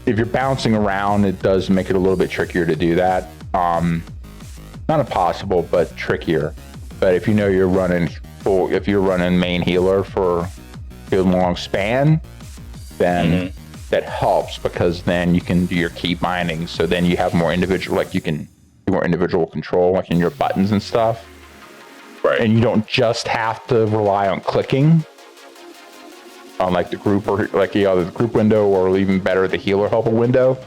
A: If you're bouncing around, it does make it a little bit trickier to do that. Not impossible, but trickier. But if you know you're running full, if you're running main healer for a long span, then that helps because then you can do your key bindings. So then you have more individual, like you can do more individual control, like in your buttons and stuff.
B: Right.
A: And you don't just have to rely on clicking on like the group or like the group window or even better, the healer helper window.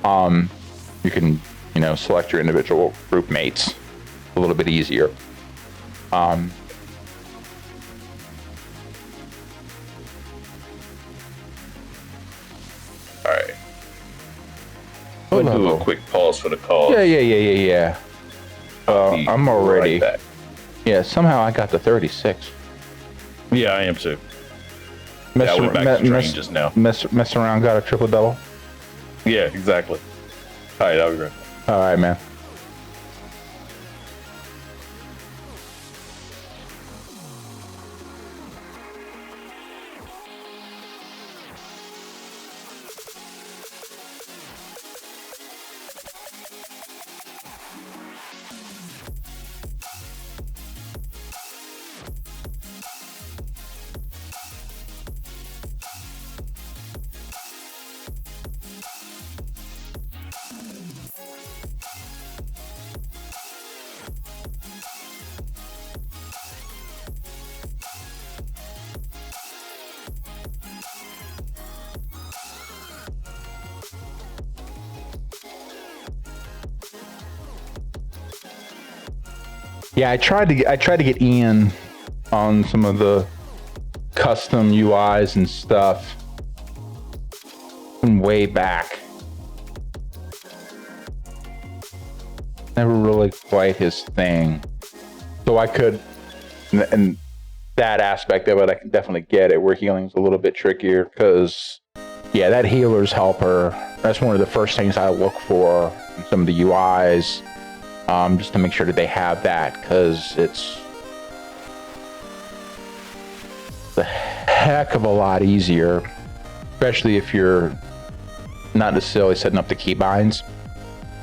A: You can, select your individual group mates a little bit easier.
B: All right. We'll do a quick pause for the call.
A: Yeah. I'm already.
B: Right back.
A: Yeah, somehow I got the 36.
B: Yeah, I am too. I went back to train just now.
A: Mess around, got a triple double.
B: Yeah, exactly. All right, I'll be right back.
A: All right, man. Yeah, I tried to get Ian on some of the custom UIs and stuff way back. Never really quite his thing. So I could, and that aspect of it, I can definitely get it, where healing's a little bit trickier because, that healer's helper, that's one of the first things I look for in some of the UIs. Just to make sure that they have that, because it's a heck of a lot easier, especially if you're not necessarily setting up the keybinds,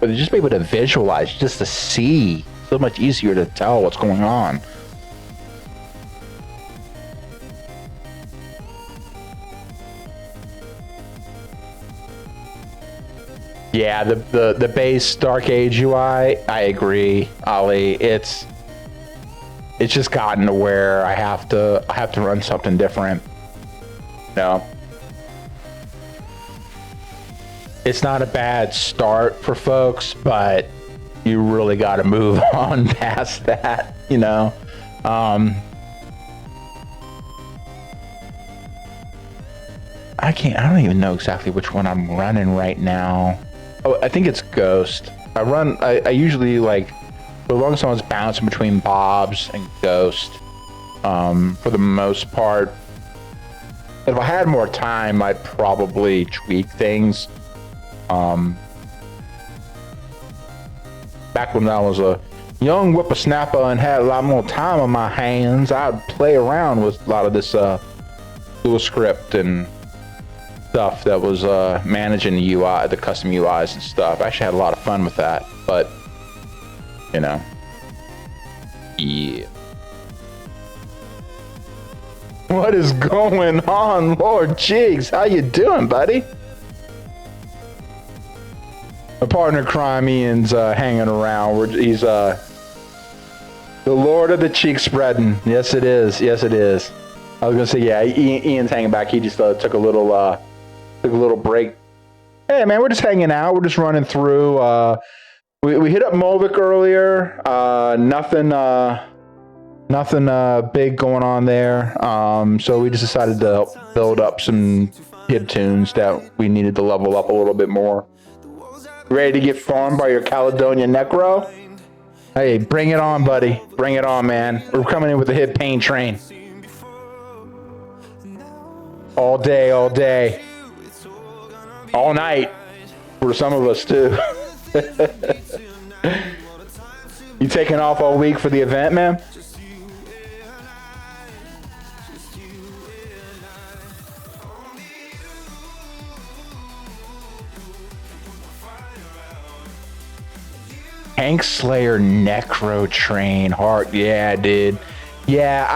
A: but to just be able to visualize, just to see, so much easier to tell what's going on. Yeah, the base Dark Age UI, I agree, Ali. It's just gotten to where I have to run something different. It's not a bad start for folks, but you really got to move on past that. I don't even know exactly which one I'm running right now. Oh, I think it's Ghost. I usually like as long as someone's bouncing between Bob's and Ghost, for the most part. If I had more time, I'd probably tweak things. Back when I was a young whippersnapper and had a lot more time on my hands, I'd play around with a lot of this dual script and stuff that was managing the UI, the custom UIs and stuff. I actually had a lot of fun with that, but you know, yeah. What is going on, Lord Jigs? How you doing, buddy? My partner Crime Ian's hanging around. He's the Lord of the cheek spreading. Yes, it is. Yes, it is. I was gonna say, yeah. Ian's hanging back. He just took a little break. Hey, man, we're just hanging out. We're just running through. We hit up Molvik earlier. Nothing big going on there. So we just decided to build up some hit tunes that we needed to level up a little bit more. Ready to get farmed by your Caledonia Necro? Hey, bring it on, buddy. Bring it on, man. We're coming in with the hit pain train. All day, all day. All night. For some of us, too. You taking off all week for the event, man? Tank Slayer Necro Train Heart. Yeah, dude. Yeah,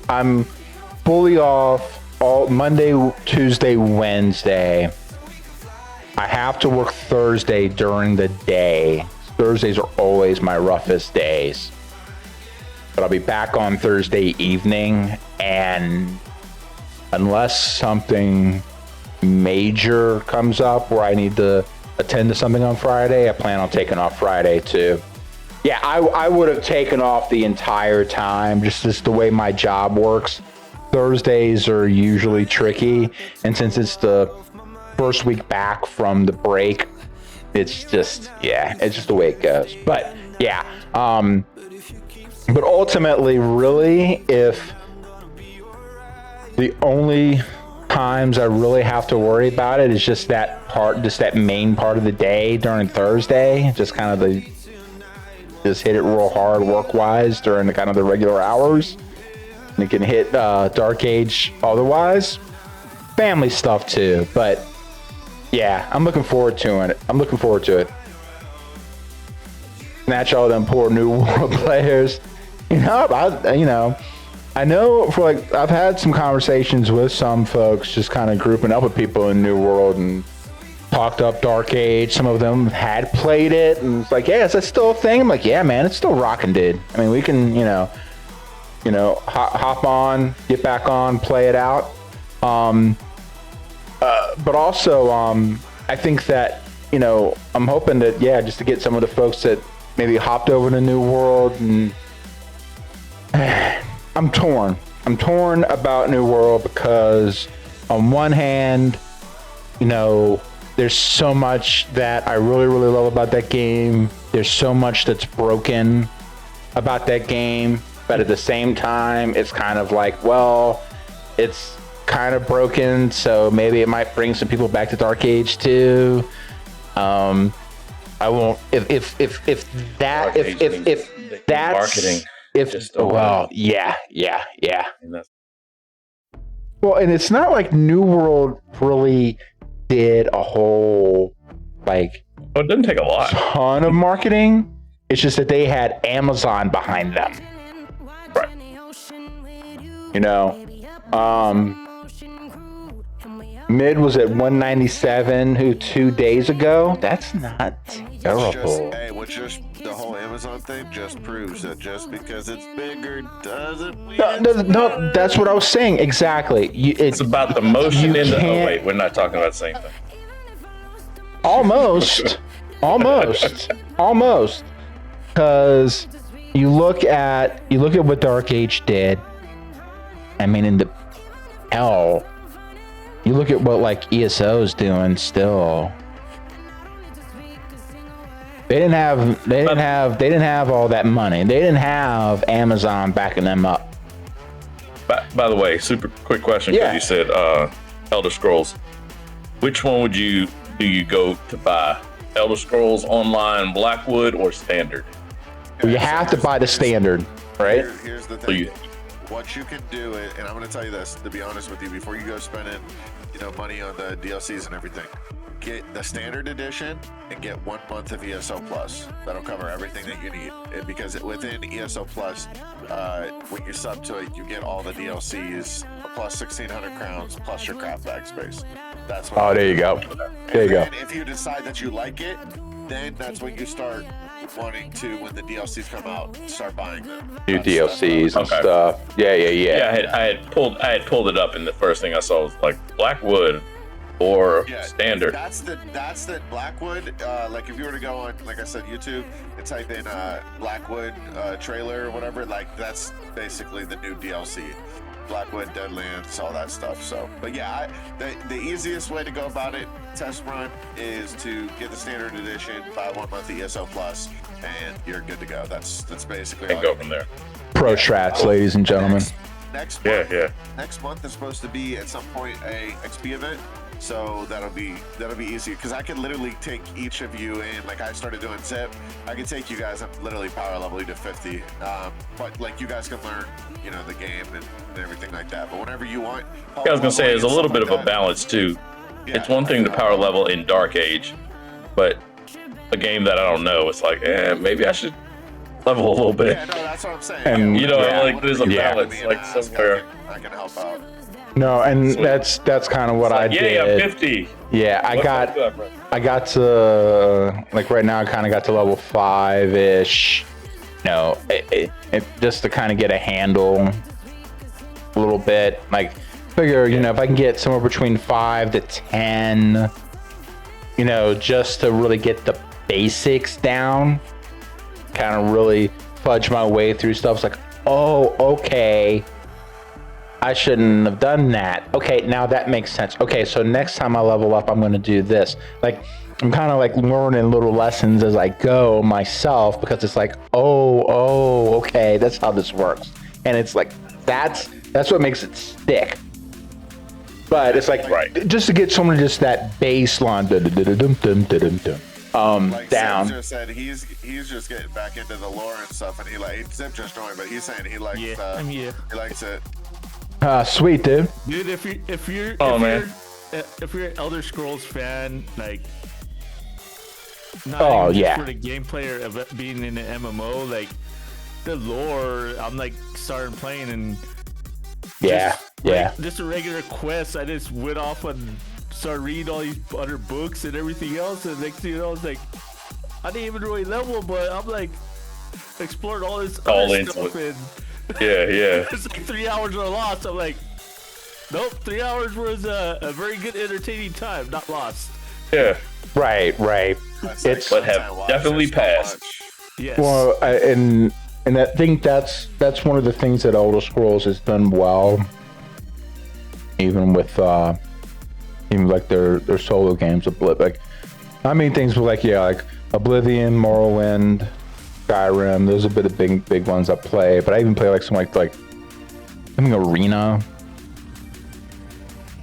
A: I'm fully off all Monday, Tuesday, Wednesday. I have to work Thursday during the day. Thursdays are always my roughest days. But I'll be back on Thursday evening, and unless something major comes up where I need to attend to something on Friday, I plan on taking off Friday too. Yeah, I would have taken off the entire time, just the way my job works. Thursdays are usually tricky, and since it's the first week back from the break, it's just, yeah, it's just the way it goes. But yeah, but ultimately, really, if the only times I really have to worry about it is just that part, just that main part of the day during Thursday, just kind of just hit it real hard work-wise during the kind of the regular hours. And it can hit Dark Age otherwise. Family stuff too, but yeah, I'm looking forward to it. I'm looking forward to it. Snatch all them poor New World players. I know for like, I've had some conversations with some folks just kind of grouping up with people in New World and talked up Dark Age. Some of them had played it and it's like, yeah, is that still a thing? I'm like, yeah, man, it's still rocking, dude. I mean, we can, hop on, get back on, play it out. But also, I think that, I'm hoping that, yeah, just to get some of the folks that maybe hopped over to New World, and I'm torn about New World because on one hand, there's so much that I really, really love about that game. There's so much that's broken about that game, but at the same time, it's kind of like, well, it's kind of broken, so maybe it might bring some people back to Dark Age too. I won't, if that's
B: marketing.
A: Yeah. Well, and it's not like New World really did a whole, it
B: didn't take a lot.
A: Ton of marketing. It's just that they had Amazon behind them.
B: Right.
A: Mid was at 197 2 days ago. That's not terrible.
C: Just the whole Amazon thing just proves that just because it's bigger doesn't mean
A: no, that's what I was saying. Exactly.
B: It's about the motion in the... Oh, wait, we're not talking about the same thing.
A: Almost. Because you look at what Dark Age did. I mean, in the hell, you look at what ESO is doing still. They didn't have all that money. They didn't have Amazon backing them up.
B: By the way, super quick question, because
A: Yeah.
B: you said Elder Scrolls. Which one do you go to buy? Elder Scrolls Online Blackwood or Standard?
A: Well, you have to buy the standard, right?
C: Here's the
B: So
C: thing.
B: you,
C: What you can do is, and I'm going to tell you this, to be honest with you, before you go spending, money on the DLCs and everything, get the standard edition and get 1 month of ESO Plus. That'll cover everything that you need. Because within ESO Plus, when you sub to it, you get all the DLCs plus 1,600 crowns plus your craft bag space. That's what.
A: Oh, there you go. There you go.
C: And if you decide that you like it, then that's when you start wanting to, when the DLCs come out, start buying them.
A: New DLCs and
B: Okay.
A: stuff. Yeah.
B: yeah, I had pulled it up, and the first thing I saw was like Blackwood or Standard.
C: That's the Blackwood. Like if you were to go on, like I said, YouTube and type in Blackwood trailer or whatever, like that's basically the new DLC. Blackwood, Deadlands, all that stuff. So, but yeah, the easiest way to go about it, test run, is to get the standard edition, buy 1 month ESO Plus, and you're good to go. That's basically
B: And
C: all
B: go
C: you
B: from there.
A: Pro strats, ladies and gentlemen.
C: Next
B: Yeah,
C: month,
B: yeah.
C: Next month is supposed to be at some point a XP event, so that'll be easy because I could literally take each of you in. Like I started doing zip, I could take you guys up literally power level to 50. But like you guys can learn, the game and everything like that. But whenever you want,
B: I was gonna say there's a little bit of a
C: balance.
B: balance too.
C: Yeah.
B: It's one thing to power level in Dark Age, but a game that I don't know, it's like, maybe I should level a little bit.
C: Yeah, no, that's what I'm saying.
A: And,
B: like there's a
A: Yeah.
B: balance, like somewhere.
C: I can help out.
A: No, and
B: Sweet.
A: that's kind of what I
B: Yay, I'm
A: did.
B: 50.
A: Yeah, I
B: What's
A: got
B: up, bro?
A: I got to like right now. I kind of got to level 5-ish. Just to kind of get a handle a little bit. Like figure, if I can get somewhere between 5 to 10, just to really get the basics down, kind of really fudge my way through stuff. It's like, oh, okay. I shouldn't have done that. Okay, now that makes sense. Okay, so next time I level up, I'm going to do this. Like, I'm kind of like learning little lessons as I go myself because it's like, oh, okay, that's how this works. And it's like, that's what makes it stick. But it's like,
B: Right.
A: just to get someone just that baseline,
C: Like
A: down.
C: Zip just said, he's just getting back into the lore and stuff, and Zip just joined, but he's saying he likes
D: I'm here.
C: he likes it.
A: Sweet, dude.
D: Dude, if you're an Elder Scrolls fan, like not
A: Oh,
D: even just
A: yeah.
D: for the gameplay of it being in an MMO, like the lore, I'm like starting playing and
A: Yeah, yeah.
D: just a regular quest. I just went off and started reading all these other books and everything else, and next thing you know, I was like, I didn't even really level, but I'm like explored all this
B: All
D: other
B: into
D: stuff
B: it.
D: and
B: Yeah.
D: it's like 3 hours are lost. I'm like, nope, 3 hours was a very good entertaining time, not lost.
B: Yeah.
A: Right.
C: That's
A: It's-
B: But have
C: content-wise,
B: definitely
C: there's so
B: passed.
C: much.
D: Yes.
A: Well, and I think that's one of the things that Elder Scrolls has done well, even with like their solo games. Like, I mean things with like Oblivion, Morrowind, Skyrim. Those are the big ones I play. But I even play like some like something Arena.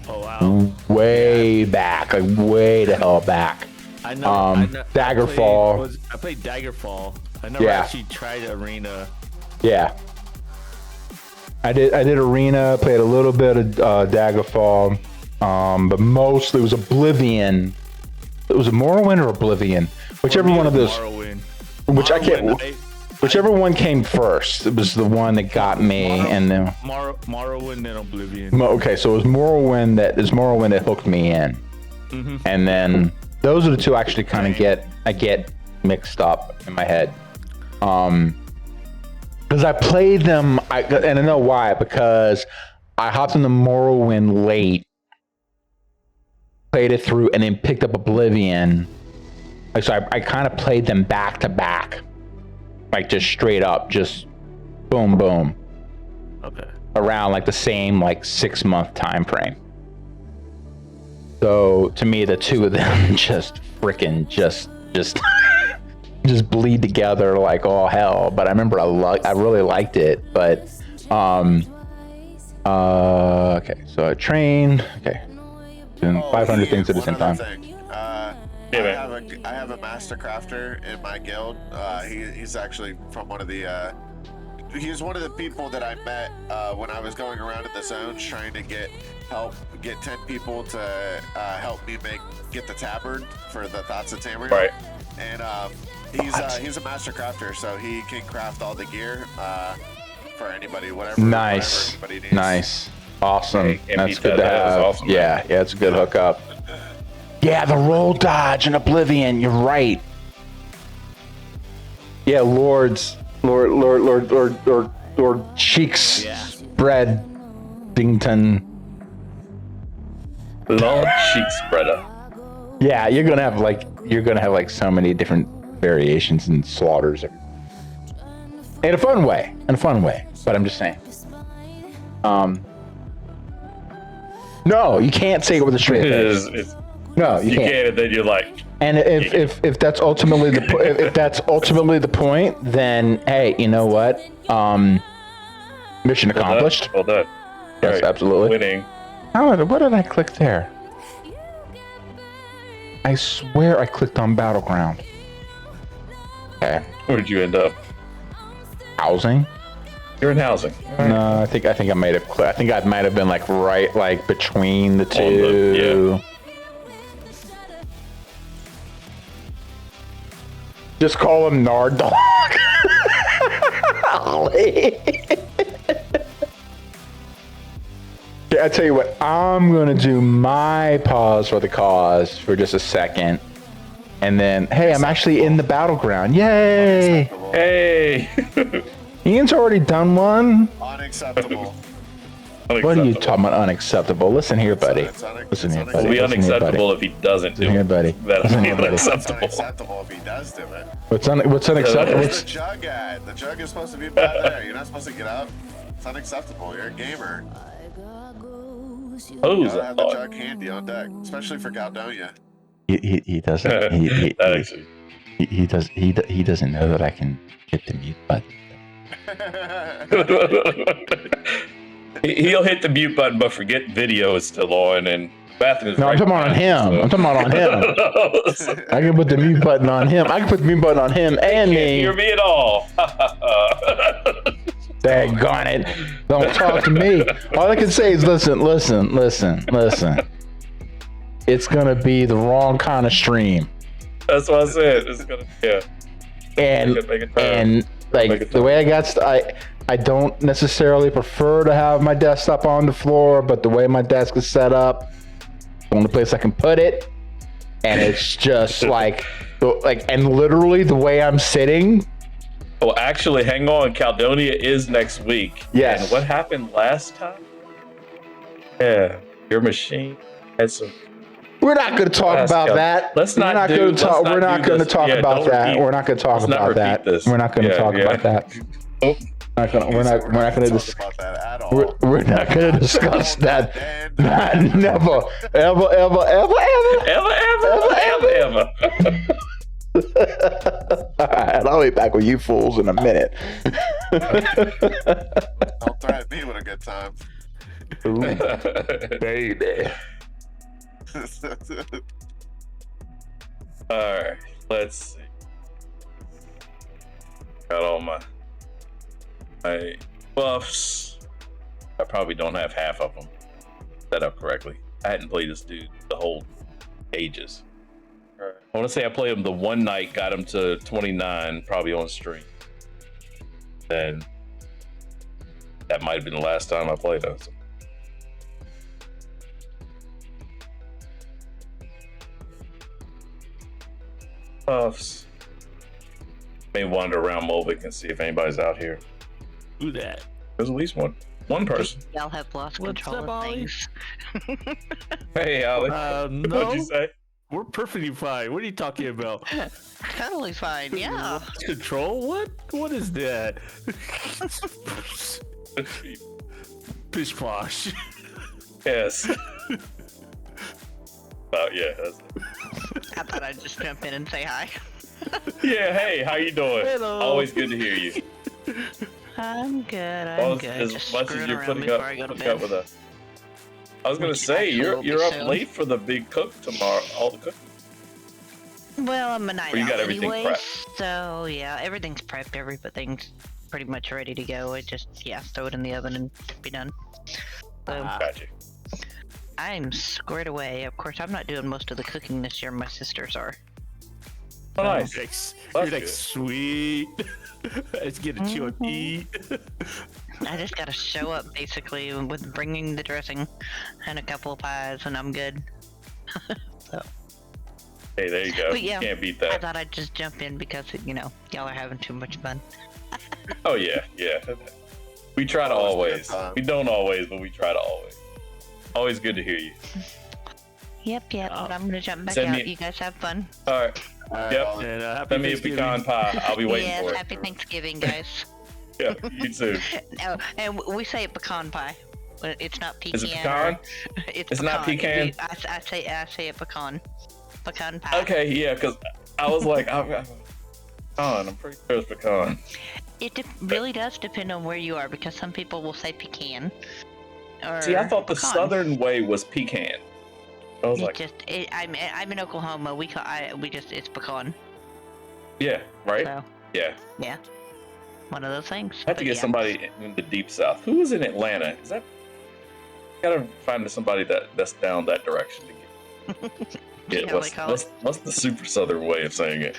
D: Oh wow.
A: Way back, like way the hell back.
D: I know.
A: Daggerfall.
D: I played Daggerfall. I never
A: Yeah.
D: actually tried Arena.
A: Yeah. I did Arena, played a little bit of Daggerfall, but mostly it was Oblivion. It was a Morrowind or Oblivion, whichever one of those.
D: Morrowind.
A: Which I can't.
D: Morrowind,
A: Whichever one came first, it was the one that got me. And then
D: Morrowind and Oblivion.
A: okay, so it was Morrowind that hooked me in, and then those are the two I actually kind of get mixed up in my head. Because I played them, and I know why, because I hopped into Morrowind late, played it through, and then picked up Oblivion. Like, so I kind of played them back to back, like just straight up, just boom, boom,
D: Okay.
A: around like the same 6-month time frame. So to me, the two of them just freaking just just bleed together like all hell. But I remember I really liked it. But okay, so I trained. Okay, doing 500 things at the same time.
C: I have a master crafter in my guild. He's actually from one of the. He's one of the people that I met when I was going around in the zones trying to get 10 people to help me get the tabard for the Thoughts of Tamriel.
B: Right.
C: And he's a master crafter, so he can craft all the gear for anybody, whatever.
A: Nice.
C: Whatever anybody needs.
A: Nice. Awesome.
B: Hey,
A: That's good to
B: that was
A: have.
B: awesome,
A: yeah, it's a good hookup. Yeah, the roll dodge in Oblivion. You're right. Yeah, Lord Cheeks Breadington.
B: Lord Cheeks Spreader.
A: Yeah, you're gonna have like so many different variations and slaughters. In a fun way. But I'm just saying. No, you can't say it with a straight face. No, you can't.
B: And then you're like.
A: And if that's ultimately the point, then hey, you know what? Mission accomplished.
B: Well done.
A: Yes,
B: Right.
A: absolutely.
B: Winning.
A: What did I click there? I swear I clicked on Battleground. Okay.
B: Where'd you end up?
A: Housing?
B: You're in housing.
A: No, I think I might have. I think I might have been right between the two. Just call him Nard Dog. Yeah, I tell you what, I'm gonna do my pause for the cause for just a second, and then hey, I'm actually in the battleground. Yay!
B: Hey.
A: Ian's already done one.
C: Unacceptable.
A: What are you talking about? Unacceptable. Listen here, buddy. Listen here,
B: It'll
A: buddy.
B: be
A: Listen here, buddy.
B: unacceptable if he doesn't do
A: Listen here,
B: it.
A: buddy.
B: That'll
A: Listen
B: be
A: here, buddy.
B: unacceptable.
C: Unacceptable if he does do it.
A: What's unacceptable?
C: Where's the jug at? The jug is supposed to be back there. You're not supposed to get up. It's unacceptable. You're a gamer.
B: Oh,
C: You gotta have the jug handy on deck, especially for Caledonia.
A: He doesn't. He doesn't know that I can hit the mute button.
B: He'll hit the mute button, but forget video is still on and bathroom is
A: No, I'm talking about on him. I'm talking about on him. I can put the mute button on him. I can put the mute button on him and
B: Can't
A: me.
B: hear me at all.
A: Daggone it. Don't talk to me. All I can say is listen. It's gonna be the wrong kind of stream.
B: That's what I said. It's gonna,
A: And
B: Make it
A: and like the way I got I don't necessarily prefer to have my desktop on the floor, but the way my desk is set up, the only place I can put it, and it's just and literally the way I'm sitting.
B: Well, actually, hang on. Caledonia is next week.
A: Yes.
B: And what happened last time? Yeah, your machine had some.
A: We're not going to talk about that.
B: Let's not.
A: We're not going to talk about that. We're not going to talk about that. We're not going to talk about that.
B: Oh.
A: We're not going to discuss
C: that at all.
A: We're not going to discuss that. Never, ever. All right, I'll be back with you fools in a minute.
C: Don't threaten me with a good time.
A: Ooh, baby.
B: All right, let's see. Got all my buffs. I probably don't have half of them set up correctly. I hadn't played this dude the whole ages. I want to say I played him the one night, got him to 29, probably on stream. Then that might have been the last time I played him. Puffs. May wander around Molvik and see if anybody's out here.
D: Who that?
B: There's at least one person.
E: Y'all have lost
D: What's
E: control
D: up,
E: of
D: Ollie?
E: things.
B: Hey, Alex.
D: No,
B: What'd you say?
D: we're perfectly fine. What are you talking about?
E: Totally fine, yeah.
D: Lost control? What is that? Pish posh.
B: Yes. Yeah. That's...
E: I thought I'd just jump in and say hi.
B: Yeah, hey, how you doing?
D: Hello.
B: Always good to hear you.
E: I'm good.
B: Well,
E: I'm good.
B: as
E: Just
B: much as
E: screwing
B: you're
E: around
B: putting
E: before
B: up,
E: I go to
B: putting up
E: bed.
B: with us. I was gonna
E: Which
B: say
E: actually will be
B: you're up
E: soon.
B: late for the big cook tomorrow. All the cooking.
E: Well, I'm a night
B: Or you
E: out
B: got everything
E: anyway,
B: prepped?
E: so yeah, everything's prepped. Everything's pretty much ready to go. I just throw it in the oven and be done. So
B: Gotcha.
E: I'm squared away. Of course, I'm not doing most of the cooking this year. My sisters are.
B: Oh, nice.
D: You're like,
B: That's
D: you're like
B: good.
D: sweet. Let's get a chill and
E: Mhm.
D: eat.
E: I just gotta show up basically with bringing the dressing and a couple of pies, and I'm good.
B: Hey, there you go.
E: But yeah,
B: You can't beat
E: I
B: that.
E: thought I'd just jump in because y'all are having too much fun.
B: Oh yeah, yeah. We try to
C: Always
B: always.
C: a good time.
B: We don't always, but we try to always. Always good to hear you.
E: Yep.
D: Oh.
E: But I'm gonna jump back
B: Send
E: out.
B: me-
E: You guys have fun.
B: All right. Yep.
D: And happy
B: Send me a
D: Thanksgiving.
B: pecan pie. I'll be waiting
E: Yes.
B: for it.
E: Happy Thanksgiving, guys.
B: Yeah, you too.
E: No, and we say pecan pie. But it's not pecan.
B: Is it pecan?
E: It's
B: not pecan?
E: I say it pecan. Pecan pie.
B: Okay, yeah, because I was like, pecan. I'm pretty sure it's pecan.
E: It really does depend on where you are because some people will say pecan. Or
B: See, I thought the
E: pecan.
B: southern way was pecan. I was like,
E: I'm in Oklahoma. It's pecan.
B: yeah, right?
E: So
B: Yeah.
E: one of those things.
B: I have to
E: But
B: get
E: yeah.
B: somebody in the deep south. Who was in Atlanta? Is that? Gotta find somebody that's down that direction to get.
E: See how they call it?
B: What's the super southern way of saying it?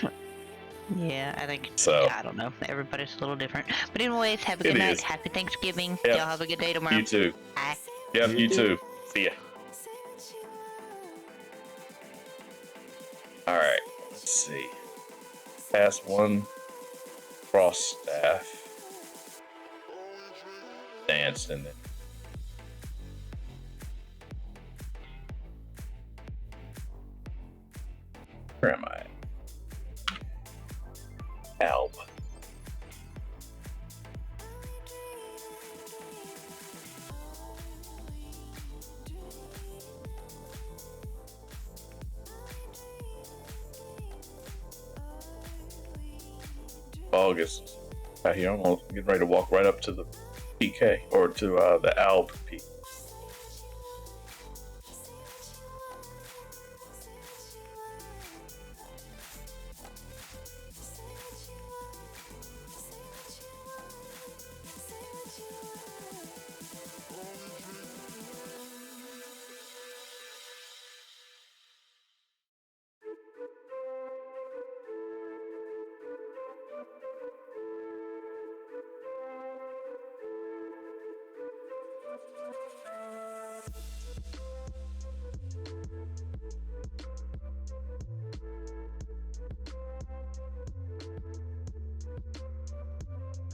E: Yeah, I think.
B: So-
E: I don't know. Everybody's a little different. But anyways, have a
B: It
E: good night.
B: is.
E: Happy Thanksgiving.
B: Yeah.
E: Y'all have a good day tomorrow.
B: You too.
E: Bye.
B: Yep, you too. See ya. All right. Let's see. Pass one cross staff. Dance and then. Where am I? Alb. August. Out here, I'm gonna get ready to walk right up to the PK or to the Alb peak.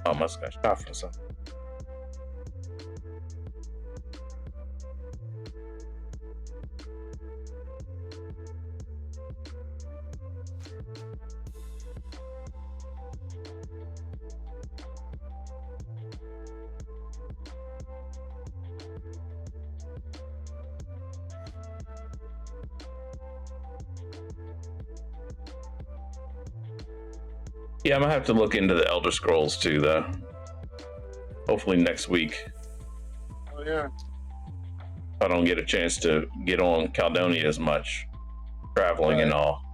B: Oh, must got shot from something. Yeah, I'm gonna have to look into the Elder Scrolls too, though. Hopefully next week.
C: Oh yeah.
B: If I don't get a chance to get on Caledonia as much, traveling and all.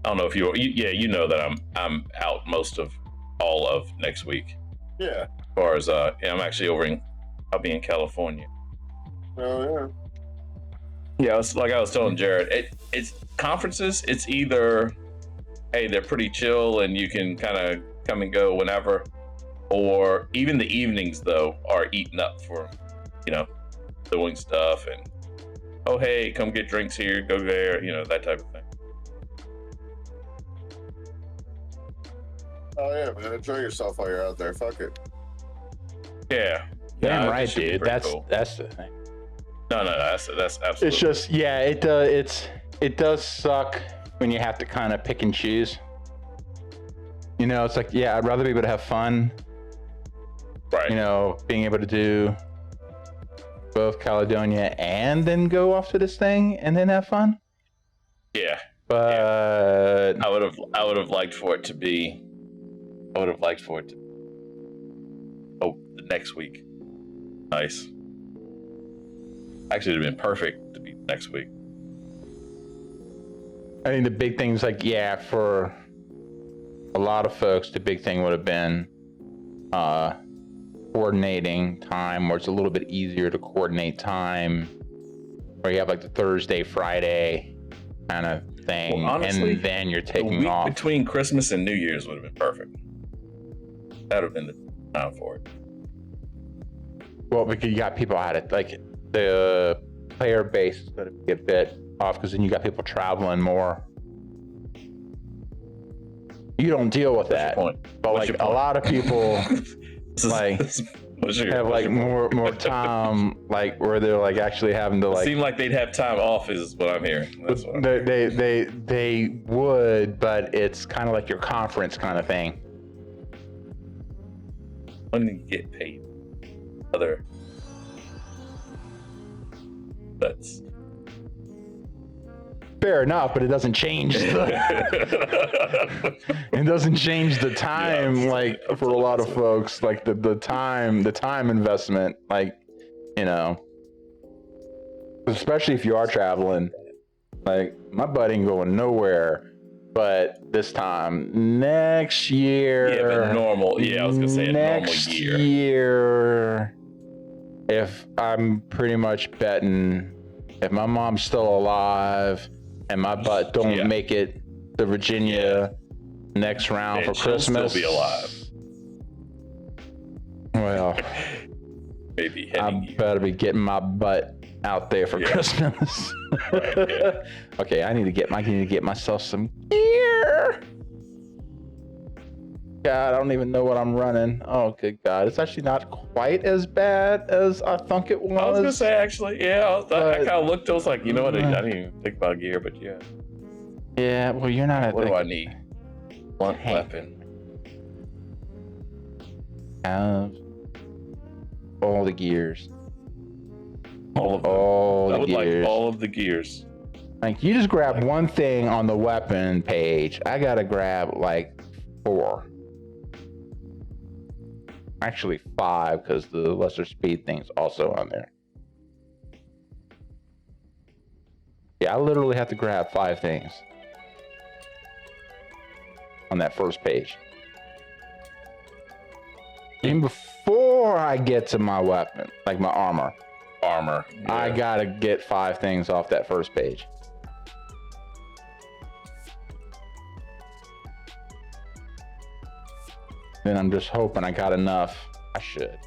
B: I don't know if you know that I'm out most of all of next week.
C: Yeah.
B: As far as I'm actually I'll be in California.
C: Oh
B: Yeah, it's like I was telling Jared, it's conferences. It's either, hey, they're pretty chill and you can kind of come and go whenever, or even the evenings though are eaten up for, doing stuff and, oh hey, come get drinks here, go there, that type of thing.
C: Oh yeah, man. Enjoy yourself while you're out there. Fuck it.
B: Yeah.
A: Damn
B: No, it
A: right,
B: should be
A: dude.
B: pretty
A: That's
B: cool.
A: that's the thing.
B: No, that's absolutely.
A: It's just it does suck when you have to kind of pick and choose. It's like, yeah, I'd rather be able to have fun.
B: right.
A: Being able to do both Caledonia and then go off to this thing and then have fun.
B: Yeah.
A: But
B: I would have liked for it to be. I would have liked for it to. Oh, the next week. Nice. Actually, it'd have been perfect to be next week.
A: I think the big thing's like, yeah, for a lot of folks, the big thing would have been coordinating time, where it's a little bit easier to coordinate time, where you have like the Thursday, Friday kind of thing,
B: Well, honestly,
A: and then you're
B: The
A: taking
B: week
A: off.
B: between Christmas and New Year's would have been perfect. That would have been the time for it.
A: Well, because you got people at it, like the player base is going to be a bit off, because then you got people traveling more. You don't deal with that,
B: Point.
A: but
B: What's
A: like
B: your
A: a
B: point?
A: lot of people like
B: What's your-
A: have
B: what's
A: like
B: your point?
A: more time, like where they're like actually having to
B: It
A: like
B: seemed like they'd have time off, is what I'm hearing. That's what I'm hearing.
A: they would, but it's kind of like your conference kind of thing.
B: When do you get paid? Other. That's.
A: Fair enough, but it doesn't change. It doesn't change the time,
B: Yeah,
A: like for a lot of folks, like the time investment, like, you know, especially if you are traveling. Like my butt ain't going nowhere, but this time next year.
B: Yeah, but normal. Yeah, I was gonna say a normal
A: next
B: year.
A: year, if I'm pretty much betting, if my mom's still alive and my butt don't make it to Virginia next round
B: Yeah,
A: for
B: she'll
A: Christmas,
B: still be alive.
A: well,
B: Maybe
A: I
B: heading year.
A: better be getting my butt out there for Christmas.
B: Right, yeah.
A: Okay, I need to get myself some gear. God, I don't even know what I'm running. Oh, good God. It's actually not quite as bad as I thought it was.
B: I was gonna say actually, yeah. I
A: But-
B: kind of looked. I was like, you know what? I didn't even think about gear, but yeah.
A: Yeah, well, you're not at
B: What
A: the
B: do I need? Blunt
A: Hey.
B: weapon.
A: have all the gears.
B: All of them.
A: All
B: I
A: the
B: would
A: gears.
B: like all of the gears.
A: Like, you just grab one thing on the weapon page. I gotta grab like 4. Actually 5, because the lesser speed thing's also on there. Yeah, I literally have to grab 5 things on that first page. Even before I get to my weapon, like my armor, I
B: Yeah.
A: gotta get 5 things off that first page. Then I'm just hoping I got enough. I should.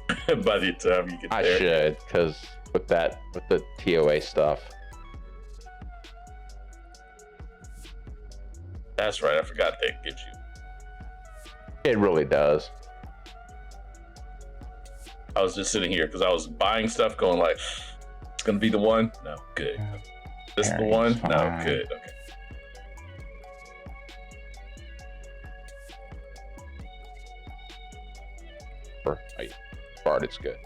B: By the time you get
A: I
B: there.
A: should, because with the TOA stuff.
B: That's right. I forgot that gives you.
A: It really does.
B: I was just sitting here because I was buying stuff, going like, "It's gonna be the one." No, good. This is the one.
A: It's
B: No,
A: fine.
B: good. Okay.
A: Part it's good.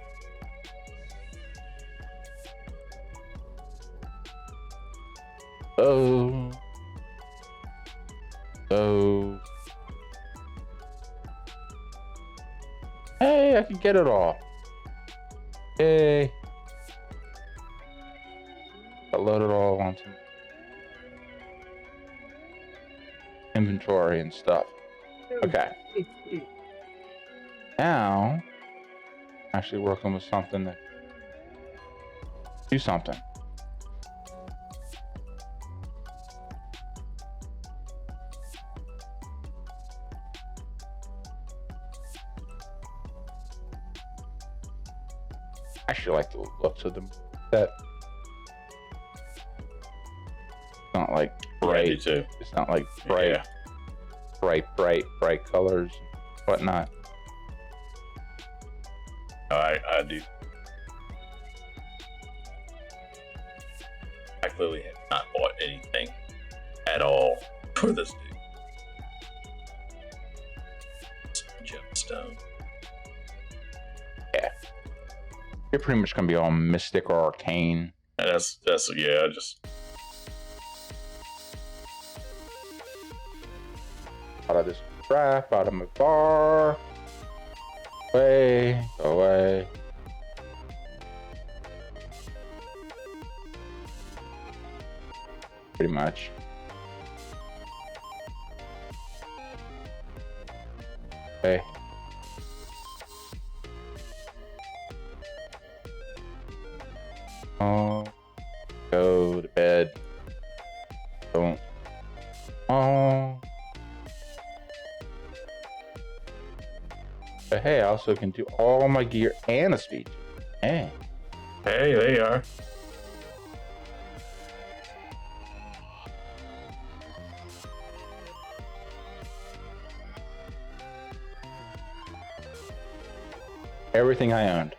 A: Oh. Oh. Hey, I can get it all. Hey. I load it all onto inventory and stuff. Okay. Now, actually working with something that do something. I actually like the looks of them. That it's not like
B: Yeah, I do
A: bright.
B: too.
A: It's not like bright,
B: Yeah.
A: bright colors, and whatnot.
B: I do. I clearly have not bought anything at all for this dude. Gemstone.
A: You're pretty much gonna be all mystic or arcane.
B: And that's yeah. I just
A: Out of this crap, out of my bar. Away, go away. Pretty much. Okay. Oh, go to bed. Don't. Oh. But hey, I also can do all my gear and a speech. Hey.
B: Hey, there you are.
A: Everything I owned.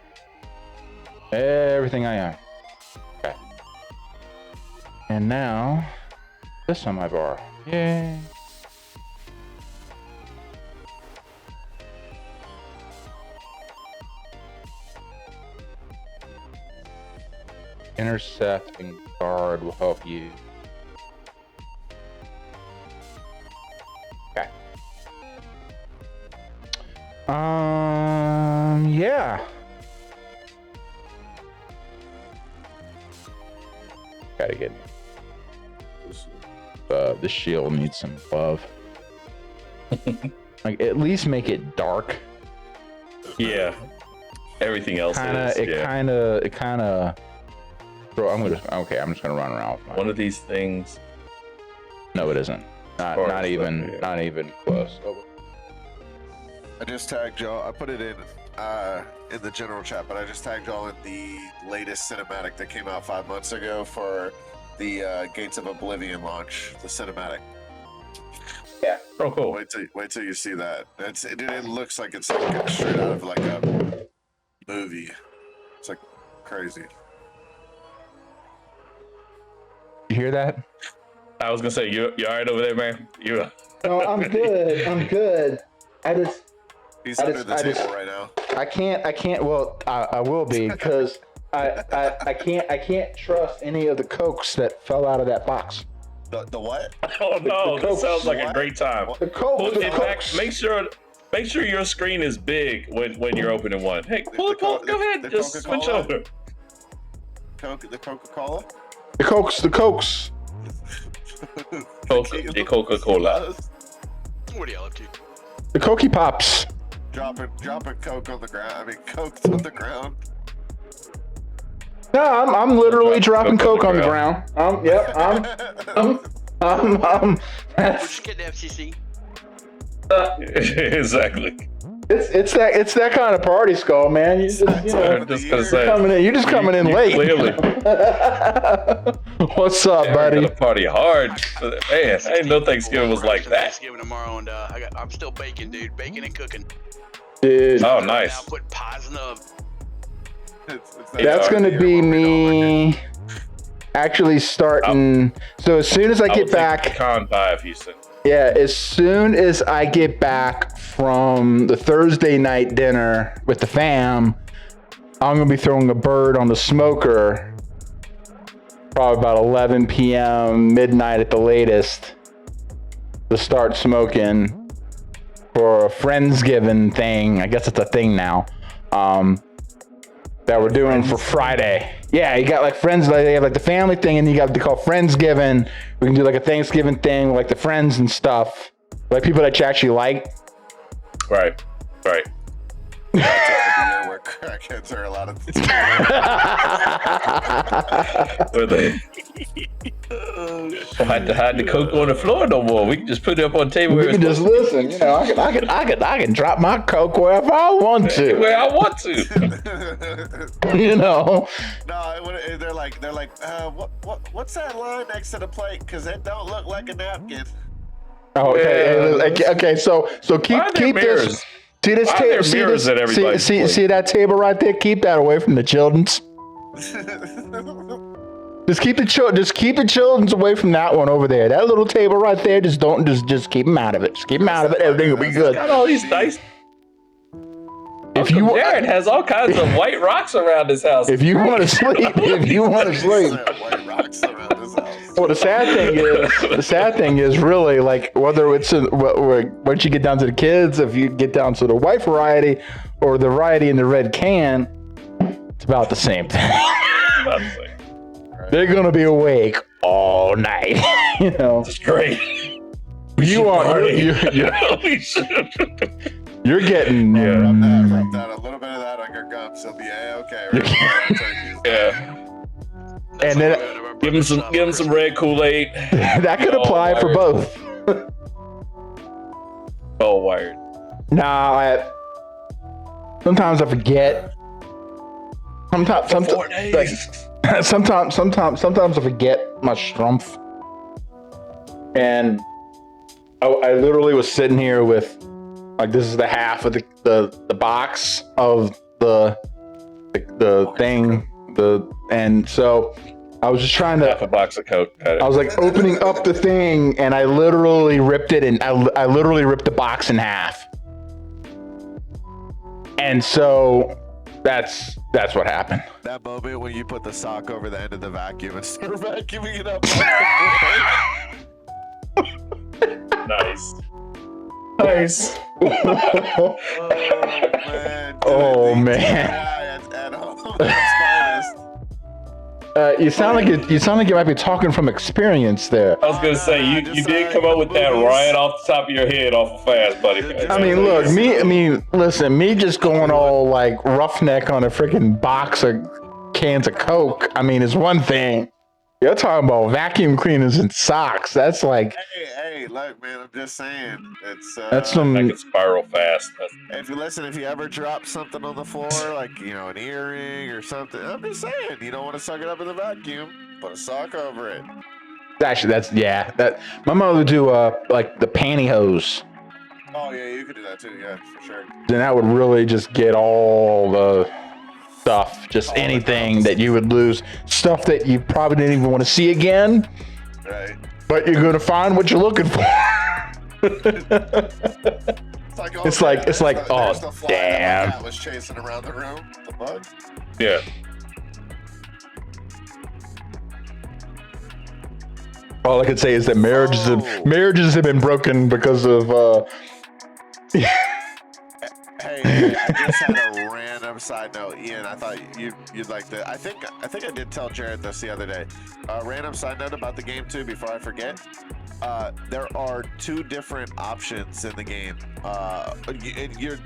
A: Everything I own. Okay. And now, this on my bar. Yay. Intercept and guard will help you. Okay. Yeah. Gotta get the shield needs some love. Like at least make it dark.
B: Yeah. Everything else
A: It kind of. Bro, I'm just gonna run around with mine.
B: One of these things.
A: No, it isn't. Not even close.
C: I just tagged y'all. I put it in the general chat, but I just tagged y'all in the latest cinematic that came out 5 months ago for the Gates of Oblivion launch, the cinematic.
A: Yeah.
B: Oh, cool.
C: Wait till you see that. It looks like it's like straight out of like a movie. It's like crazy.
A: You hear that?
B: I was gonna say, you all right over there, man? You.
A: No, I'm good. I'm good.
C: He's under the table right now.
A: I can't. Well, I will be because I can't trust any of the Cokes that fell out of that box.
C: The what?
B: Oh no,
A: the
B: this sounds like
C: What?
B: a great time.
A: The Cokes.
B: Well,
A: The
B: in fact,
A: Cokes.
B: make sure your screen is big when you're opening one. Hey, pull, go ahead,
C: the
B: just switch
C: Coca-Cola?
B: over.
C: The Coca-Cola?
A: The Cokes. The Cokes.
B: The Coca-Cola.
F: What are y'all up to?
A: The Cokey Pops.
C: Dropping Coke on the ground. I mean, Coke's on the ground.
A: No, I'm literally dropping
B: Coke
A: Coke
B: on
A: on
B: the
A: the ground.
F: We're just getting FCC.
B: Exactly.
A: It's that kind of party, Skull, man. You just,
B: I'm just gonna say,
A: you're just coming in late.
B: clearly.
A: What's up,
B: Yeah, we're
A: buddy?
B: gonna party hard. Man, I didn't know Thanksgiving was like that.
F: Thanksgiving tomorrow, and I'm still baking, dude. Baking and cooking.
A: Dude,
B: Oh,
F: Now
B: nice.
F: put pies in the oven.
A: that's gonna be me actually starting. So as soon as I
B: I
A: get
B: would take
A: back,
B: pecan pie if you said.
A: yeah, as soon as I get back from the Thursday night dinner with the fam, I'm gonna be throwing a bird on the smoker. Probably about 11 p.m., midnight at the latest, to start smoking for a Friendsgiving thing. I guess it's a thing now. That we're doing for Friday. Yeah, you got like friends, like they have like the family thing, and you got what they call Friendsgiving. We can do like a Thanksgiving thing with like the friends and stuff, like people that you actually like.
B: Right.
C: Where crackheads are allowed to.
B: Where they hide the Coke on the floor no more. We can just put it up on the table.
A: We can just listen. You know, I can drop my Coke wherever I want to.
B: where I want to.
A: You know.
C: No, they're like, what's that line next to the plate? Because it don't look like a napkin.
A: Oh, okay. Okay. So
B: Why are there
A: keep
B: mirrors?
A: this. See this
B: Why are there
A: table.
B: mirrors at everybody's
A: See
B: plate?
A: that table right there. Keep that away from the children's. Just keep the children's away from that one over there. That little table right there. Just keep them out of it. Just keep them out of it. Everything will be good.
B: Got all these nice.
A: If if you
B: Jared has all kinds of white rocks around his house.
A: if you want to sleep,
C: White rocks around his house.
A: well, the sad thing is really like whether it's once you get down to the kids, if you get down to the white variety or the variety in the red can, it's about the same thing. They're gonna be awake all night. You know,
B: It's great.
A: you're getting
C: Rub that, a little bit of that on your gums. It'll be okay. Right?
B: Yeah.
A: and then
B: Give him some red Kool-Aid.
A: that could apply for both.
B: All wired.
A: Nah, sometimes I forget. Sometimes
B: 4 days.
A: sometimes I forget my strumpf. And I literally was sitting here with, like, this is the half of the box of the thing, and so I was just trying
B: Half a
A: to.
B: box of Coke.
A: I was like opening up the thing, and I literally ripped it, and I literally ripped the box in half. And so that's what happened.
C: That moment when you put the sock over the end of the vacuum and start vacuuming it up.
B: Nice. Nice.
C: Oh man.
A: Oh, man.
C: At home. That's finest.
A: You sound like you might be talking from experience there.
B: I was gonna say you did come up with that right off the top of your head, awful fast, buddy.
A: I mean, look, listen, me just going all like roughneck on a freaking box of cans of Coke, I mean, is one thing. You're talking about vacuum cleaners and socks. That's like,
C: Hey, look, man, I'm just saying. It's
A: that's some.
B: I can spiral fast.
C: if you ever drop something on the floor, like, an earring or something, I'm just saying, you don't want to suck it up in the vacuum, put a sock over it.
A: Actually, that my mother would do like the pantyhose.
C: Oh yeah, you could do that too, yeah, for sure.
A: Then that would really just get all the stuff, just
C: All the
A: anything
C: crumbs.
A: that you would lose, stuff that you probably didn't even want to see again,
C: Right.
A: but you're gonna find what you're looking for.
C: It's like,
A: It's like,
C: there's
A: oh,
C: the fly
A: damn.
C: that my cat was chasing around the room. The bug.
B: Yeah.
A: All I can say is that marriages have been broken because of
C: Hey, I just had a random side note, Ian. I thought you'd like to. I think I did tell Jared this the other day. Random side note about the game too. Before I forget, there are 2 different options in the game. You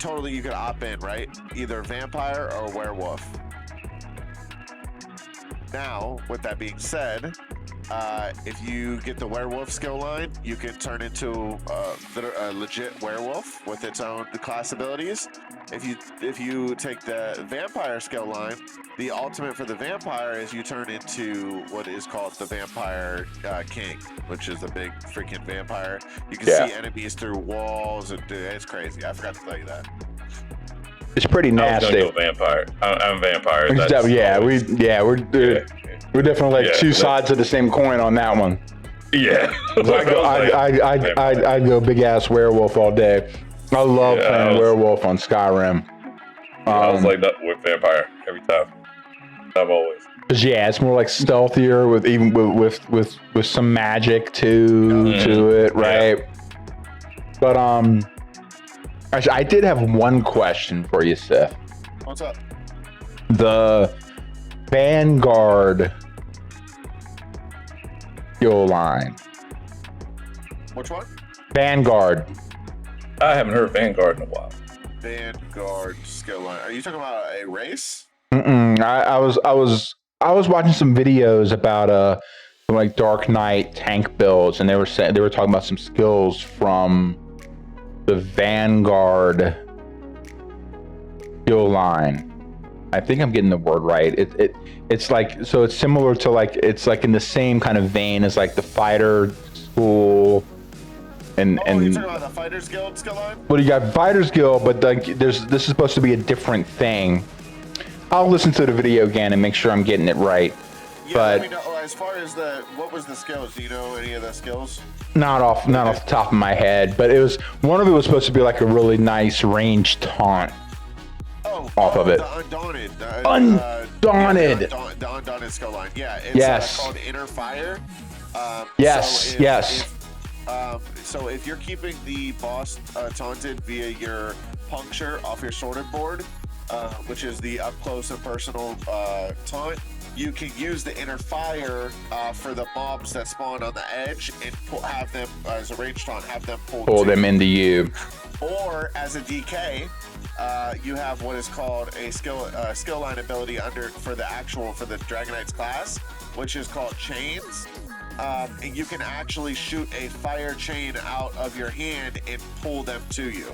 C: could opt in, right? Either vampire or werewolf. Now, with that being said, if you get the werewolf skill line, you can turn into a legit werewolf with its own class abilities. If you take the vampire skill line, the ultimate for the vampire is you turn into what is called the vampire king, which is a big freaking vampire. You can see enemies through walls, and it's crazy. I forgot to tell you that.
A: it's pretty
B: I was
A: nasty.
B: gonna go vampire. I'm a vampire.
A: We're definitely like
B: Yeah,
A: two sides of the same coin on that one.
B: Yeah.
A: I'd go big ass werewolf all day. I love playing werewolf on Skyrim.
B: I was like that with vampire every time. I've always.
A: 'Cause, yeah, it's more like stealthier with some magic to it, right? But actually, I did have one question for you, Seth.
C: What's up?
A: The Vanguard skill line.
C: Which one?
A: Vanguard.
B: I haven't heard Vanguard in a while.
C: Vanguard skill line. Are you talking about a race?
A: I was watching some videos about some, like, Dark Knight tank builds, and they were talking about some skills from the Vanguard skill line. I think I'm getting the word right. It's like, so it's similar to, like, it's like in the same kind of vein as like the fighter school. And
C: you're talking about the Fighters Guild skill line?
A: well, you got Fighters Guild, but like this is supposed to be a different thing. I'll listen to the video again and make sure I'm getting it right.
C: Yeah,
A: but
C: let me know, as far as what was the skills? Do you know any of the skills?
A: not off the top of my head, but one of it was supposed to be like a really nice range taunt.
C: Oh,
A: off of it.
C: The Undaunted.
A: Undaunted.
C: The Undaunted skill line. Yeah, it's
A: Yes.
C: called Inner Fire.
A: Yes, yes.
C: So if you're keeping the boss taunted via your puncture off your sorted board, which is the up close and personal taunt, you can use the Inner Fire for the mobs that spawn on the edge and have them as a range taunt, have them
A: Pull them into you.
C: Or as a DK, you have what is called a skill line ability for the Dragon Knight's class, which is called Chains. And you can actually shoot a fire chain out of your hand and pull them to you.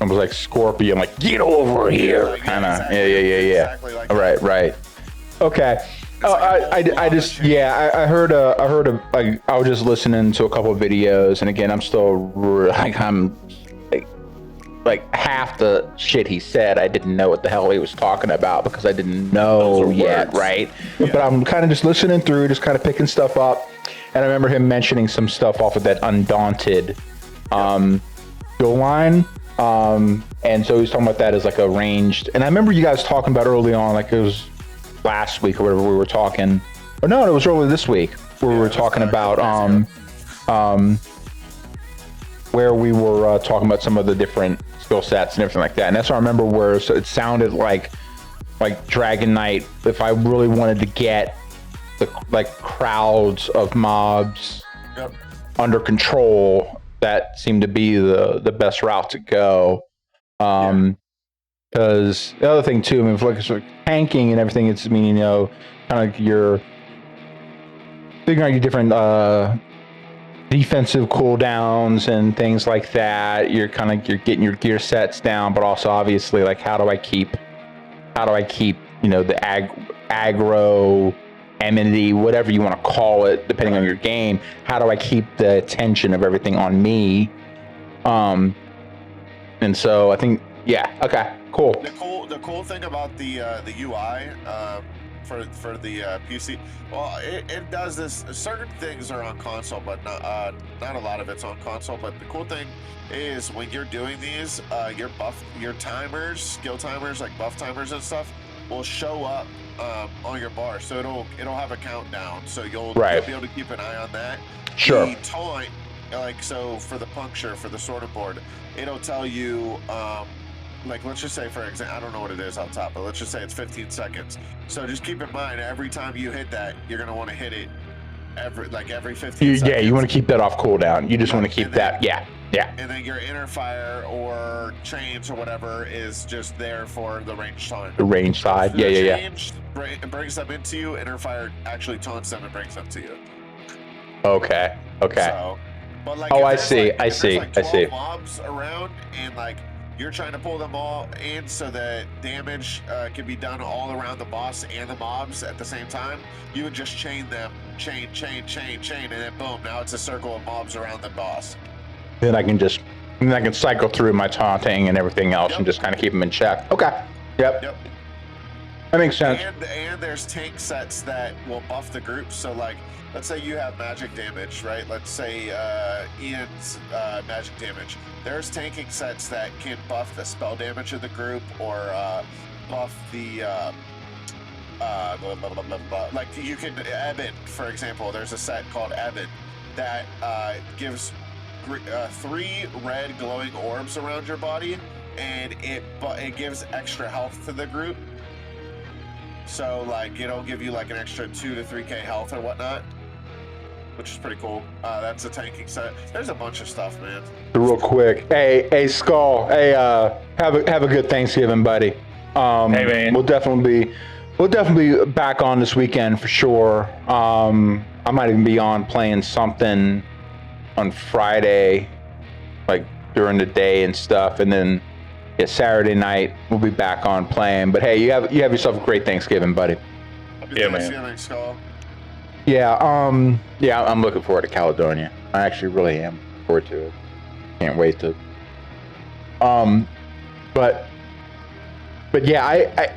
A: Almost like Scorpion, like get over here,
C: Like,
A: kind of.
C: exactly,
A: Yeah.
C: exactly like that.
A: Right. Okay. Oh, I just I heard like I was just listening to a couple of videos, and again I'm still like half the shit he said I didn't know what the hell he was talking about because I didn't know yet, right? Yeah. But I'm kind of just listening through, just kind of picking stuff up, and I remember him mentioning some stuff off of that Undaunted skill line. And so he's talking about that as like a ranged, and I remember you guys talking about early on, like it was last week or whatever we were talking, or no, it was earlier this week where we were talking about where we were talking about some of the different skill sets and everything like that. And that's what I remember where it sounded like Dragon Knight, if I really wanted to get the like crowds of mobs under control, that seemed to be the best route to go. Because the other thing too, I mean, if like sort of tanking and everything, it's, I mean, you know, kind of like you're figuring out your different defensive cooldowns and things like that. You're getting your gear sets down, but also obviously like how do I keep you know, the aggro, amenity, whatever you want to call it, depending on your game. How do I keep the attention of everything on me? And so I think, yeah, okay, cool.
C: The cool thing about the UI for the PC, well, it does this. Certain things are on console, but not a lot of it's on console. But the cool thing is when you're doing these, your timers, skill timers, like buff timers and stuff, will show up on your bar, so it'll have a countdown, so you'll be able to keep an eye on that.
A: Sure.
C: The taunt, like, so for the puncture, for the sorted board, it'll tell you, like, let's just say, for example, I don't know what it is on top, but let's just say it's 15 seconds. So just keep in mind, every time you hit that, you're gonna want to hit it every 15 seconds.
A: Yeah, you want to keep that off cooldown. You just want to keep that, yeah.
C: And then your Inner Fire or Chains or whatever is just there for the range taunt.
A: The range side,
C: Change brings them into you. Inner Fire actually taunts them and brings them to you.
A: Okay.
C: So, but like,
A: I see.
C: Like 12 mobs around, and like you're trying to pull them all in so that damage can be done all around the boss and the mobs at the same time. You would just chain them, chain, and then boom, now it's a circle of mobs around the boss.
A: Then I can cycle through my taunting and everything else and just kind of keep them in check. Okay. Yep. That makes sense.
C: And there's tank sets that will buff the group. So like, let's say you have magic damage, right? Let's say Ian's magic damage. There's tanking sets that can buff the spell damage of the group, or buff the like you can Ebon, for example. There's a set called Ebon that gives 3 red glowing orbs around your body, and it gives extra health to the group. So like it'll give you like an extra 2 to 3k health or whatnot, which is pretty cool. That's a tanking set. There's a bunch of stuff, man.
A: Real quick, hey Skull, hey have a good Thanksgiving, buddy. Hey man, we'll definitely be back on this weekend for sure. I might even be on playing something on Friday, like during the day and stuff, and then Saturday night we'll be back on playing. But hey, you have yourself a great Thanksgiving, buddy.
C: Yeah, man. Skull.
A: Yeah, I'm looking forward to Caledonia. I actually really am looking forward to it. Can't wait to. But yeah,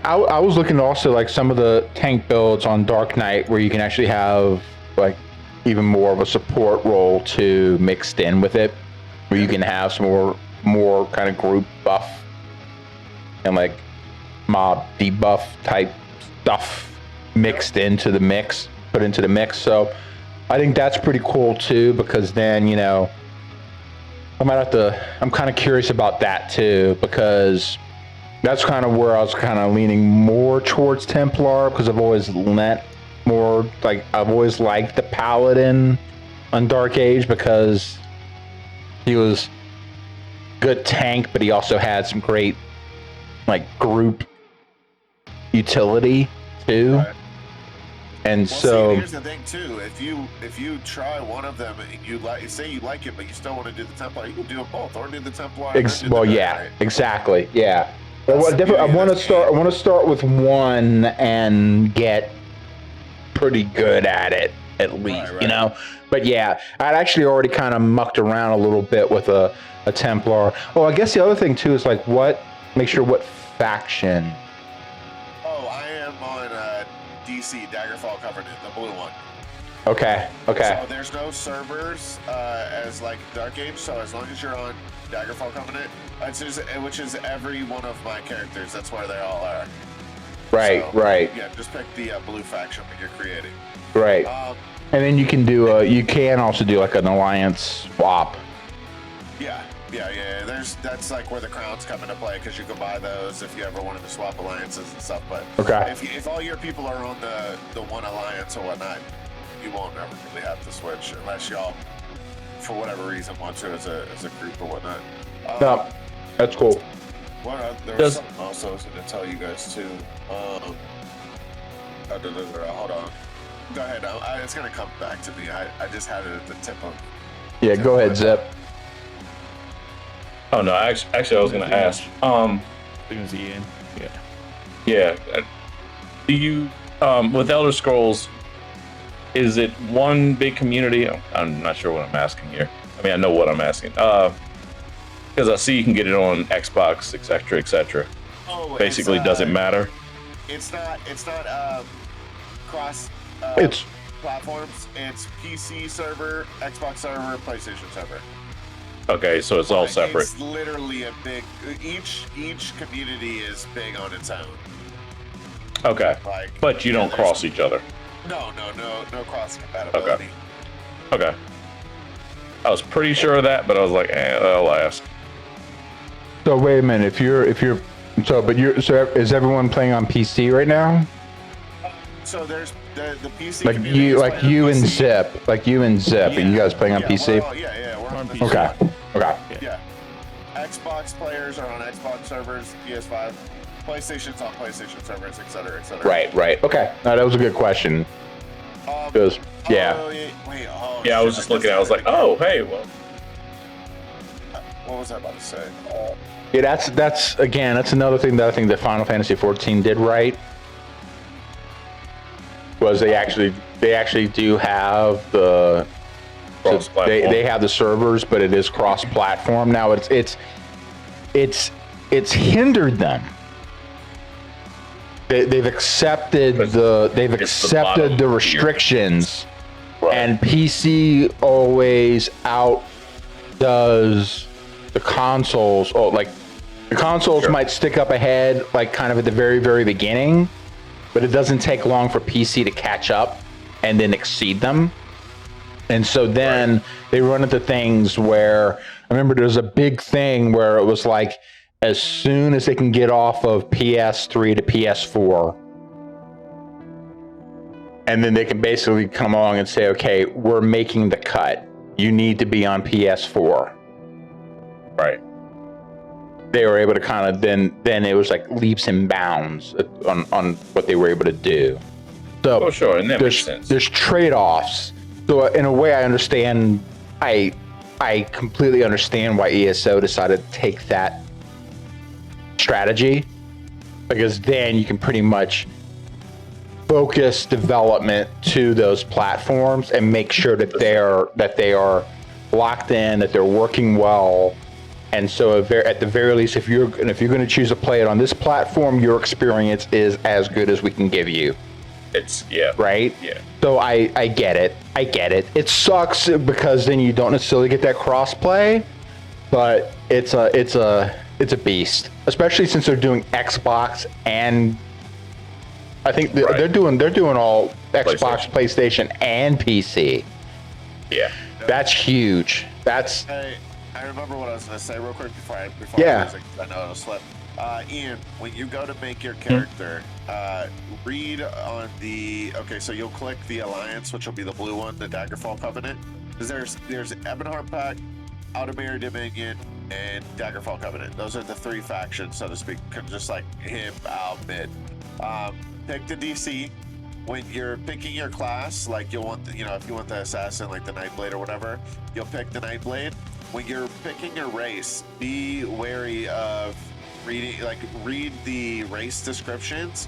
A: I was looking at also like some of the tank builds on Dark Knight where you can actually have like even more of a support role too mixed in with it, where you can have some more kind of group buff and like mob debuff type stuff mixed into the mix, put into the mix. So I think that's pretty cool too, because then, you know, I'm kind of curious about that too, because that's kind of where I was kind of leaning more towards Templar, because I've always liked the Paladin on Dark Age, because he was good tank, but he also had some great like group utility too.
C: Right.
A: And
C: Well,
A: so
C: see, here's the thing too. If you try one of them and you like it, but you still want to do the Templar, you can do them both, or do the Templar.
A: exactly, yeah. I want to start with one and get pretty good at it at least,
C: right.
A: you know. But yeah, I'd actually already kind of mucked around a little bit with a Templar. Oh, I guess the other thing too is like what faction.
C: Oh, I am on DC Daggerfall Covenant, the blue one.
A: Okay.
C: So there's no servers as like Dark Age. So as long as you're on Daggerfall Covenant, which is every one of my characters, that's where they all are.
A: Right.
C: Yeah, just pick the blue faction that you're creating.
A: Right. And then you can also do like an alliance swap.
C: Yeah. That's like where the crowns come into play, because you can buy those if you ever wanted to swap alliances and stuff. But
A: okay,
C: if all your people are on the one alliance or whatnot, you won't ever really have to switch unless y'all, for whatever reason, want to as a group or whatnot.
A: No, that's cool.
C: There was something else I was going to tell you guys too. Hold on. Go ahead. It's going to come back to me. I just had it at the tip of.
A: Yeah, go ahead, Zip.
B: Oh no, actually, I was gonna ask.
D: It was Ian.
B: Yeah. Do you with Elder Scrolls? Is it one big community? I'm not sure what I'm asking here. I mean, I know what I'm asking. Because I see you can get it on Xbox, etc.
C: Oh,
B: basically, doesn't matter.
C: It's not cross.
A: It's
C: platforms. It's PC server, Xbox server, PlayStation server.
B: Okay, so it's all separate.
C: It's literally a big. Each community is big on its own.
B: Okay, but you don't cross each other.
C: No cross compatibility.
B: Okay. I was pretty sure of that, but I was like, I'll ask.
A: So wait a minute. Is everyone playing on PC right now?
C: So there's the PC.
A: Like you and Zip,
C: Yeah.
A: and you guys playing on PC?
C: We're on PC.
A: Okay.
C: Yeah. Xbox players are on Xbox servers, PS5. PlayStation's on PlayStation servers, etc.
A: Right. Okay. No, that was a good question. Because
B: I was just looking. I was like, oh, hey, well.
C: What was I about to say?
A: Yeah, that's another thing that I think that Final Fantasy 14 did right. Was they actually do have the they have the servers, but it is cross-platform now. It's hindered them. They've accepted the restrictions,
B: right.
A: And PC always outdoes the consoles. Oh, like the consoles might stick up ahead, like kind of at the very, very beginning, but it doesn't take long for PC to catch up and then exceed them. And so then they run into things where I remember there's a big thing where it was like, as soon as they can get off of PS3 to PS4, and then they can basically come along and say, okay, we're making the cut. You need to be on PS4.
B: Right.
A: They were able to kind of then it was like leaps and bounds on what they were able to do. So
B: sure, and that makes sense.
A: There's trade-offs. So in a way, I understand. I completely understand why ESO decided to take that strategy, because then you can pretty much focus development to those platforms and make sure that they are locked in, that they're working well. And so at the very least, if you're going to choose to play it on this platform, your experience is as good as we can give you. Right?
B: Yeah.
A: So I get it. It sucks because then you don't necessarily get that cross play, but it's a it's a beast, especially since they're doing Xbox and I think they're doing all Xbox, PlayStation, and PC.
B: Yeah,
A: that's huge. That's.
C: I remember what I was gonna say real quick before I lose it, 'cause I know it'll slip. Ian, when you go to make your character, read on the so you'll click the Alliance, which will be the blue one, the Daggerfall Covenant. Because there's Ebonheart Pact, Outermere Dominion, and Daggerfall Covenant. Those are the three factions, so to speak, just like him, Al, Mid. Pick the DC. When you're picking your class, like you'll want, if you want the assassin, like the Nightblade or whatever, you'll pick the Nightblade. When you're picking your race, be wary of read the race descriptions.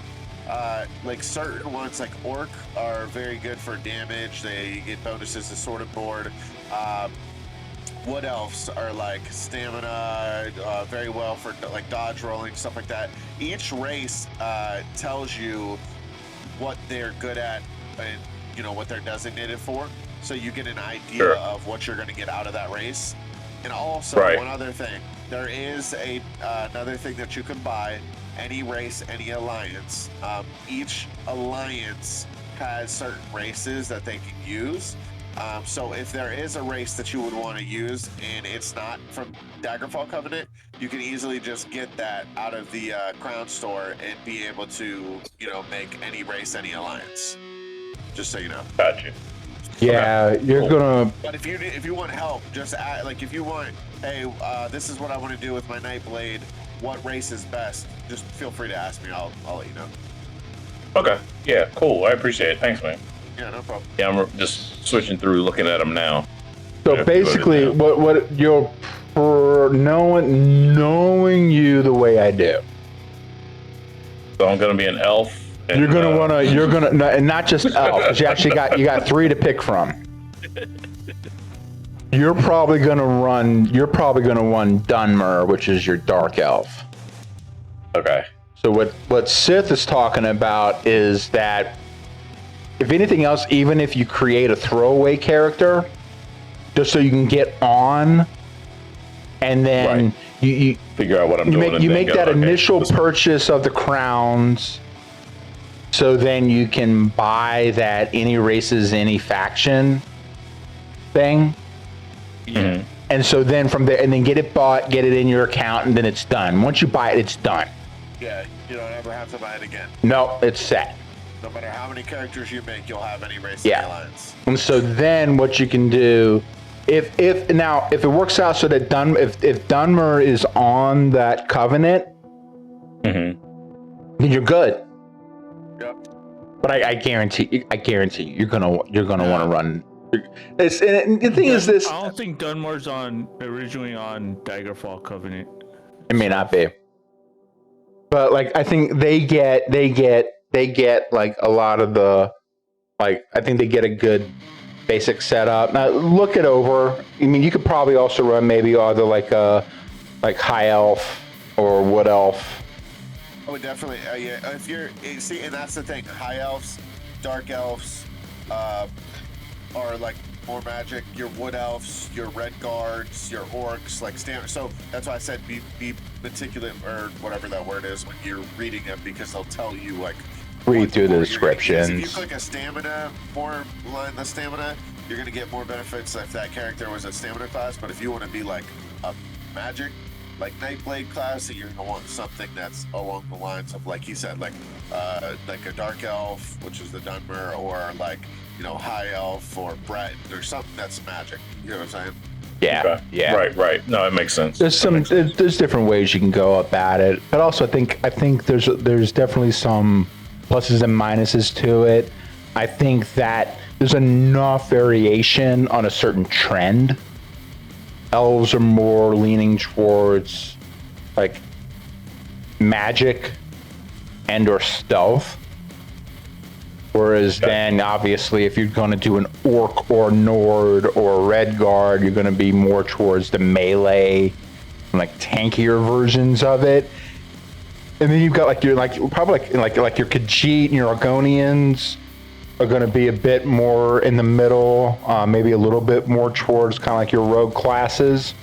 C: Like certain ones, like Orc, are very good for damage. They get bonuses to Sword and Board. Wood Elves are like stamina, very well for like dodge rolling, stuff like that. Each race tells you what they're good at and what they're designated for, so you get an idea of what you're going to get out of that race. And also one other thing, there is another thing that you can buy. Any race, any alliance, each alliance has certain races that they can use. So if there is a race that you would want to use and it's not from Daggerfall Covenant, you can easily just get that out of the Crown Store and be able to, make any race, any alliance. Just so you know.
B: Gotcha.
A: Yeah, you're gonna.
C: But if you want help, just if you want, hey, this is what I want to do with my Nightblade. What race is best? Just feel free to ask me. I'll let you know.
B: Okay. Yeah. Cool. I appreciate it. Thanks, man.
C: Yeah, no problem.
B: Yeah, I'm just switching through, looking at them now.
A: So basically, what you're knowing you the way I do.
B: So I'm gonna be an elf. And,
A: you're gonna and not just elf, 'cause you actually got 3 to pick from. You're probably gonna run Dunmer, which is your dark elf.
B: Okay.
A: So what Sith is talking about is that, if anything else, even if you create a throwaway character, just so you can get on, and then you
B: figure out what I'm doing.
A: You make that initial purchase of the crowns, so then you can buy that any races, any faction thing.
B: Mm-hmm.
A: And so then from there, and then get it bought, get it in your account, and then it's done. Once you buy it, it's done.
C: Yeah, you don't ever have to buy it again.
A: No, it's set.
C: No matter how many characters you make, you'll have any race in the alliance.
A: And so then what you can do, if it works out so that if Dunmer is on that covenant, then you're good.
C: Yep.
A: But I guarantee you're gonna want to run. And the thing is this.
D: I don't think Dunmar's originally on Daggerfall Covenant.
A: It may not be. But like I think they get like a lot of the, like, I think they get a good basic setup. Now look it over. I mean, you could probably also run maybe either like high elf or wood elf.
C: Oh, definitely. Yeah. If you see, and that's the thing. High elves, dark elves, are like more magic. Your wood elves, your red guards, your orcs, like standard. So that's why I said be meticulous, or whatever that word is, when you're reading them, because they'll tell you like.
A: Read through the descriptions.
C: If you click a stamina, more line the stamina, you're gonna get more benefits if that character was a stamina class. But if you want to be like a magic, like Nightblade class, you're gonna want something that's along the lines of, like he said, like a dark elf, which is the Dunmer, or like high elf or Breton, or something that's magic. You know what I'm saying?
A: Yeah.
B: Okay.
A: Yeah.
B: Right. No, it makes sense.
A: There's there's different ways you can go about it, but also I think there's definitely some pluses and minuses to it. I think that there's enough variation on a certain trend. Elves are more leaning towards like magic and or stealth. Whereas then obviously if you're going to do an orc or Nord or red guard, you're going to be more towards the melee, like tankier versions of it. And then you've got like your probably like your Khajiit and your Argonians are going to be a bit more in the middle, maybe a little bit more towards kind of like your rogue classes.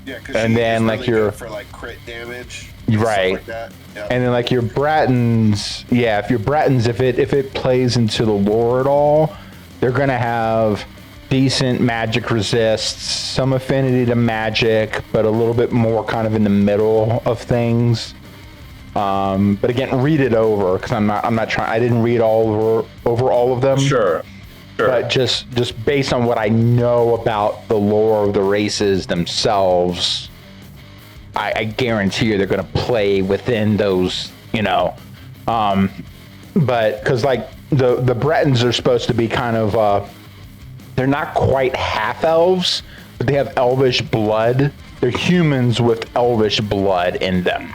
C: Yeah, because
A: And then, like, your
C: for like crit damage,
A: right,
C: stuff like that. Yep.
A: and then like your Brattons, yeah. If your Brattons, if it plays into the lore at all, they're gonna have decent magic resists, some affinity to magic, but a little bit more kind of in the middle of things. But again, read it over because I'm not trying. I didn't read over all of them.
B: Sure.
A: But just based on what I know about the lore of the races themselves, I guarantee you they're going to play within those, you know. But because like the Bretons are supposed to be kind of, they're not quite half elves, but they have elvish blood. They're humans with elvish blood in them.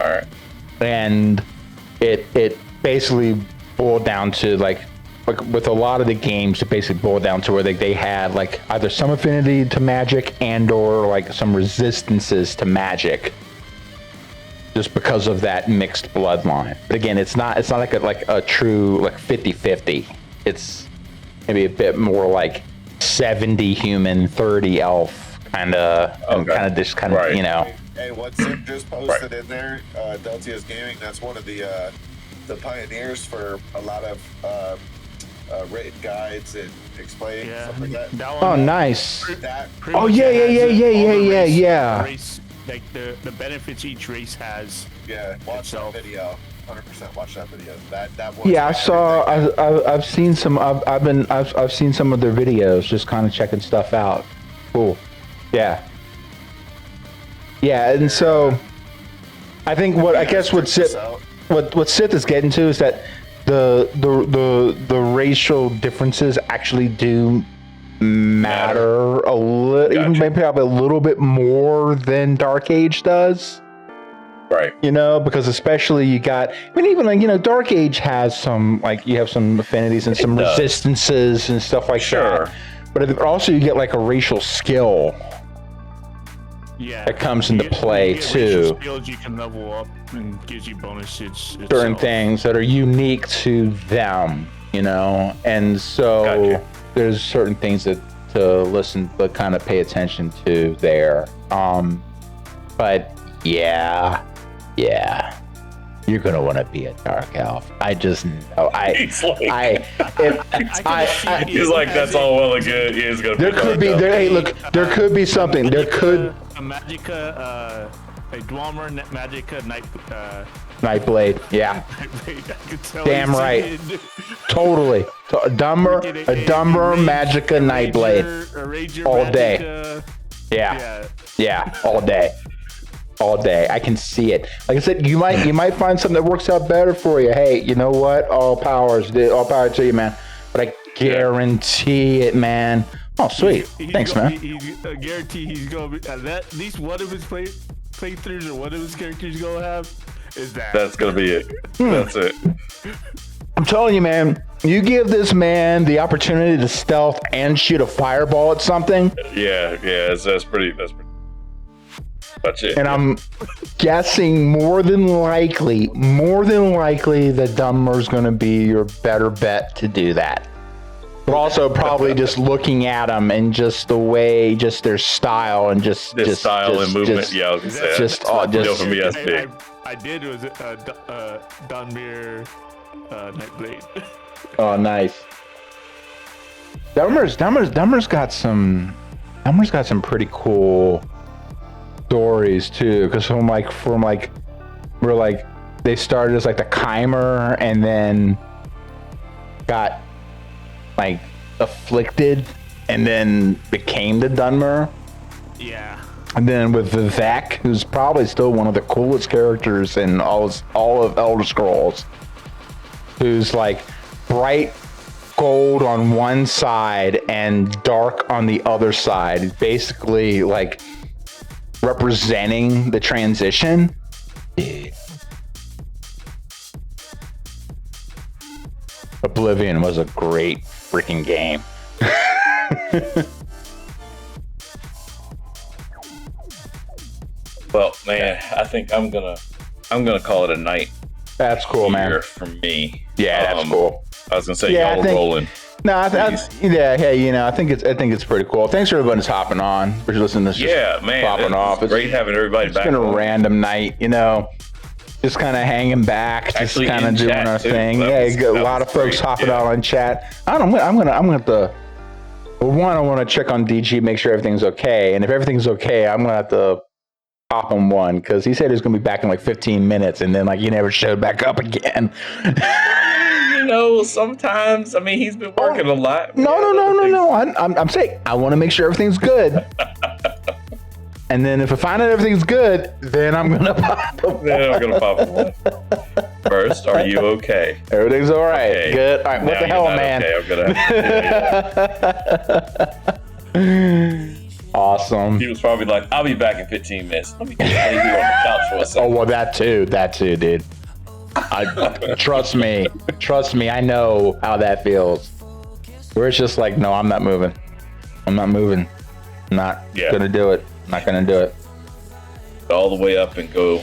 B: All right.
A: And it basically boiled down to like with a lot of the games, it basically boiled down to where they had like either some affinity to magic and or like some resistances to magic, just because of that mixed bloodline. But again, it's not like a true like 50-50. It's maybe a bit more like 70 human, 30 elf kind of, just kind of, you know.
C: Hey, what Sim just posted in there, Deltia's Gaming, that's one of the pioneers for a lot of written guides and explaining stuff like that.
A: Oh, nice.
C: That,
A: Oh, yeah.
D: Race, like the benefits each race has.
C: yeah, watch
D: itself.
C: that video. 100% watch that video. That was
A: Yeah, I saw. I've seen some. I've seen some of their videos, just kind of checking stuff out. Cool. Yeah. Yeah, and so I think what Sith is getting to is that the racial differences actually do matter a little, even maybe probably a little bit more than Dark Age does.
B: Right.
A: You know, because especially you got, I mean, even like, you know, Dark Age has some, like, you have some affinities and some resistances and stuff like that. But also you get like a racial skill.
D: Yeah,
A: that comes into play too.
D: Skills you can level up and gives you bonuses.
A: Certain things that are unique to them, you know, and so there's certain things that to listen, but kind of pay attention to there. But yeah, you're gonna want to be a dark elf. I just know.
B: He's like, that's all well and good. He is gonna.
A: There could be there. Hey, look, there could be something. There could.
D: A Magicka, a Dwemer Magicka
A: Nightblade, yeah. Damn right. Totally. A dumber Magicka Nightblade. All day. Yeah, all day. All day. I can see it. Like I said, you might find something that works out better for you. Hey, you know what? All power to you, man. But I guarantee it, man. Oh, sweet. Thanks, man.
D: I guarantee he's going to be, at least one of his playthroughs or one of his characters going to have is that. That's
B: going to be it. That's it.
A: I'm telling you, man, you give this man the opportunity to stealth and shoot a fireball at something.
B: Yeah, that's pretty much it.
A: And I'm guessing more than likely, the Dummer's going to be your better bet to do that. But also probably just looking at them and just the way, just their style and just
B: style and movement. I was gonna say
D: for me that's big. I did was Dunmere Nightblade.
A: Oh, nice. Dummer's got some pretty cool stories too. Because from we're like they started as like the Chimer and then got like afflicted and then became the Dunmer.
D: Yeah.
A: And then with Vivek, who's probably still one of the coolest characters in all of Elder Scrolls, who's like bright gold on one side and dark on the other side, basically like representing the transition. Oblivion was a great freaking game.
B: Well, man, I think I'm gonna call it a night.
A: That's cool, man.
B: For me,
A: yeah, that's cool.
B: I was gonna say y'all were rolling.
A: No, I think it's pretty cool. Thanks for everyone that's hopping on, for listening to this.
B: Yeah, man.
A: Popping off.
B: It's great having everybody
A: It's
B: back.
A: been a random night, just kind of hanging back, just
B: Actually,
A: kind of
B: in
A: doing
B: chat,
A: our
B: too.
A: thing.
B: That
A: Yeah, a
B: was
A: lot of folks
B: great,
A: hopping
B: yeah.
A: out on chat. I'm gonna have to. Well, one, I want to check on DG, make sure everything's okay, and if everything's okay, I'm gonna have to pop him one because he said he was gonna be back in like 15 minutes, and then like he never showed back up again.
B: Sometimes, he's been working a lot.
A: No. I'm saying I want to make sure everything's good. And then if I find out everything's good, then I'm gonna pop him.
B: Then I'm gonna pop one. First, are you okay?
A: Everything's all right.
B: Okay.
A: Good. All right. What
B: Now
A: the
B: you're
A: hell,
B: not
A: man?
B: Okay, I'm gonna.
A: Awesome.
B: He was probably like, "I'll be back in 15 minutes. Let me get lay here on the couch for a
A: Oh
B: second."
A: well, that too, dude. Trust me. I know how that feels. Where it's just like, no, I'm not moving. I'm not gonna do it. I'm not gonna do it.
B: All the way up and go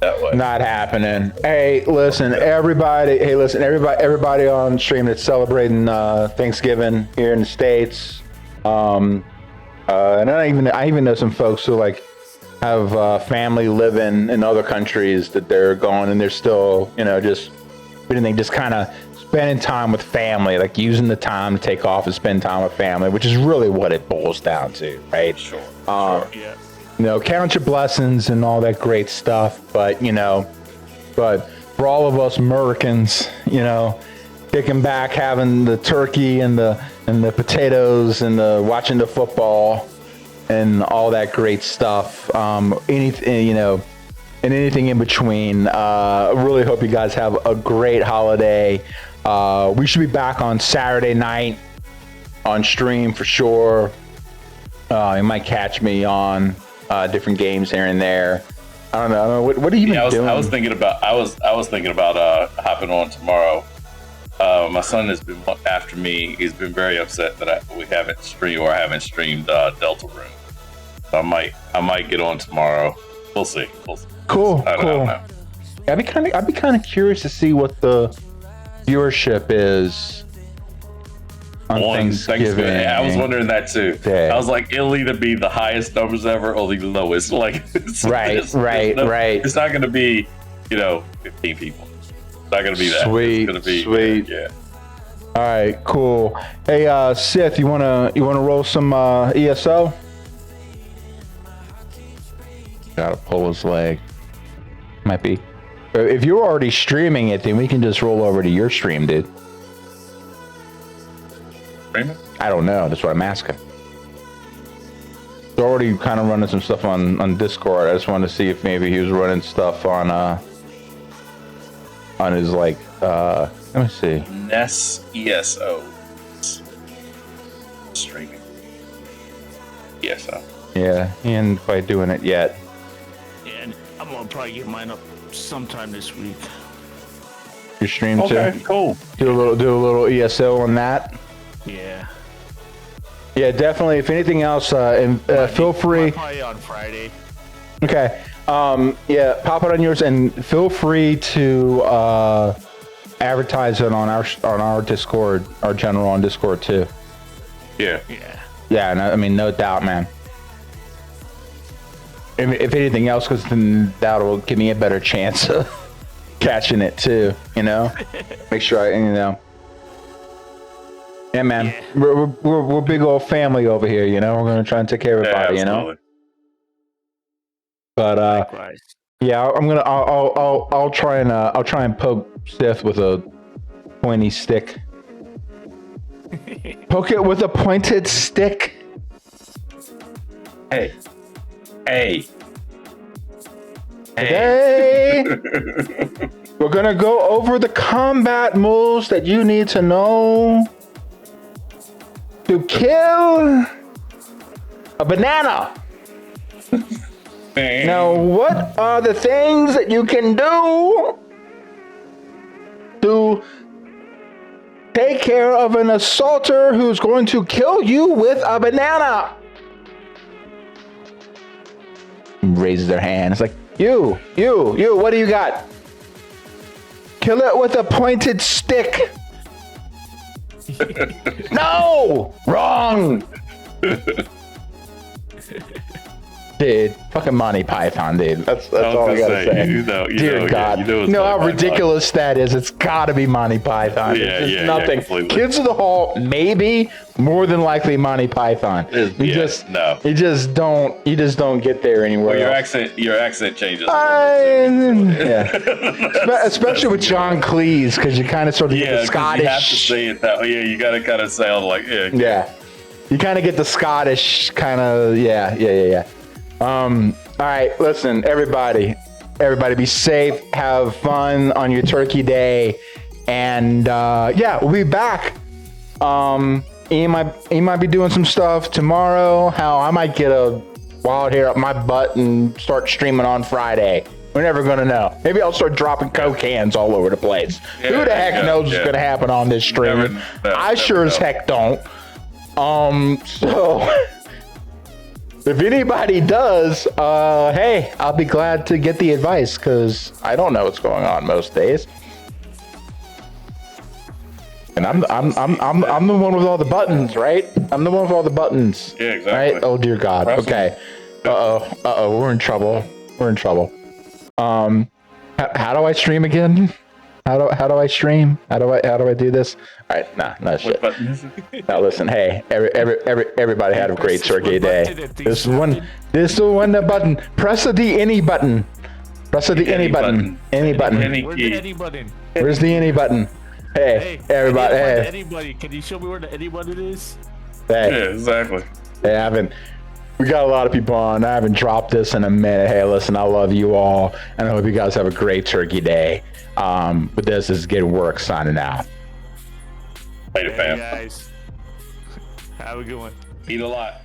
B: that way.
A: Not happening. Hey, listen, everybody. Everybody on stream that's celebrating Thanksgiving here in the States. And I even know some folks who like have family living in other countries that they're going and they're still, just kind of spending time with family, like using the time to take off and spend time with family, which is really what it boils down to, right?
B: Sure.
D: Yeah.
A: Count your blessings and all that great stuff, but for all of us Americans, kicking back, having the turkey and the potatoes and the watching the football and all that great stuff, anything, and anything in between. Really hope you guys have a great holiday. We should be back on Saturday night on stream for sure. You might catch me on different games here and there. I don't know. What are you doing?
B: I was thinking about hopping on tomorrow. My son has been after me. He's been very upset that I haven't streamed Delta Room. So I might get on tomorrow. We'll see.
A: Cool.
B: I don't know.
A: I'd be kind of curious to see what the viewership is on Thanksgiving.
B: I was wondering that too.
A: Yeah.
B: I was like, it'll either be the highest numbers ever or the lowest. Like,
A: Right.
B: It's not going to be, 15 people. It's not going to be that.
A: Sweet.
B: It's going to be
A: Sweet.
B: Yeah.
A: All right, cool. Hey, Sith, you wanna roll some ESO? Gotta pull his leg. Might be. If you're already streaming it, then we can just roll over to your stream, dude.
B: Raymond?
A: I don't know. That's what I'm asking. He's already kind of running some stuff on Discord. I just wanted to see if maybe he was running stuff on his like. Let me see.
B: Ness ESO. Streaming. ESO.
A: Yeah, he ain't quite doing it yet.
D: Yeah, and I'm gonna probably get mine up sometime this week.
A: Your stream
B: Okay,
A: too.
B: cool.
A: Do a little ESO on that.
D: Yeah.
A: Yeah, definitely. If anything else, feel free.
D: Probably on Friday.
A: Okay. Yeah, pop it on yours, and feel free to advertise it on our Discord, our general on Discord too.
B: Yeah.
D: Yeah.
A: Yeah, no, I mean, no doubt, man. If anything else, because then that'll give me a better chance of catching it too. Make sure Yeah, man.
D: Yeah.
A: We're big old family over here. We're gonna try and take care of everybody.
B: Absolutely.
A: But
D: Likewise.
A: yeah, I'll try and poke Sith with a pointy stick. Poke it with a pointed stick.
B: Hey.
A: Today, we're gonna go over the combat moves that you need to know to kill a banana. Now, what are the things that you can do to take care of an assaulter who's going to kill you with a banana? Raises their hand. It's like, you, what do you got? Kill it with a pointed stick. No! Wrong! Dude, fucking Monty Python, dude. That's all I gotta say. Dear God. You know how ridiculous that is. It's gotta be Monty Python.
B: Yeah,
A: it's just
B: yeah,
A: nothing.
B: completely.
A: Kids of the Hall, maybe. More than likely Monty Python. You just don't get there anywhere.
B: Well,
A: else.
B: your accent changes.
A: Yeah. Especially with John Cleese, because you kind of sort of get the Scottish.
B: You have to say it that way. Yeah, you gotta kind of sound like
A: yeah. You kind of get the Scottish kind of yeah. All right, listen, everybody be safe, have fun on your turkey day, and we'll be back. Ian might be doing some stuff tomorrow. How I might get a wild hair up my butt and start streaming on Friday. We're never gonna know. Maybe I'll start dropping Coke cans all over the place. Who the heck knows what's gonna happen on this stream? I sure as heck don't. So if anybody does, hey, I'll be glad to get the advice, because I don't know what's going on most days. And I'm the one with all the buttons, right? I'm the one with all the buttons.
B: Yeah, exactly.
A: Right? Oh dear God. Okay. Uh-oh. We're in trouble. How do I stream again? How do I stream? How do I do this? All right, no shit. Now listen, hey, everybody had a great turkey day. This one the button. Press the any button. Press the any button. Any button.
D: Where's the any button?
A: Where's the any button? Hey, everybody. Hey.
D: Anybody, can you show me where the any button is?
A: Hey.
B: Yeah, exactly.
A: Hey, we got a lot of people on. I haven't dropped this in a minute. Hey, listen, I love you all, and I hope you guys have a great turkey day. But this is Getting Work signing out.
B: Later, fam.
D: Hey guys, have a good one.
B: Eat a lot.